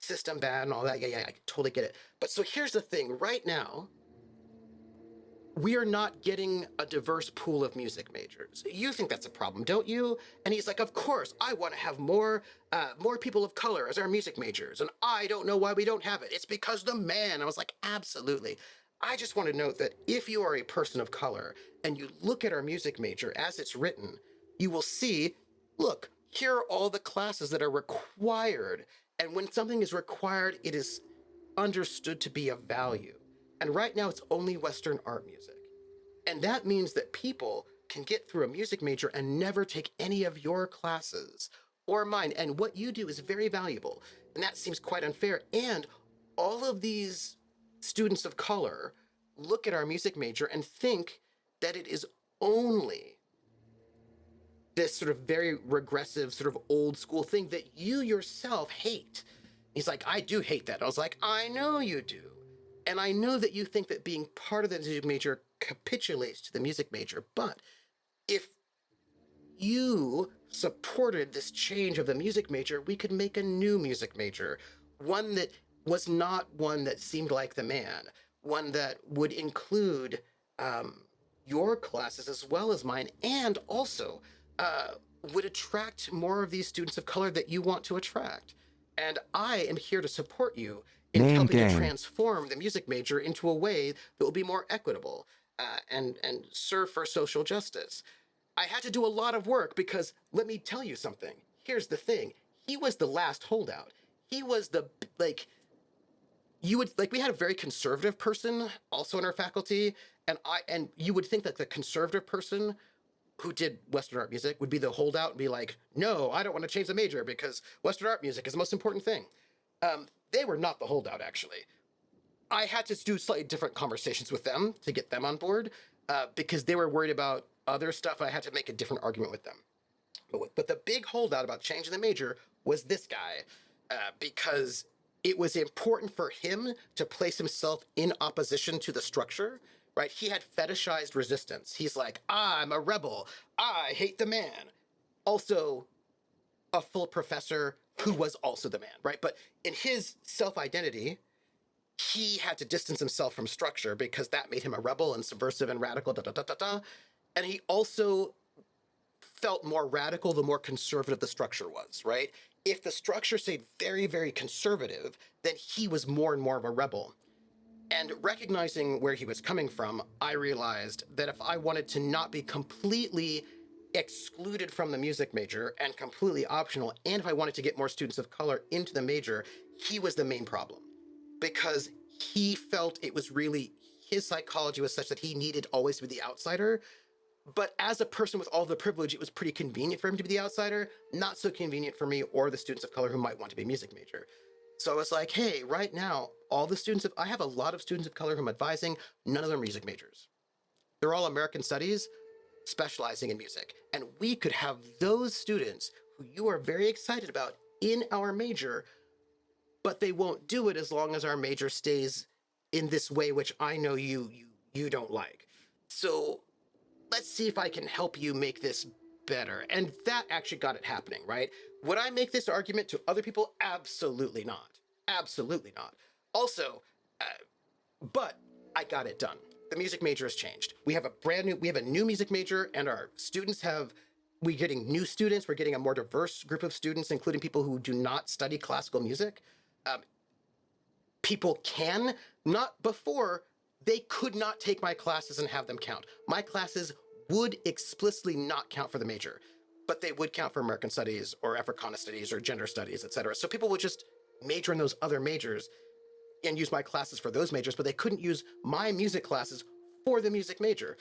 System bad and all that, yeah, I totally get it. But so here's the thing, right now, we are not getting a diverse pool of music majors. You think that's a problem, don't you? And he's like, of course, I want to have more people of color as our music majors. And I don't know why we don't have it. It's because the man. I was like, absolutely. I just want to note that if you are a person of color and you look at our music major as it's written, you will see, look, here are all the classes that are required. And when something is required, it is understood to be of value. And right now it's only Western art music. And that means that people can get through a music major and never take any of your classes or mine. And what you do is very valuable. And that seems quite unfair. And all of these students of color look at our music major and think that it is only this sort of very regressive, sort of old school thing that you yourself hate. He's like, I do hate that. I was like, I know you do. And I know that you think that being part of the music major capitulates to the music major, but if you supported this change of the music major, we could make a new music major, one that was not one that seemed like the man, one that would include your classes as well as mine, and also would attract more of these students of color that you want to attract. And I am here to support you in helping to transform the music major into a way that will be more equitable and serve for social justice. I had to do a lot of work because, let me tell you something. Here's the thing. He was the last holdout. He was the, like, we had a very conservative person also in our faculty, and you would think that the conservative person who did Western art music would be the holdout and be like, no, I don't want to change the major because Western art music is the most important thing. They were not the holdout, actually. I had to do slightly different conversations with them to get them on board because they were worried about other stuff. I had to make a different argument with them. But the big holdout about changing the major was this guy because it was important for him to place himself in opposition to the structure right? He had fetishized resistance. He's like, I'm a rebel. I hate the man. Also, a full professor who was also the man, right? But in his self-identity, he had to distance himself from structure because that made him a rebel and subversive and radical, da da da da da. And he also felt more radical the more conservative the structure was, right? If the structure stayed very, very conservative, then he was more and more of a rebel. And recognizing where he was coming from, I realized that if I wanted to not be completely excluded from the music major and completely optional, and if I wanted to get more students of color into the major, he was the main problem. Because he felt it was really, his psychology was such that he needed always to be the outsider. But as a person with all the privilege, it was pretty convenient for him to be the outsider, not so convenient for me or the students of color who might want to be a music major. So I was like, hey, right now, I have a lot of students of color who I'm advising, none of them are music majors. They're all American studies, specializing in music. And we could have those students who you are very excited about in our major, but they won't do it as long as our major stays in this way, which I know you don't like. So let's see if I can help you make this better. And that actually got it happening, right? Would I make this argument to other people? Absolutely not. Absolutely not. Also, but I got it done. The music major has changed. We have a new music major, and our students we're getting new students. We're getting a more diverse group of students, including people who do not study classical music. People can, not before, they could not take my classes and have them count. My classes would explicitly not count for the major, but they would count for American studies or Africana studies or gender studies, etc. So people would just major in those other majors and use my classes for those majors, but they couldn't use my music classes for the music major.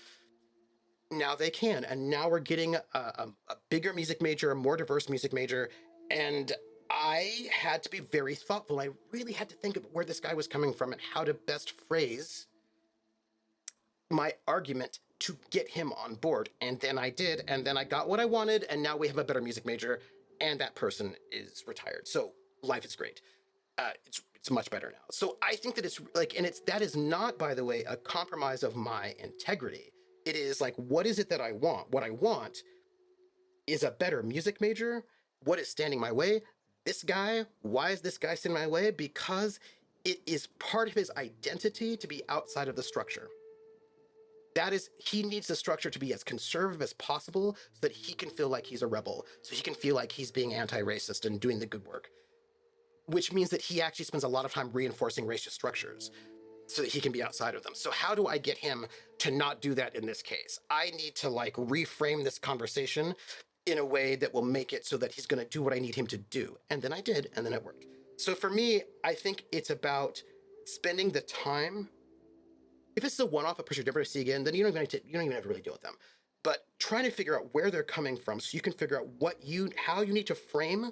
Now they can, and now we're getting a bigger music major, a more diverse music major, and I had to be very thoughtful. I really had to think of where this guy was coming from and how to best phrase my argument to get him on board. And then I did, and then I got what I wanted, and now we have a better music major, and that person is retired. So life is great. It's much better now. So I think that it's like, and that is not, by the way, a compromise of my integrity. It is like, what is it that I want? What I want is a better music major. What is standing my way? This guy. Why is this guy standing my way? Because it is part of his identity to be outside of the structure. He needs the structure to be as conservative as possible so that he can feel like he's a rebel, so he can feel like he's being anti-racist and doing the good work, which means that he actually spends a lot of time reinforcing racist structures so that he can be outside of them. So how do I get him to not do that in this case? I need to reframe this conversation in a way that will make it so that he's going to do what I need him to do. And then I did, and then it worked. So for me, I think it's about spending the time. If it's a one-off, a person you're never going to see again, then you don't even have to really deal with them. But trying to figure out where they're coming from so you can figure out how you need to frame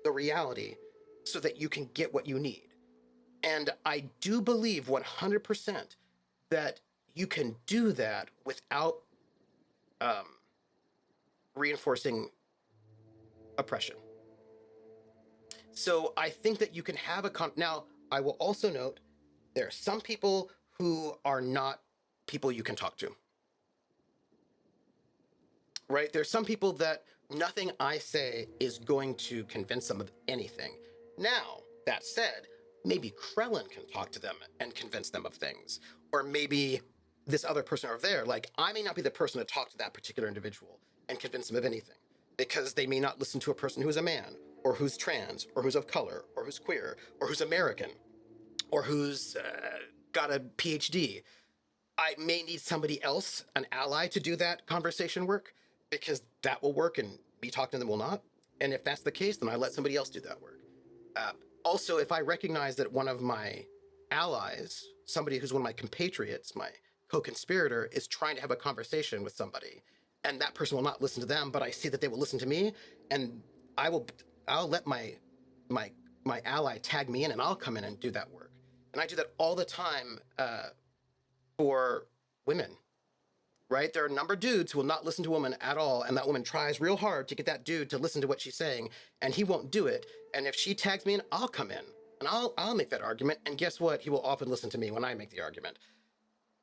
the reality so that you can get what you need. And I do believe 100% that you can do that without reinforcing oppression. So I think that you can have now, I will also note there are some people who are not people you can talk to. Right? There's some people that nothing I say is going to convince them of anything. Now, that said, maybe Krellin can talk to them and convince them of things. Or maybe this other person over there, I may not be the person to talk to that particular individual and convince them of anything, because they may not listen to a person who's a man, or who's trans, or who's of color, or who's queer, or who's American, or who's got a PhD. I may need somebody else, an ally, to do that conversation work, because that will work and me talking to them will not. And if that's the case, then I let somebody else do that work. Also, if I recognize that one of my allies, somebody who's one of my compatriots, my co-conspirator, is trying to have a conversation with somebody, and that person will not listen to them, but I see that they will listen to me, and I'll let my ally tag me in, and I'll come in and do that work. And I do that all the time for women, right? There are a number of dudes who will not listen to a woman at all, and that woman tries real hard to get that dude to listen to what she's saying, and he won't do it. And if she tags me in, I'll come in, and I'll make that argument, and guess what? He will often listen to me when I make the argument.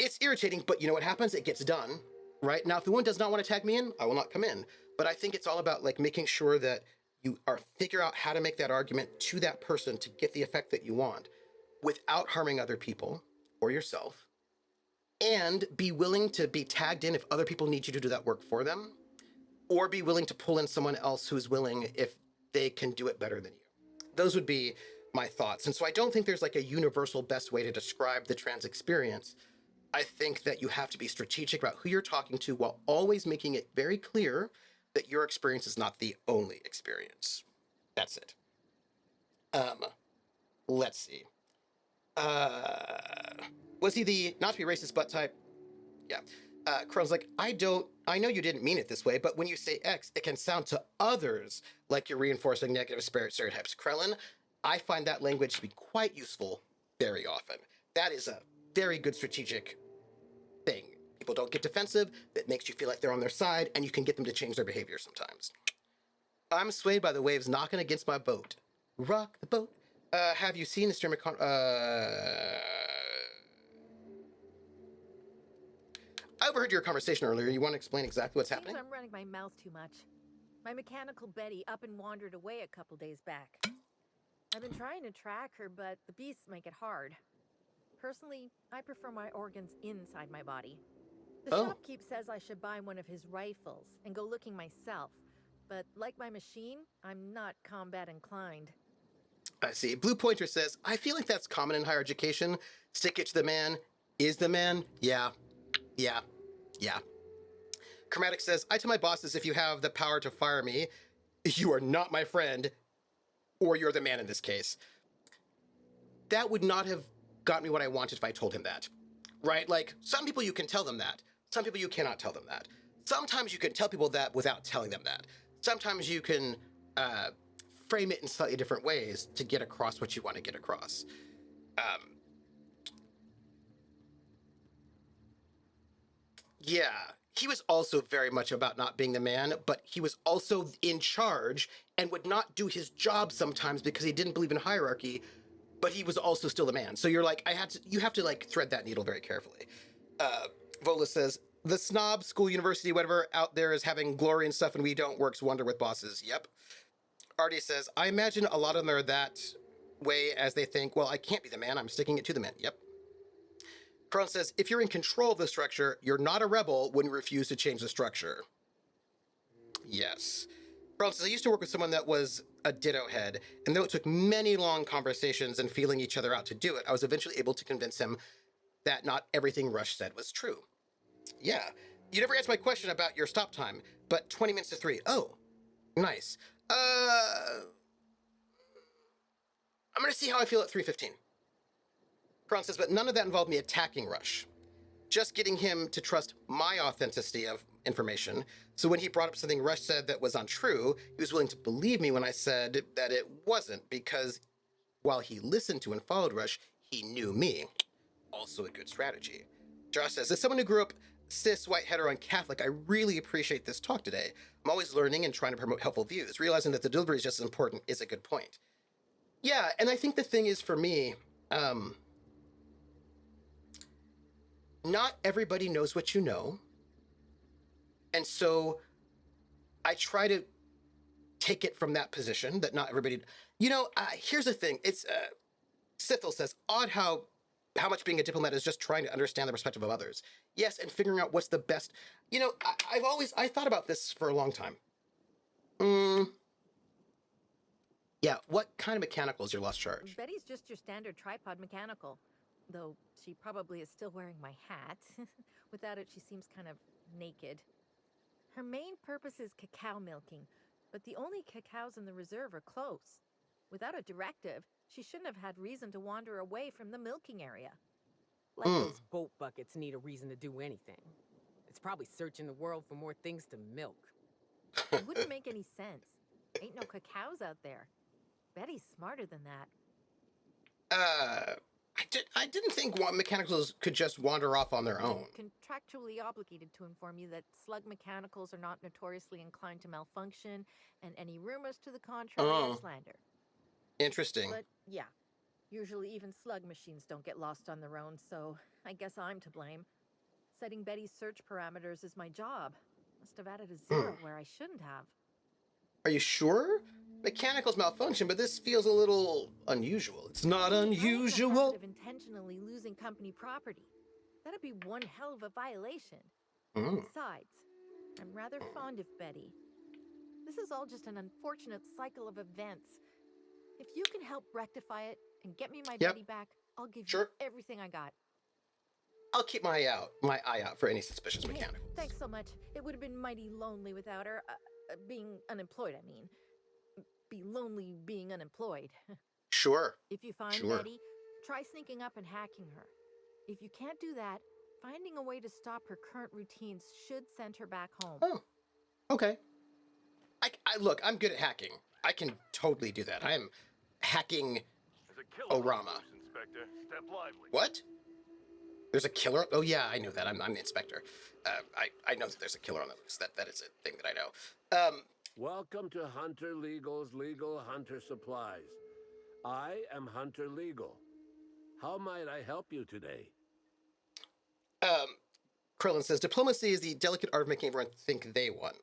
It's irritating, but you know what happens? It gets done, right? Now, if the woman does not want to tag me in, I will not come in. But I think it's all about like making sure that you are figure out how to make that argument to that person to get the effect that you want without harming other people or yourself, and be willing to be tagged in if other people need you to do that work for them, or be willing to pull in someone else who's willing if they can do it better than you. Those would be my thoughts. And so I don't think there's like a universal best way to describe the trans experience. I think that you have to be strategic about who you're talking to while always making it very clear that your experience is not the only experience. That's it. Let's see. Was he the not to be racist but type? Yeah. Crone's like, I know you didn't mean it this way, but when you say X, it can sound to others like you're reinforcing negative stereotypes. Krellin, I find that language to be quite useful very often. That is a very good strategic thing. People don't get defensive. That makes you feel like they're on their side, and you can get them to change their behavior sometimes. I'm swayed by the waves knocking against my boat. Rock the boat. Have you seen the stream of I overheard your conversation earlier. You want to explain exactly what's happening? Seems I'm running my mouth too much. My mechanical Betty up and wandered away a couple days back. I've been trying to track her, but the beasts make it hard. Personally, I prefer my organs inside my body. The shopkeep says I should buy one of his rifles and go looking myself, but like my machine, I'm not combat inclined. I see. Blue Pointer says, I feel like that's common in higher education. Stick it to the man. Is the man? Yeah. Chromatic says, I tell my bosses if you have the power to fire me, you are not my friend, or you're the man in this case. That would not have got me what I wanted if I told him that, right? Like, some people you can tell them that. Some people you cannot tell them that. Sometimes you can tell people that without telling them that. Sometimes you can frame it in slightly different ways to get across what you want to get across. Yeah, he was also very much about not being the man, but he was also in charge and would not do his job sometimes because he didn't believe in hierarchy, but he was also still the man. So you're like, you have to like thread that needle very carefully. Vola says, the snob, school, university, whatever out there is having glory and stuff and we don't works wonder with bosses. Yep. Artie says, I imagine a lot of them are that way as they think, well, I can't be the man, I'm sticking it to the man. Yep. Kron says, if you're in control of the structure, you're not a rebel when you refuse to change the structure. Yes. Kron says, I used to work with someone that was a ditto head, and though it took many long conversations and feeling each other out to do it, I was eventually able to convince him that not everything Rush said was true. Yeah. You never answered my question about your stop time, but 20 minutes to 3. Oh, nice. I'm going to see how I feel at 3:15. Kron says, but none of that involved me attacking Rush. Just getting him to trust my authenticity of information. So when he brought up something Rush said that was untrue, he was willing to believe me when I said that it wasn't, because while he listened to and followed Rush, he knew me. Also a good strategy. Josh says, as someone who grew up cis, white, hetero, and Catholic, I really appreciate this talk today. I'm always learning and trying to promote helpful views. Realizing that the delivery is just as important is a good point. Yeah, and I think the thing is for me, not everybody knows what you know. And so I try to take it from that position that not everybody, here's the thing. It's, Sithel says, odd how much being a diplomat is just trying to understand the perspective of others. Yes, and figuring out what's the best. I thought about this for a long time. Yeah, what kind of mechanical is your lost charge? Betty's just your standard tripod mechanical, though she probably is still wearing my hat. Without it, she seems kind of naked. Her main purpose is cacao milking, but the only cacaos in the reserve are close. Without a directive, she shouldn't have had reason to wander away from the milking area. Like those boat buckets need a reason to do anything. It's probably searching the world for more things to milk. It wouldn't make any sense. Ain't no cacaos out there. Betty's smarter than that. I didn't think mechanicals could just wander off on their own. I'm contractually obligated to inform you that slug mechanicals are not notoriously inclined to malfunction, and any rumors to the contrary are slander. Interesting. But yeah, Usually even slug machines don't get lost on their own, so I guess I'm to blame. Setting Betty's search parameters is my job. Must have added a zero where I shouldn't have. Are you sure? Mechanicals malfunction, but this feels a little unusual. It's not I ain't in the unusual. habit of intentionally losing company property. That'd be one hell of a violation. Mm. Besides, I'm rather fond of Betty. This is all just an unfortunate cycle of events. If you can help rectify it and get me my Yep. Betty back, I'll give Sure. you everything I got. I'll keep my eye out for any suspicious Hey, mechanicals. thanks so much. It would have been mighty lonely without her. Being unemployed, I mean. Be lonely being unemployed. Sure. If you find Sure. Betty, try sneaking up and hacking her. If you can't do that, finding a way to stop her current routines should send her back home. Oh, okay. I look, I'm good at hacking. I can totally do that. I am hacking There's a killer Orama. on the loose, Inspector. Step lively. What? There's a killer? Oh yeah, I know that. I'm the inspector. I know that there's a killer on the loose. That is a thing that I know. Welcome to Hunter Legal's Legal Hunter Supplies. I am Hunter Legal. How might I help you today? Krillin says diplomacy is the delicate art of making everyone think they won.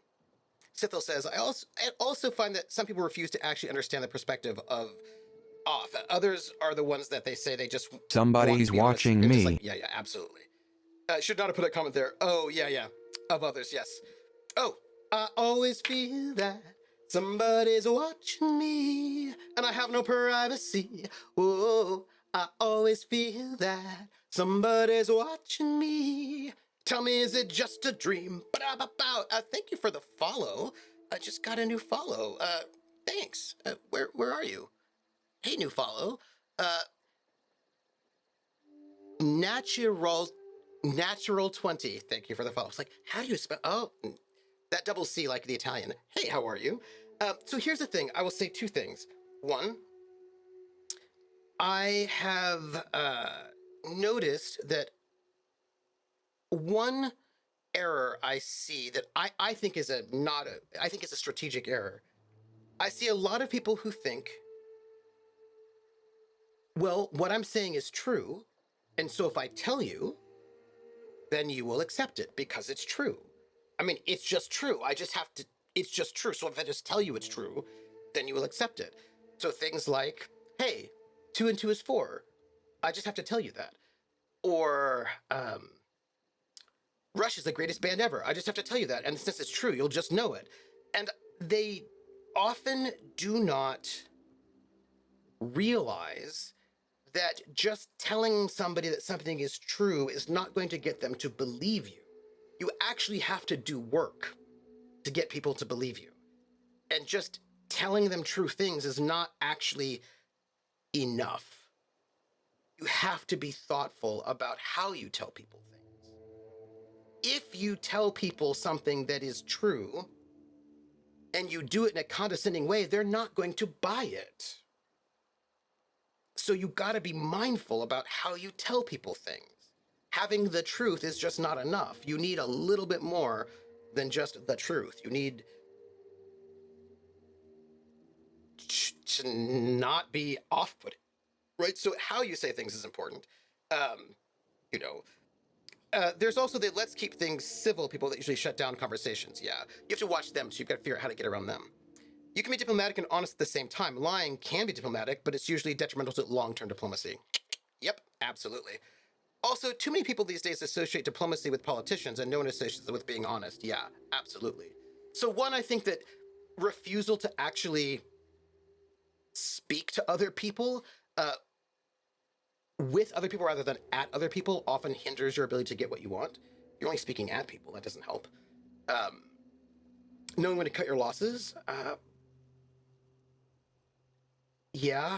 Sithil says I also find that some people refuse to actually understand the perspective of off. Others are the ones that they say they just Somebody's want to be honest. watching It's just me. like, yeah, absolutely. Should not have put a comment there. Oh yeah. Of others, yes. Oh, I always feel that somebody's watching me, and I have no privacy. Whoa, I always feel that somebody's watching me. Tell me, is it just a dream? Thank you for the follow. I just got a new follow. Thanks. Where are you? Hey, new follow. Natural 20. Thank you for the follow. It's like, how do you spell? Oh, that double C like the Italian. Hey, how are you? So here's the thing. I will say two things. One, I have noticed that one error I see that I think is I think it's a strategic error. I see a lot of people who think, well, what I'm saying is true, and so if I tell you, then you will accept it because it's true. I mean, it's just true. It's just true. So if I just tell you it's true, then you will accept it. So things like, hey, 2 and 2 is 4. I just have to tell you that. Or, Rush is the greatest band ever. I just have to tell you that. And since it's true, you'll just know it. And they often do not realize that just telling somebody that something is true is not going to get them to believe you. You actually have to do work to get people to believe you. And just telling them true things is not actually enough. You have to be thoughtful about how you tell people things. If you tell people something that is true and you do it in a condescending way, they're not going to buy it. So you gotta be mindful about how you tell people things. Having the truth is just not enough. You need a little bit more than just the truth. You need to not be off-putting, right? So how you say things is important. There's also the let's keep things civil people that usually shut down conversations. Yeah, you have to watch them, so you've got to figure out how to get around them. You can be diplomatic and honest at the same time. Lying can be diplomatic, but it's usually detrimental to long-term diplomacy. Yep, absolutely. Also, too many people these days associate diplomacy with politicians, and no one associates it with being honest. Yeah, absolutely. So one, I think that refusal to actually speak to other people, with other people rather than at other people, often hinders your ability to get what you want. You're only speaking at people, that doesn't help. Knowing when to cut your losses, yeah.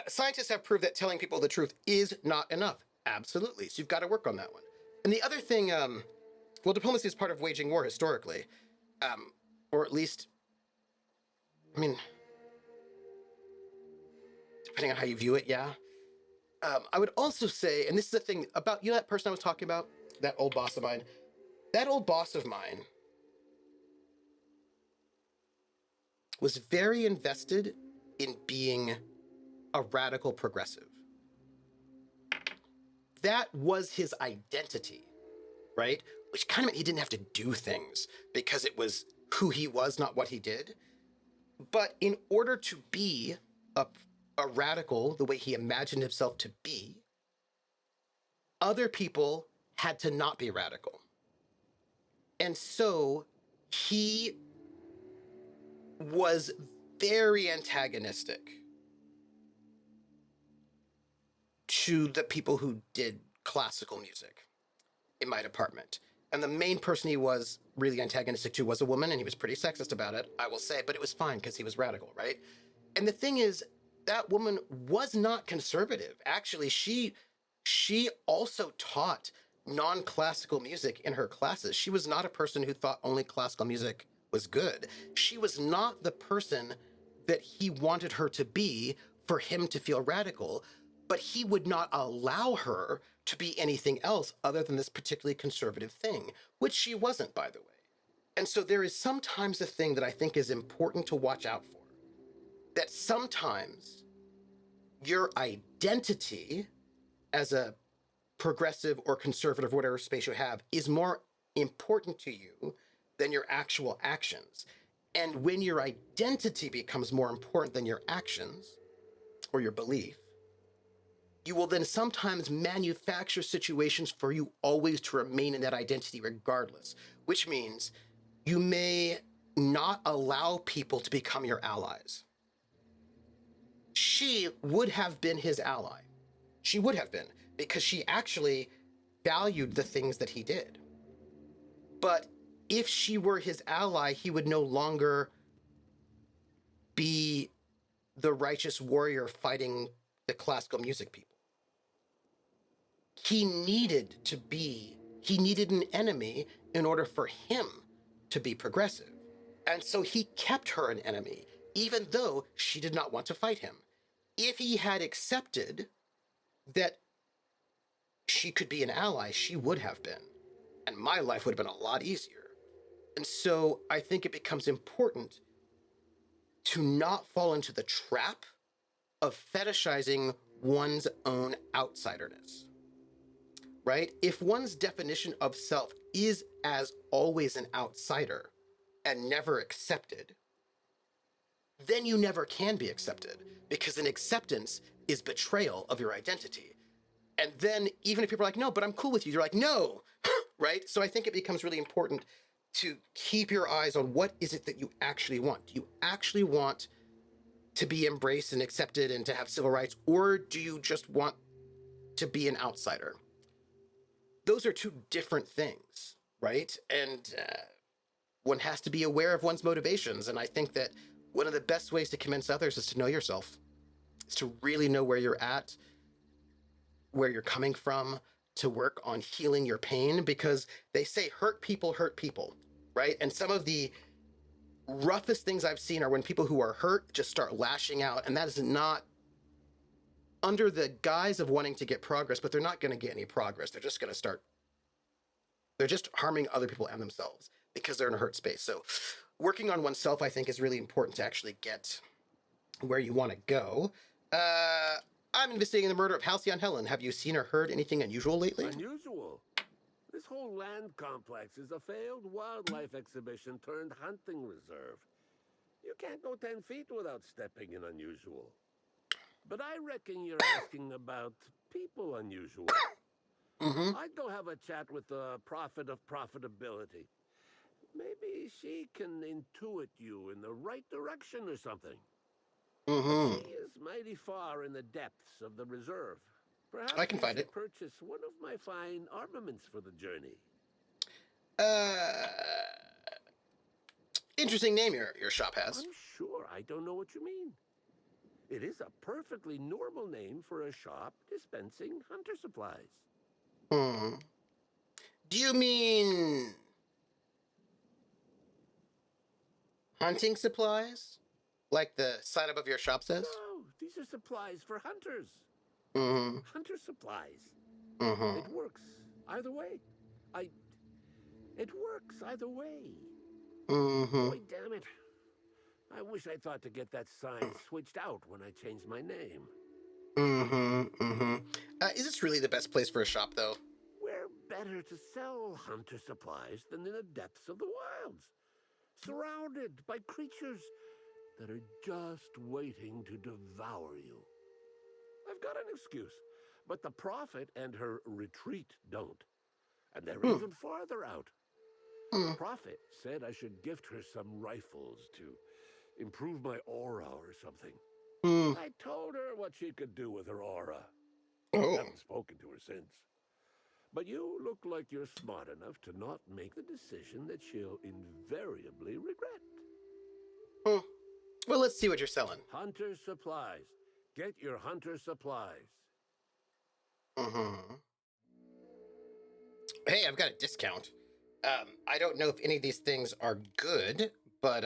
Scientists have proved that telling people the truth is not enough. Absolutely. So you've got to work on that one. And the other thing, well, diplomacy is part of waging war historically. Or at least, I mean, depending on how you view it, yeah. I would also say, and this is the thing about, you know that person I was talking about? That old boss of mine? That old boss of mine was very invested in being a radical progressive. That was his identity, right? Which kind of meant he didn't have to do things because it was who he was, not what he did. But in order to be a radical the way he imagined himself to be, other people had to not be radical. And so he was very antagonistic to the people who did classical music in my department. And the main person he was really antagonistic to was a woman, and he was pretty sexist about it, I will say, but it was fine because he was radical, right? And the thing is, that woman was not conservative. Actually, she also taught non-classical music in her classes. She was not a person who thought only classical music was good. She was not the person that he wanted her to be for him to feel radical, but he would not allow her to be anything else other than this particularly conservative thing, which she wasn't, by the way. And so there is sometimes a thing that I think is important to watch out for, that sometimes your identity as a progressive or conservative, whatever space you have, is more important to you than your actual actions. And when your identity becomes more important than your actions or your belief, you will then sometimes manufacture situations for you always to remain in that identity regardless, which means you may not allow people to become your allies. She would have been his ally. She would have been, because she actually valued the things that he did. But if she were his ally, he would no longer be the righteous warrior fighting the classical music people. He needed an enemy in order for him to be progressive. And so he kept her an enemy, even though she did not want to fight him. If he had accepted that she could be an ally, she would have been. And my life would have been a lot easier. And so I think it becomes important to not fall into the trap of fetishizing one's own outsiderness, right? If one's definition of self is as always an outsider and never accepted, then you never can be accepted, because an acceptance is betrayal of your identity. And then even if people are like, no, but I'm cool with you, you're like, no, right? So I think it becomes really important to keep your eyes on what is it that you actually want. Do you actually want to be embraced and accepted and to have civil rights, or do you just want to be an outsider? Those are two different things, right? And one has to be aware of one's motivations. And I think that one of the best ways to convince others is to know yourself, is to really know where you're at, where you're coming from, to work on healing your pain, because they say hurt people, right? And some of the roughest things I've seen are when people who are hurt just start lashing out, and that is not under the guise of wanting to get progress, but they're not going to get any progress. They're just harming other people and themselves because they're in a hurt space. So working on oneself, I think, is really important to actually get where you want to go. I'm investigating the murder of Halcyon Helen. Have you seen or heard anything unusual lately? Unusual? This whole land complex is a failed wildlife exhibition turned hunting reserve. You can't go 10 feet without stepping in unusual. But I reckon you're asking about people unusual. Mm-hmm. I'd go have a chat with the prophet of profitability. Maybe she can intuit you in the right direction or something. Mm-hmm. She is mighty far in the depths of the reserve. Perhaps I can find should it. purchase one of my fine armaments for the journey. Interesting name your shop has. I'm sure I don't know what you mean. It is a perfectly normal name for a shop dispensing hunter supplies. Hmm. Do you mean hunting supplies? Like the sign above your shop says? No, these are supplies for hunters. Mm-hmm. Hunter supplies. Mm-hmm. It works either way. It works either way. Mm-hmm. Boy, damn it. I wish I thought to get that sign switched out when I changed my name. Is this really the best place for a shop, though? Where better to sell hunter supplies than in the depths of the wilds, surrounded by creatures that are just waiting to devour you. I've got an excuse, but the Prophet and her retreat don't. And they're even farther out. Prophet said I should gift her some rifles to improve my aura or something. I told her what she could do with her aura. Oh. Haven't spoken to her since. But you look like you're smart enough to not make the decision that she'll invariably regret. Well, let's see what you're selling. Hunter supplies. Get your hunter supplies. Hey, I've got a discount. I don't know if any of these things are good, but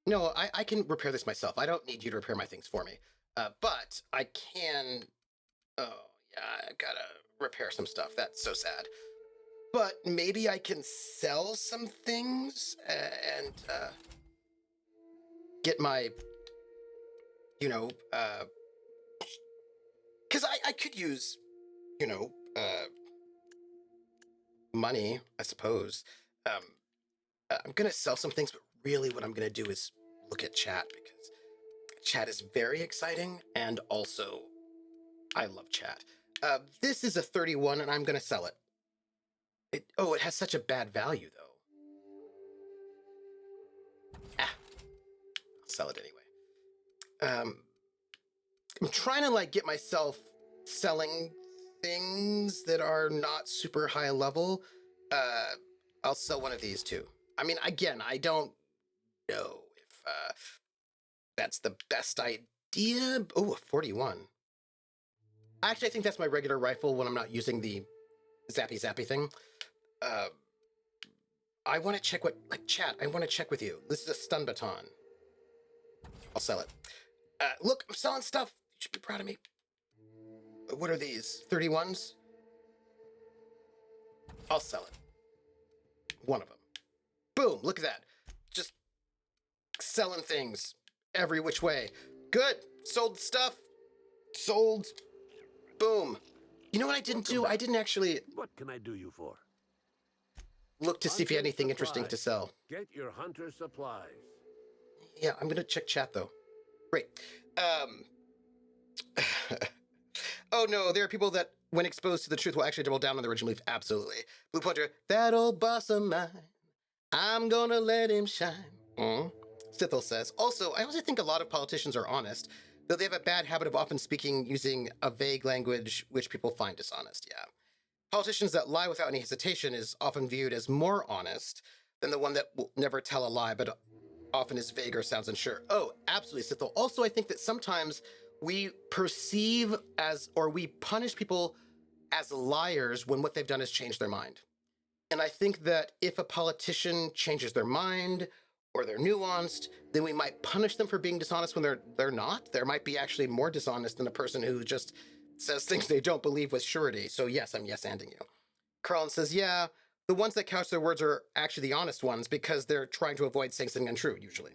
no, I can repair this myself. I don't need you to repair my things for me. But I can. Oh, yeah, I gotta repair some stuff. That's so sad. But maybe I can sell some things and get my, because I could use, money, I suppose. I'm gonna sell some things, but really what I'm gonna do is look at chat, because chat is very exciting, and also I love chat. This is a 31, and I'm gonna sell it. It has such a bad value, though. I'll sell it anyway. I'm trying to get myself selling things that are not super high level. I'll sell one of these too. I mean, again, I don't know if that's the best idea. Oh, a 41. Actually, I think that's my regular rifle when I'm not using the zappy thing. I want to check chat, I want to check with you. This is a stun baton. I'll sell it. Look, I'm selling stuff. You should be proud of me. What are these? 31s? I'll sell it. One of them. Boom, look at that. Just selling things every which way. Good. Sold stuff. Sold. Boom. You know what I didn't do? I didn't actually What can I do you for? look to see if you had anything interesting to sell. Get your hunter supplies. Yeah, I'm gonna check chat though. Great. Oh no, there are people that, when exposed to the truth, will actually double down on the original belief. Absolutely. Blue Pointer, that old boss of mine, I'm gonna let him shine. Sithel says, also, I also think a lot of politicians are honest, though they have a bad habit of often speaking using a vague language which people find dishonest. Yeah. Politicians that lie without any hesitation is often viewed as more honest than the one that will never tell a lie, but often is vague or sounds unsure. Oh, absolutely, Sithel. Also, I think that sometimes we perceive or we punish people as liars when what they've done is change their mind. And I think that if a politician changes their mind or they're nuanced, then we might punish them for being dishonest when they're not. There might be actually more dishonest than a person who just says things they don't believe with surety. So yes, I'm yes-anding you. Carlin says, yeah, the ones that couch their words are actually the honest ones because they're trying to avoid saying something untrue, usually.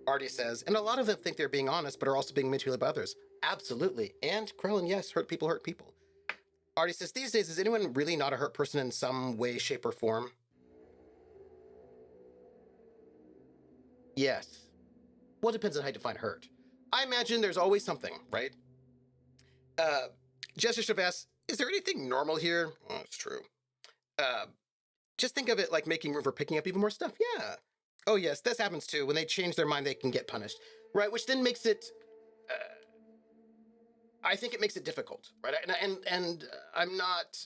Artie says, and a lot of them think they're being honest, but are also being manipulated by others. Absolutely. And Krellin, yes, hurt people hurt people. Artie says, these days, is anyone really not a hurt person in some way, shape, or form? Yes. Well, it depends on how you define hurt. I imagine there's always something, right? Jester should have asked, is there anything normal here? Oh, it's true. Just think of it like making room for picking up even more stuff. Yeah. Oh, yes, this happens too. When they change their mind, they can get punished. Right, which then makes it... I think it makes it difficult, right? And I'm not...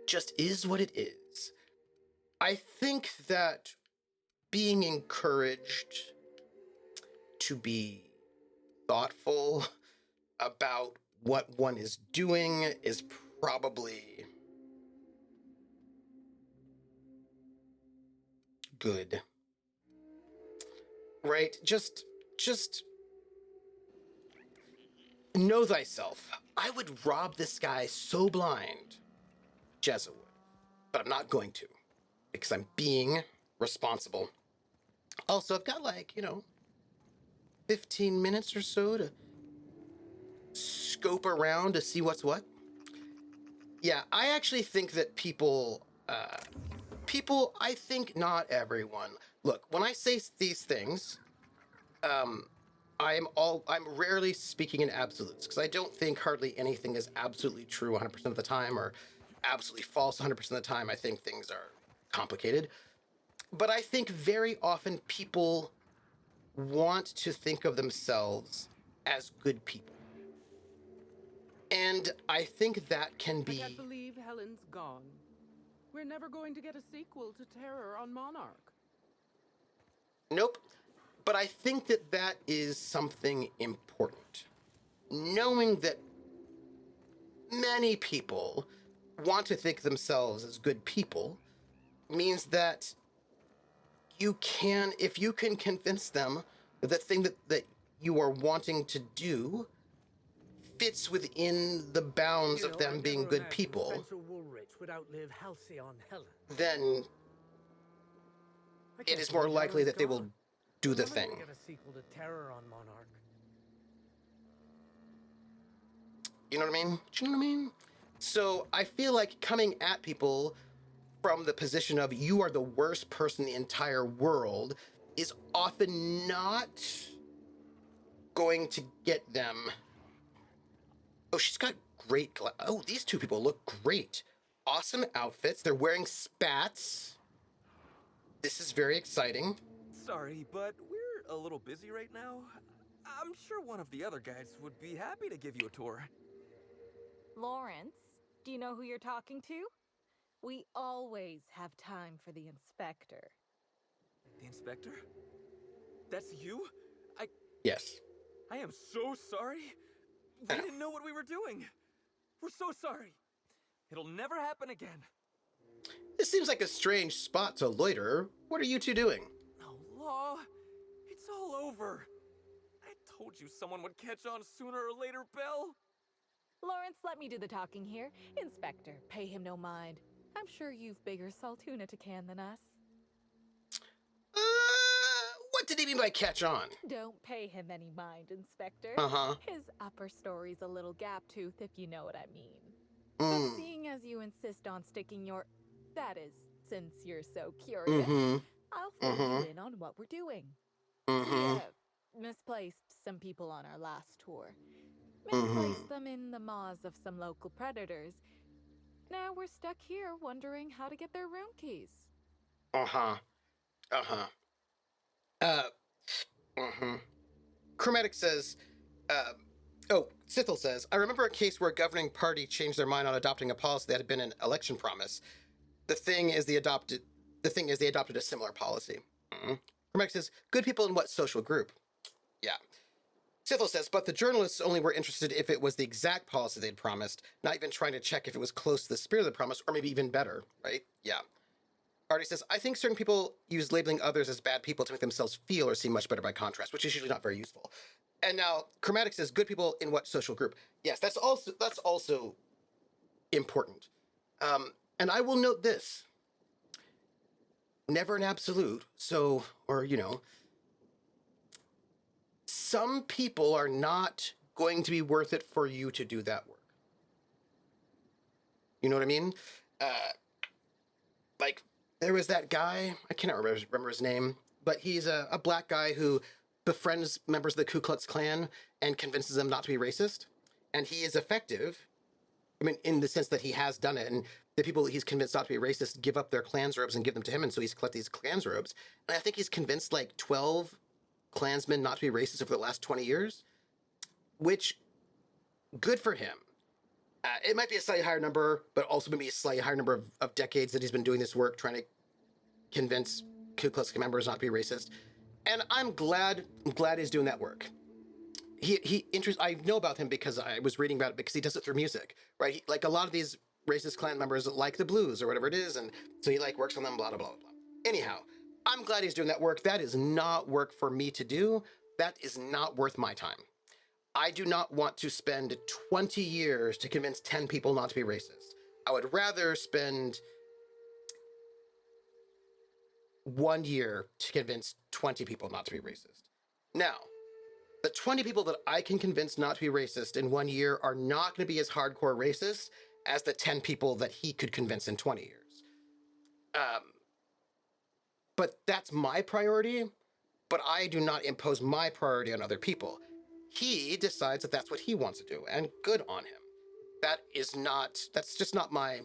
just is what it is. I think that being encouraged to be thoughtful about what one is doing is probably good. Right? Just know thyself. I would rob this guy so blind, Jezza would, but I'm not going to. because I'm being responsible. Also, I've got like, 15 minutes or so to scope around to see what's what. Yeah, I actually think that I think not everyone. Look, when I say these things, um, I'm rarely speaking in absolutes because I don't think hardly anything is absolutely true 100% of the time or absolutely false 100% of the time. I think things are complicated. But I think very often people want to think of themselves as good people. And I think that can I be. can't believe Helen's gone. We're never going to get a sequel to Terror on Monarch. Nope. But I think that that is something important. Knowing that many people want to think of themselves as good people means that if you can convince them that the thing that you are wanting to do fits within the bounds of them being good people, Spencer Woolrich would outlive Halcyon Helen. then it is more likely that they will do the thing. Get a sequel to Terror on Monarch. You know what I mean? Do you know what I mean? So I feel like coming at people from the position of you are the worst person in the entire world is often not going to get them. Oh, she's got great oh, these two people look great. Awesome outfits. They're wearing spats. This is very exciting. Sorry, but we're a little busy right now. I'm sure one of the other guys would be happy to give you a tour. Lawrence, do you know who you're talking to? We always have time for the inspector. The inspector? That's you? Yes. I am so sorry. We didn't know what we were doing. We're so sorry. It'll never happen again. This seems like a strange spot to loiter. What are you two doing? No, Law. It's all over. I told you someone would catch on sooner or later, Belle. Lawrence, let me do the talking here. Inspector, pay him no mind. I'm sure you've bigger saltuna to can than us. What did he mean by catch on? Don't pay him any mind, Inspector. Uh-huh. His upper story's a little gap-toothed, if you know what I mean. Mm. But seeing as you insist on sticking your... That is, since you're so curious, I'll fill you in on what we're doing. We misplaced some people on our last tour. Misplaced them in the maws of some local predators. Now we're stuck here wondering how to get their room keys. Chromatic says, Sithel says, I remember a case where a governing party changed their mind on adopting a policy that had been an election promise. The thing is they adopted a similar policy. Chromatic says, good people in what social group? Yeah. Sithel says, but the journalists only were interested if it was the exact policy they'd promised, not even trying to check if it was close to the spirit of the promise, or maybe even better, right? Yeah. Artie says, I think certain people use labeling others as bad people to make themselves feel or seem much better by contrast, which is usually not very useful. And now, Chromatic says, good people in what social group? Yes, that's also important. And I will note this. Never an absolute, so, or, some people are not going to be worth it for you to do that work. You know what I mean? Like, there was that guy, I cannot remember his name, but he's a black guy who befriends members of the Ku Klux Klan and convinces them not to be racist. And he is effective, I mean, in the sense that he has done it. And the people he's convinced not to be racist give up their Klans robes and give them to him. And so he's collected these Klans robes. And I think he's convinced like 12 Klansmen not to be racist over the last 20 years, which, good for him. It might be a slightly higher number, but also maybe a slightly higher number of decades that he's been doing this work, trying to convince Ku Klux Klan members not to be racist. And I'm glad he's doing that work. I know about him because I was reading about it because he does it through music, right? Like a lot of these racist Klan members like the blues or whatever it is, and so he like works on them, blah, blah, blah, blah. Anyhow, I'm glad he's doing that work. That is not work for me to do. That is not worth my time. I do not want to spend 20 years to convince 10 people not to be racist. I would rather spend 1 year to convince 20 people not to be racist. Now, the 20 people that I can convince not to be racist in 1 year are not going to be as hardcore racist as the 10 people that he could convince in 20 years. But that's my priority, but I do not impose my priority on other people. He decides that that's what he wants to do, and good on him. That's just not my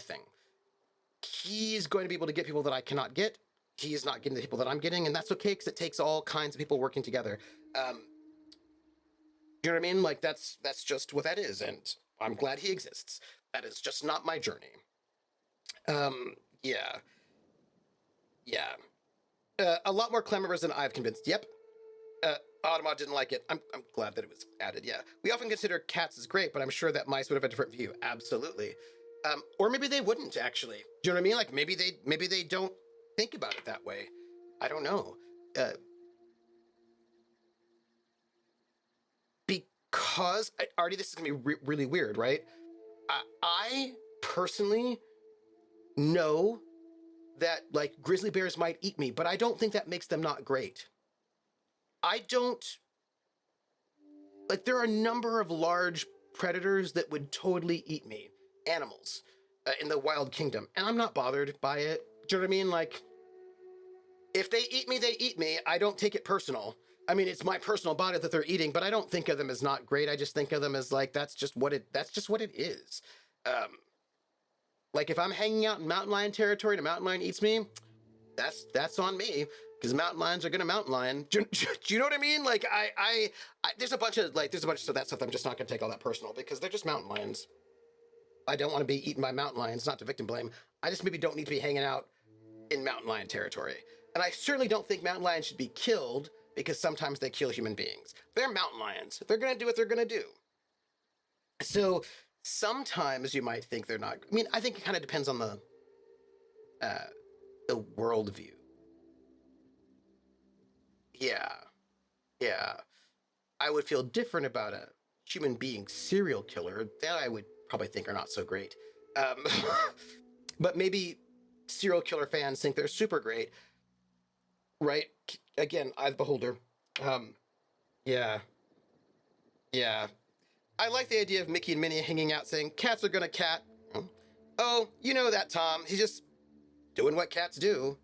thing. He's going to be able to get people that I cannot get. He's not getting the people that I'm getting, and that's okay, because it takes all kinds of people working together. You know what I mean? Like, that's just what that is, and I'm glad he exists. That is just not my journey. Yeah. A lot more clan members than I've convinced. Yep. Automa didn't like it. I'm glad that it was added, yeah. We often consider cats as great, but I'm sure that mice would have a different view. Absolutely. Or maybe they wouldn't, actually. Do you know what I mean? Like, maybe they don't think about it that way. I don't know. Because, Artie, this is going to be really weird, right? I personally know that, like, grizzly bears might eat me, but I don't think that makes them not great. I don't... Like, there are a number of large predators that would totally eat me. Animals. In the wild kingdom. And I'm not bothered by it. Do you know what I mean? Like, if they eat me, they eat me. I don't take it personal. I mean, it's my personal body that they're eating, but I don't think of them as not great. I just think of them as, like, that's just what it is. Like, if I'm hanging out in mountain lion territory and a mountain lion eats me, that's on me, because mountain lions are gonna mountain lion. Do you know what I mean? Like, I there's a bunch of that stuff I'm just not gonna take all that personal, because they're just mountain lions. I don't want to be eaten by mountain lions, not to victim blame. I just maybe don't need to be hanging out in mountain lion territory. And I certainly don't think mountain lions should be killed, because sometimes they kill human beings. They're mountain lions. They're gonna do what they're gonna do. So sometimes you might think they're not. I mean, I think it kind of depends on the worldview. Yeah. I would feel different about a human being serial killer. That I would probably think are not so great. But maybe serial killer fans think they're super great, right? Again, eye of the beholder. Yeah. I like the idea of Mickey and Minnie hanging out saying, cats are gonna cat. Oh, you know that, Tom. He's just doing what cats do.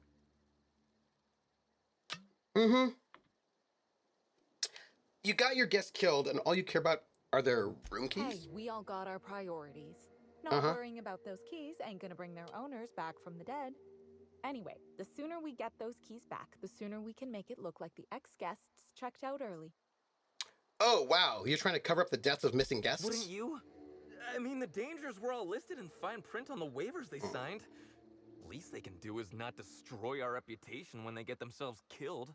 You got your guest killed, and all you care about are their room keys? Hey, we all got our priorities. Not worrying about those keys ain't gonna bring their owners back from the dead. Anyway, the sooner we get those keys back, the sooner we can make it look like the ex-guests checked out early. Oh, wow. You're trying to cover up the deaths of missing guests? Wouldn't you? I mean, the dangers were all listed in fine print on the waivers they signed. Least they can do is not destroy our reputation when they get themselves killed.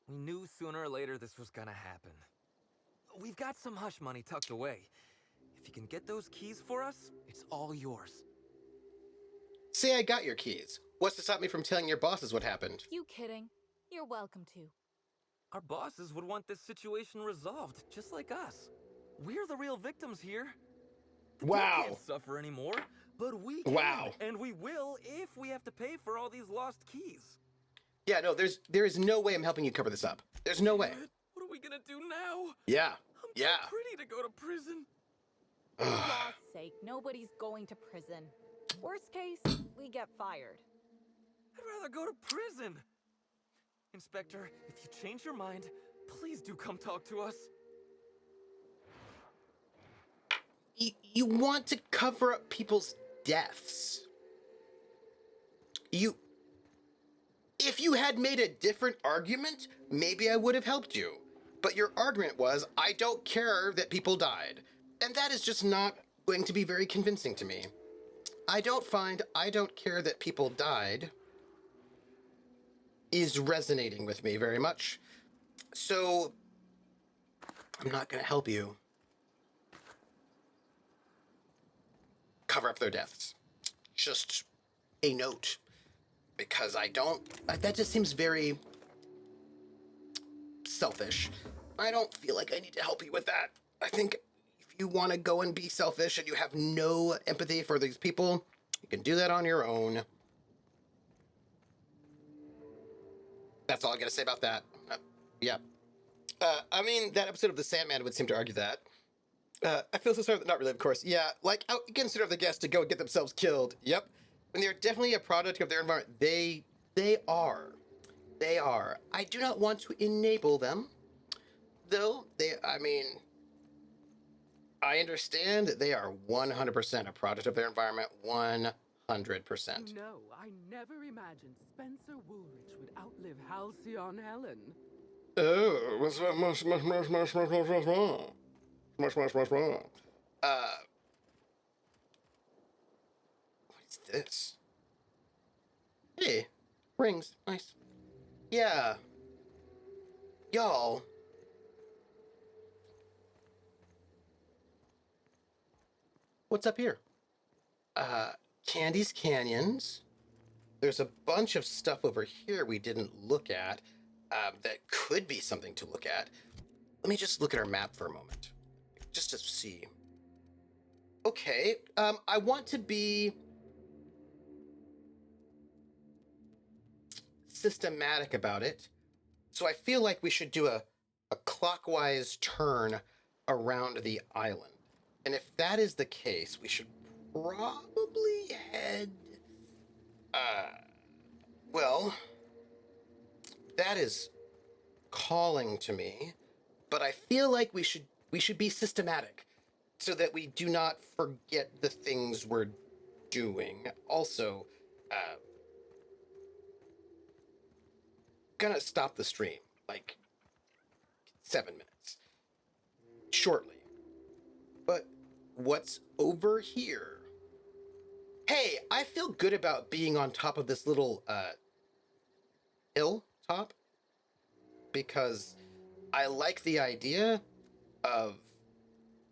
We knew sooner or later this was gonna happen. We've got some hush money tucked away. If you can get those keys for us, it's all yours. Say I got your keys. What's to stop me from telling your bosses what happened? You kidding? You're welcome to. Our bosses would want this situation resolved, just like us. We're the real victims here. They can't suffer anymore, but we can. Wow. And we will if we have to pay for all these lost keys. Yeah, no, there is no way I'm helping you cover this up. There's no way. What are we gonna do now? Yeah. I'm too pretty to go to prison. For God's sake, nobody's going to prison. Worst case, we get fired. I'd rather go to prison. Inspector, if you change your mind, please do come talk to us. You want to cover up people's deaths. If you had made a different argument, maybe I would have helped you. But your argument was, I don't care that people died. And that is just not going to be very convincing to me. I don't care that people died is resonating with me very much. So, I'm not going to help you cover up their deaths. Just a note. Because that just seems very selfish. I don't feel like I need to help you with that. I think if you want to go and be selfish and you have no empathy for these people, you can do that on your own. That's all I gotta say about that. Yeah. I mean, that episode of The Sandman would seem to argue that. I feel so sorry, not really, of course. Yeah, like, I consider the guests to go and get themselves killed. Yep. When they're definitely a product of their environment, they are. They are. I do not want to enable them, though. I mean, I understand that they are 100% a product of their environment. 100%. No, I never imagined Spencer Woolrich would outlive Halcyon Helen. Oh, what's wrong? What is this? Hey, rings. Nice. Yeah. Y'all. What's up here? Candy's Canyons. There's a bunch of stuff over here we didn't look at that could be something to look at. Let me just look at our map for a moment, just to see. Okay, I want to be systematic about it, so I feel like we should do a clockwise turn around the island. And if that is the case, we should probably head... well, that is calling to me, but I feel like we should be systematic so that we do not forget the things we're doing. Also, gonna stop the stream, like 7 minutes, shortly. But what's over here? Hey, I feel good about being on top of this little hill top because I like the idea of,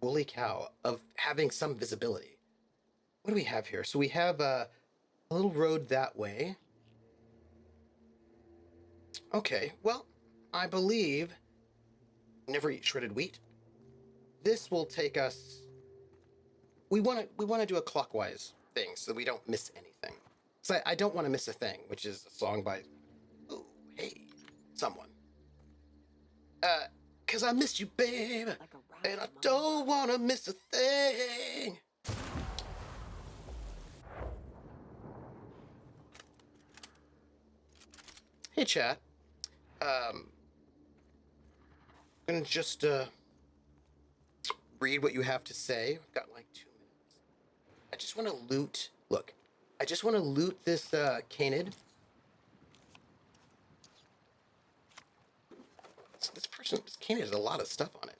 holy cow, of having some visibility. What do we have here? So we have a little road that way. Okay, well, I believe never eat shredded wheat. This will take us. We want to do a clockwise thing so that we don't miss anything. So I don't want to miss a thing, which is a song by, oh, hey, someone. Cause I miss you, babe, and I don't want to miss a thing. Hey, chat. I'm gonna just read what you have to say. I've got like 2 minutes. I just want to loot. Look, I just want to loot this canid. This canid has a lot of stuff on it.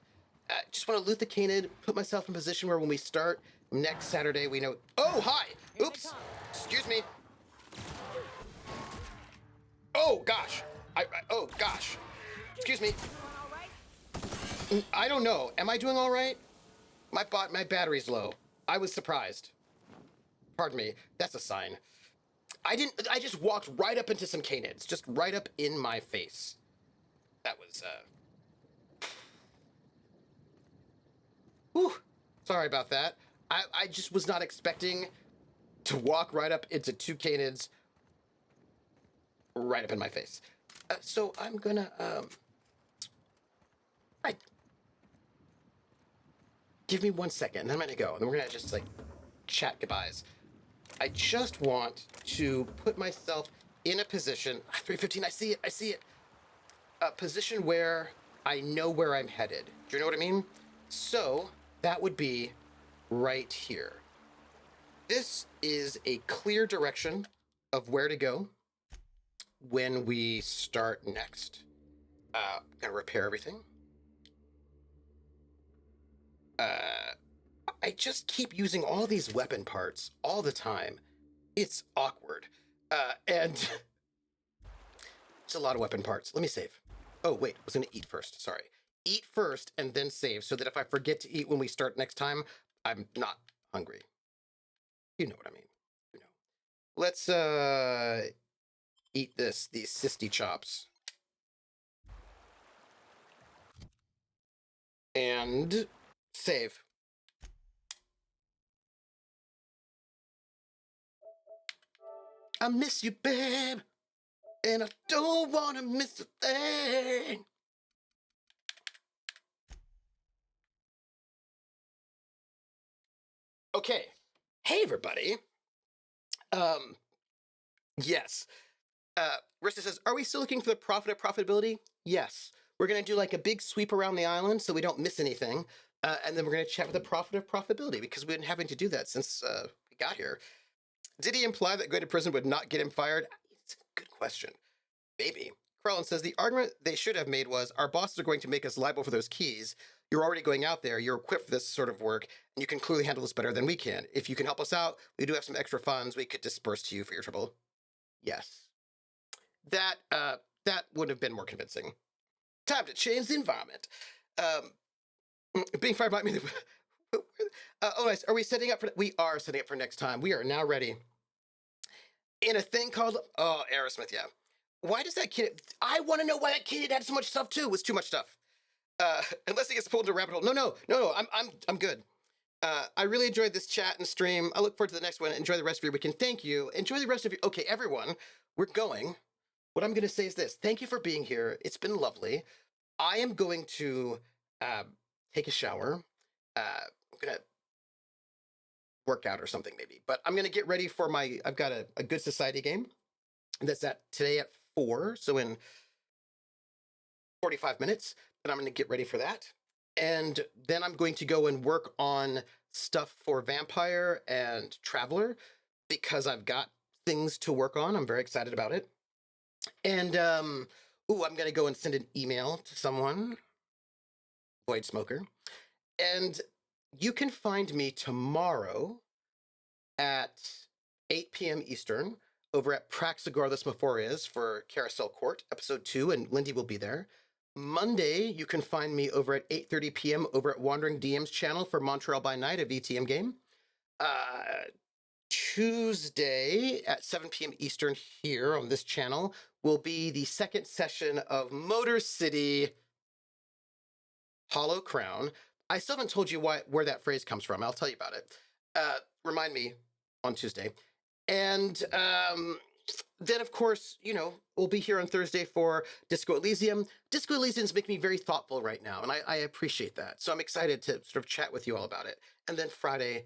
I just want to loot the canid, put myself in a position where when we start next Saturday, we know. Oh, hi! Oops! Excuse me. Oh, gosh. Oh, gosh. Excuse me. I don't know. Am I doing all right? My battery's low. I was surprised. Pardon me. That's a sign. I just walked right up into some canids. Just right up in my face. That was, whew. Sorry about that. I just was not expecting to walk right up into 2 canids right up in my face. So I'm gonna, give me 1 second, and then I'm gonna go. And then we're gonna just, like, chat goodbyes. I just want to put myself in a position, 315, I see it. A position where I know where I'm headed. Do you know what I mean? So that would be right here. This is a clear direction of where to go when we start next. Gonna repair everything. I just keep using all these weapon parts all the time. It's awkward. And it's a lot of weapon parts. Let me save. Oh, wait, I was gonna eat first, sorry. Eat first and then save so that if I forget to eat when we start next time, I'm not hungry. You know what I mean. You know. Let's, eat these sisty chops. And save. I miss you, babe, and I don't want to miss a thing. Okay. Hey, everybody. Yes. Rista says, are we still looking for the profit of profitability? Yes. We're going to do like a big sweep around the island so we don't miss anything. And then we're going to chat with the profit of profitability because we've been having to do that since we got here. Did he imply that going to prison would not get him fired? It's a good question. Maybe. Krellin says, the argument they should have made was, our bosses are going to make us liable for those keys. You're already going out there. You're equipped for this sort of work, and you can clearly handle this better than we can. If you can help us out, we do have some extra funds we could disperse to you for your trouble. Yes. That would have been more convincing. Time to change the environment. Being fired might mean... oh, nice. Are we setting up for... We are setting up for next time. We are now ready. In a thing called... Oh, Aerosmith, yeah. Why does that kid... I want to know why that kid had so much stuff, too. It was too much stuff. Unless he gets pulled into a rabbit hole. No. I'm good. I really enjoyed this chat and stream. I look forward to the next one. Enjoy the rest of your weekend. Thank you. Enjoy the rest of your... Okay, everyone, we're going. What I'm going to say is this. Thank you for being here. It's been lovely. I am going to take a shower. I'm going to work out or something maybe. But I'm going to get ready for my... I've got a Good Society game. That's today at 4. So in 45 minutes. And I'm going to get ready for that. And then I'm going to go and work on stuff for Vampire and Traveler because I've got things to work on. I'm very excited about it. And, I'm going to go and send an email to someone, Void Smoker. And you can find me tomorrow at 8 p.m. Eastern over at Praxagora Smophorias for Carousel Court, episode 2, and Lindy will be there. Monday, you can find me over at 8:30 p.m. over at Wandering DM's channel for Montreal by Night, a VTM game. Tuesday at 7 p.m. Eastern here on this channel will be the second session of Motor City Hollow Crown. I still haven't told you where that phrase comes from. I'll tell you about it. Remind me on Tuesday. And then, of course, we'll be here on Thursday for Disco Elysium. Disco Elysium's making me very thoughtful right now, and I appreciate that. So I'm excited to sort of chat with you all about it. And then Friday,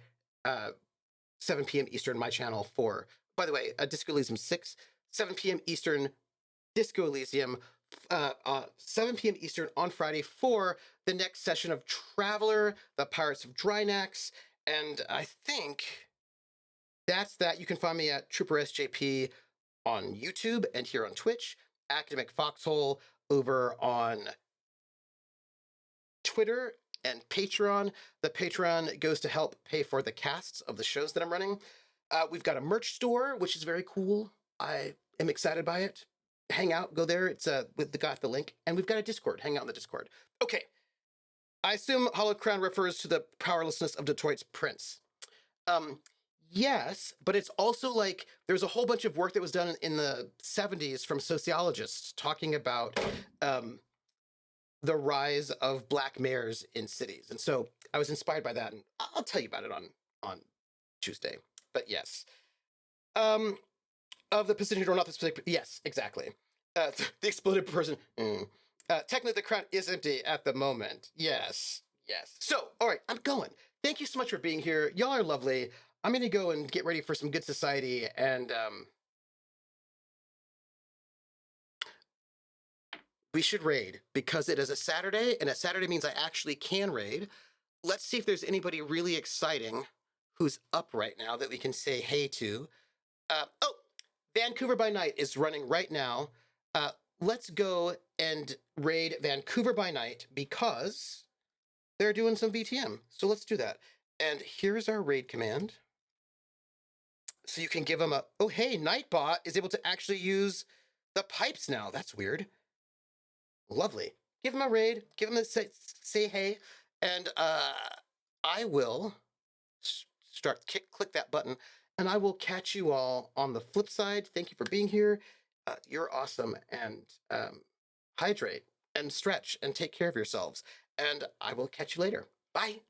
7 p.m. Eastern, my channel for, by the way, Disco Elysium 6, 7 p.m. Eastern, Disco Elysium, 7 p.m. Eastern on Friday for the next session of Traveler, the Pirates of Drynax, and I think that's that. You can find me at Trooper SJP on YouTube and here on Twitch, Academic Foxhole over on Twitter and Patreon. The Patreon goes to help pay for the casts of the shows that I'm running. We've got a merch store, which is very cool. I am excited by it. Hang out, go there. It's with the link. And we've got a Discord. Hang out in the Discord. Okay. I assume Hollow Crown refers to the powerlessness of Detroit's prince. Yes, but it's also like there's a whole bunch of work that was done in the 70s from sociologists talking about the rise of black mayors in cities. And so I was inspired by that, and I'll tell you about it on Tuesday. But yes. Of the position or not the specific... Yes, exactly. The exploded person. Technically, the crown is empty at the moment. Yes. So, all right, I'm going. Thank you so much for being here. Y'all are lovely. I'm going to go and get ready for some Good Society, and we should raid, because it is a Saturday, and a Saturday means I actually can raid. Let's see if there's anybody really exciting who's up right now that we can say hey to. Vancouver by Night is running right now. Let's go and raid Vancouver by Night, because they're doing some VTM. So let's do that. And here's our raid command. So you can give them oh, hey, Nightbot is able to actually use the pipes now. That's weird. Lovely. Give him a raid. Give him a say hey. And I will click that button, and I will catch you all on the flip side. Thank you for being here. You're awesome. And hydrate and stretch and take care of yourselves. And I will catch you later. Bye.